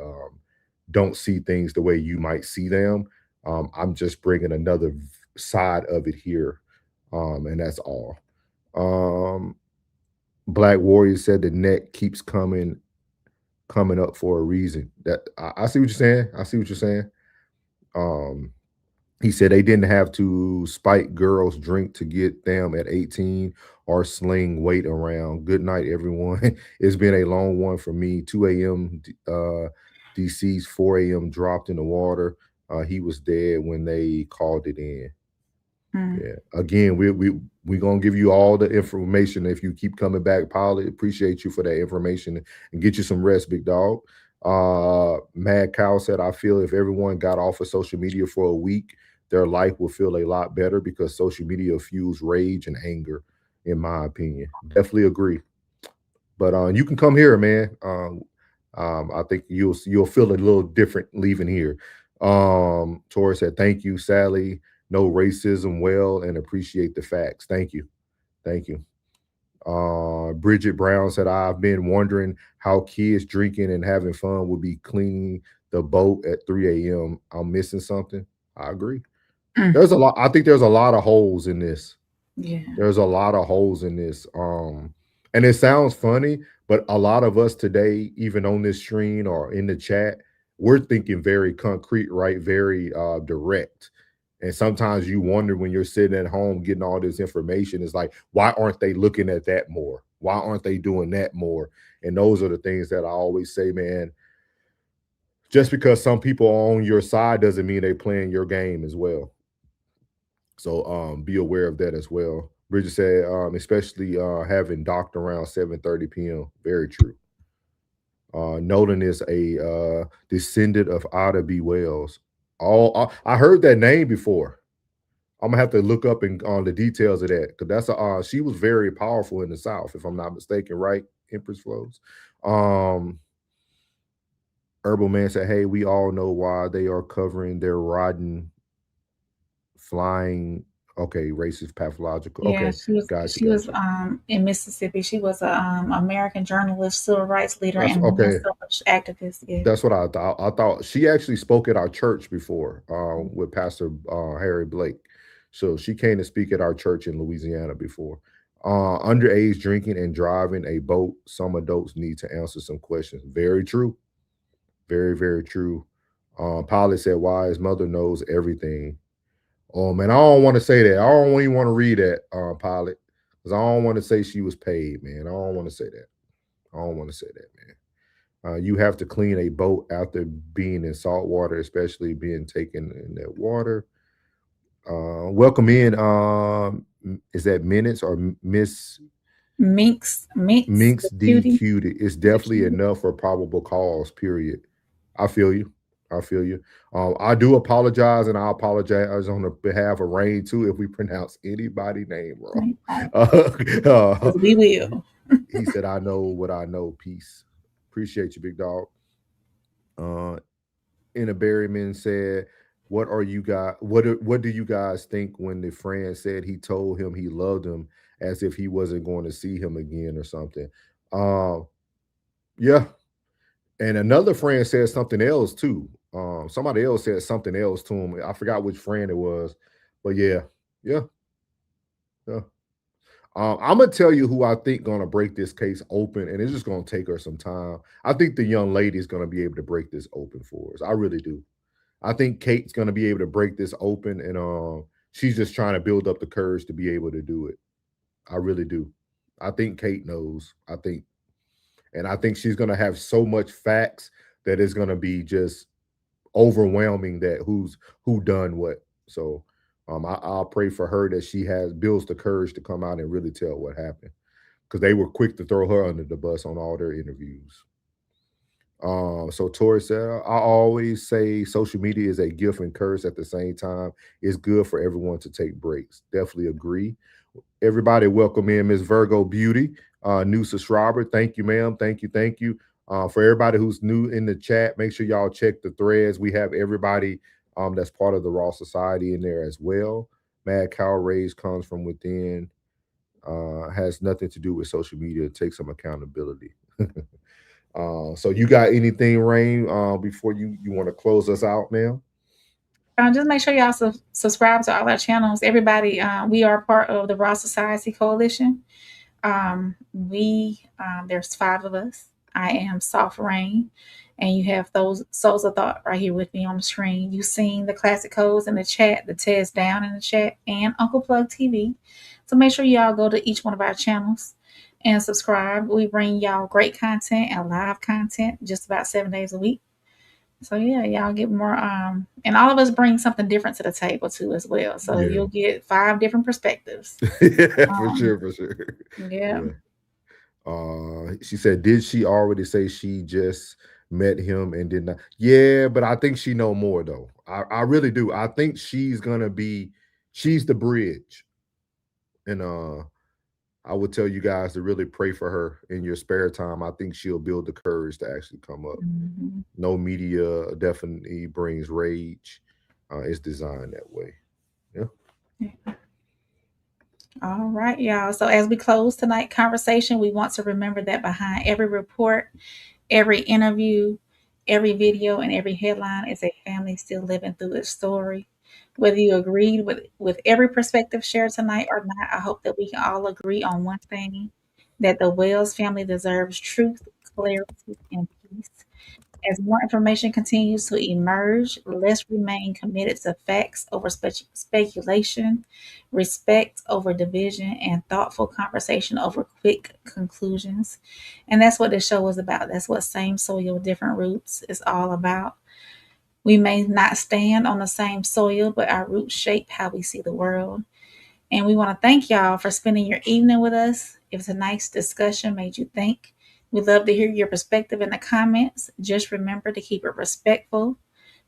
don't see things the way you might see them. I'm just bringing another side of it here, and that's all. Black Warrior said the neck keeps coming up for a reason. That I see what you're saying. I see what you're saying. He said they didn't have to spike girls' drink to get them at 18 or sling weight around. Good night, everyone. It's been a long one for me. 2 a.m. DC's 4 a.m. dropped in the water. He was dead when they called it in. Yeah. Again, we're gonna give you all the information if you keep coming back, Pilot. Appreciate you for that information, and get you some rest, big dog. Mad Cow said, I feel if everyone got off of social media for a week, their life will feel a lot better, because social media fuels rage and anger, in my opinion. Definitely agree. But you can come here, man. I think you'll feel a little different leaving here. Tori said, thank you, Sally. Know racism well and appreciate the facts. Thank you. Thank you. Bridget Brown said, I've been wondering how kids drinking and having fun would be cleaning the boat at 3 a.m. I'm missing something. I agree. There's a lot. I think there's a lot of holes in this. Yeah. There's a lot of holes in this. And it sounds funny, but a lot of us today, even on this stream or in the chat, we're thinking very concrete, right? Very direct. And sometimes you wonder when you're sitting at home getting all this information, it's like, why aren't they looking at that more? Why aren't they doing that more? And those are the things that I always say, man, just because some people are on your side doesn't mean they're playing your game as well. So be aware of that as well. Bridget said, especially having docked around 7:30 p.m. Very true. Nolan is a descendant of Ida B. Wells. I heard that name before. I'm gonna have to look up on the details of that, because that's she was very powerful in the South, if I'm not mistaken, right? Empress Flows. Herbal Man said, hey, we all know why they are covering their rotten flying. Okay, racist pathological. Yeah, Okay, she was in Mississippi. She was a American journalist, civil rights leader, and suffrage activist. Yeah. That's what I thought. I thought she actually spoke at our church before with Pastor Harry Blake. So she came to speak at our church in Louisiana before. Underage drinking and driving a boat. Some adults need to answer some questions. Very true. Very, very true. Pilot said, why his mother knows everything. Oh, man, I don't want to say that. I don't even want to read that, Pilot, because I don't want to say she was paid, man. I don't want to say that. I don't want to say that, man. You have to clean a boat after being in salt water, especially being taken in that water. Welcome in. Is that Minutes or Miss Minx D Cutie? It's definitely enough for probable cause, period. I feel you. I feel you. I do apologize, and I apologize on the behalf of Rain too if we pronounce anybody's name wrong. We will. He said, I know what I know. Peace. Appreciate you, big dog. Inna Berryman said, what do you guys think when the friend said he told him he loved him as if he wasn't going to see him again or something? Yeah. And another friend said something else too. Somebody else said something else to him. I forgot which friend it was, but yeah. I'm gonna tell you who I think gonna break this case open, and it's just gonna take her some time. I think the young lady is gonna be able to break this open for us. I really do. I think Kate's gonna be able to break this open, and she's just trying to build up the courage to be able to do it. I really do. I think Kate knows. I think she's gonna have so much facts that it's gonna be just overwhelming that who done what. So I'll pray for her that she builds the courage to come out and really tell what happened, because they were quick to throw her under the bus on all their interviews. So Tori said, I always say social media is a gift and curse at the same time. It's good for everyone to take breaks. Definitely agree. Everybody welcome in Miss Virgo Beauty, new subscriber. Thank you, ma'am. Thank you. For everybody who's new in the chat, make sure y'all check the threads. We have everybody that's part of the Raw Society in there as well. Mad Cow Rage comes from within. Has nothing to do with social media. Take some accountability. So you got anything, Rain, before you want to close us out, ma'am? Just make sure y'all subscribe to all our channels. Everybody, we are part of the Raw Society Coalition. There's 5 of us. I am Soft Rain, and you have those Souls of Thought right here with me on the screen. You've seen the classic codes in the chat, the Tez down in the chat, and Uncle Plug TV. So make sure y'all go to each one of our channels and subscribe. We bring y'all great content and live content just about 7 days a week. So yeah, y'all get more, and all of us bring something different to the table too as well. So you'll get 5 different perspectives. For sure. Yeah. She said, did she already say she just met him and did not? Yeah, but I think she know more though. I really do. I think she's the bridge. And I would tell you guys to really pray for her in your spare time. I think she'll build the courage to actually come up. Mm-hmm. No media definitely brings rage. It's designed that way. Yeah. All right, y'all. So as we close tonight's conversation, we want to remember that behind every report, every interview, every video, and every headline is a family still living through its story. Whether you agreed with every perspective shared tonight or not, I hope that we can all agree on one thing, that the Wells family deserves truth, clarity, and peace. As more information continues to emerge, let's remain committed to facts over speculation, respect over division, and thoughtful conversation over quick conclusions. And that's what this show is about. That's what Same Soil, Different Roots is all about. We may not stand on the same soil, but our roots shape how we see the world. And we want to thank y'all for spending your evening with us. If tonight's discussion made you think, we'd love to hear your perspective in the comments. Just remember to keep it respectful,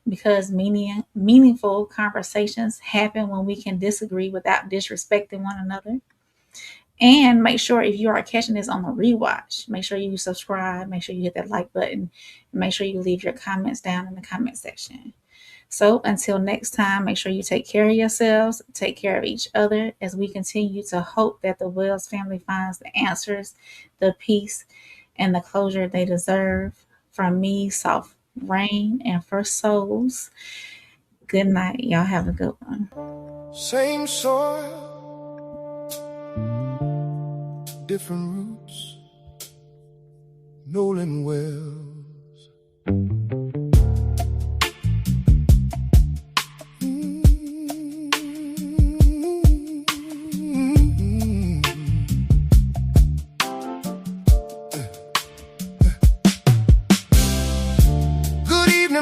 because meaningful conversations happen when we can disagree without disrespecting one another. And make sure, if you are catching this on the rewatch, make sure you subscribe, make sure you hit that like button, and make sure you leave your comments down in the comment section. So until next time, make sure you take care of yourselves, take care of each other, as we continue to hope that the Wells family finds the answers, the peace, and the closure they deserve. From me, Soft Rain, and First Souls, good night. Y'all have a good one. Same soil, different roots. Nolan Wells.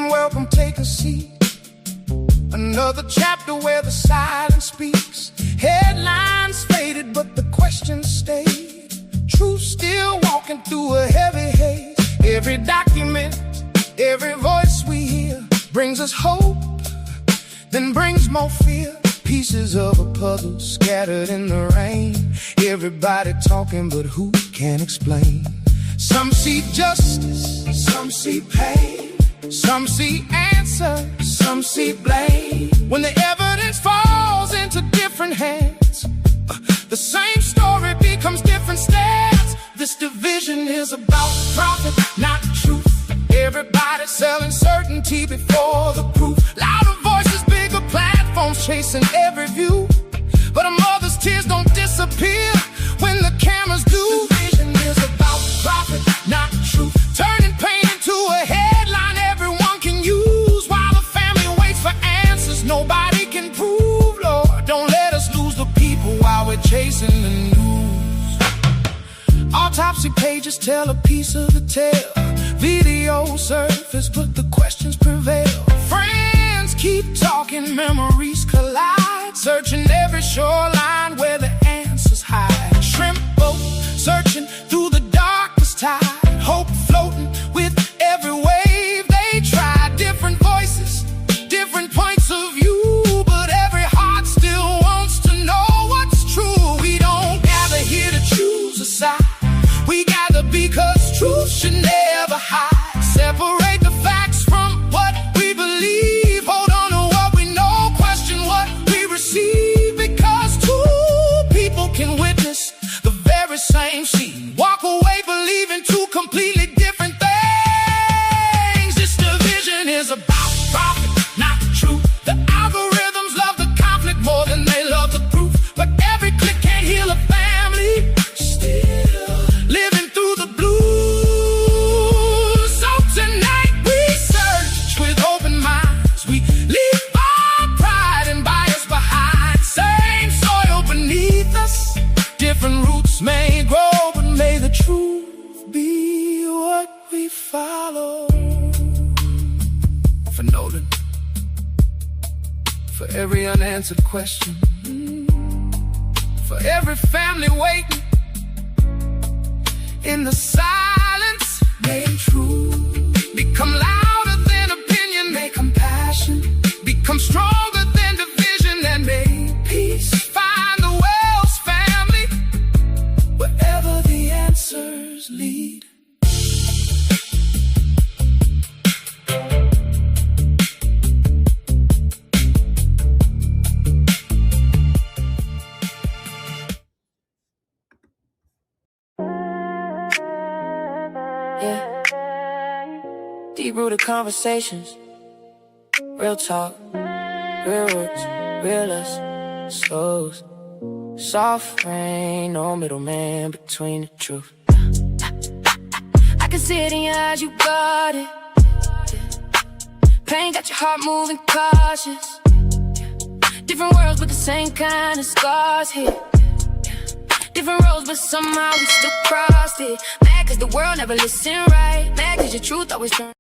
Welcome, take a seat. Another chapter where the silence speaks. Headlines faded, but the questions stayed. Truth still walking through a heavy haze. Every document, every voice we hear brings us hope, then brings more fear. Pieces of a puzzle scattered in the rain. Everybody talking, but who can explain? Some see justice, some see pain. Some see answer, some see blame. When the evidence falls into different hands, the same story becomes different stats. This division is about profit, not truth. Everybody selling certainty before the proof. Louder voices, bigger platforms chasing every view. But a mother's tears don't disappear dreamers do. Vision is about profit, not truth. Turning pain into a headline everyone can use. While the family waits for answers nobody can prove. Lord, don't let us lose the people while we're chasing the news. Autopsy pages tell a piece of the tale. Videos surface, but the questions prevail. Friends keep talking, memories collide, searching every shoreline where the answers hide. Shrimp boat searching through the darkest tide, hope floating with every wave they try. Different voices, different points of view, but every heart still wants to know what's true. We don't gather here to choose a side, we gather because truth should never hide. Separate the facts from what we believe. Hold on to what we know, question what we receive. Because two people can witness the very same scene, walk away believing two completely different things. This division is about profit, not the truth. The algorithms love the conflict more than they love the proof. But every click can't heal a family, still living through the blues. So tonight we search with open minds. We leave our pride and bias behind. Same soil beneath us, different roots may grow, but may the truth be what we follow. For Nolan, for every unanswered question, for every family waiting in the silence, may truth become louder than opinion, may compassion become stronger than division, and may peace find the Wells family wherever the answers lead. Yeah. Deep-rooted conversations, real talk, real words, real us, souls. Soft rain, no middleman between the truth. I can see it in your eyes, you got it. Pain got your heart moving cautious. Different worlds but the same kind of scars here. Different roads but somehow we still crossed it. Mad cause the world never listened right. Mad cause your truth always turned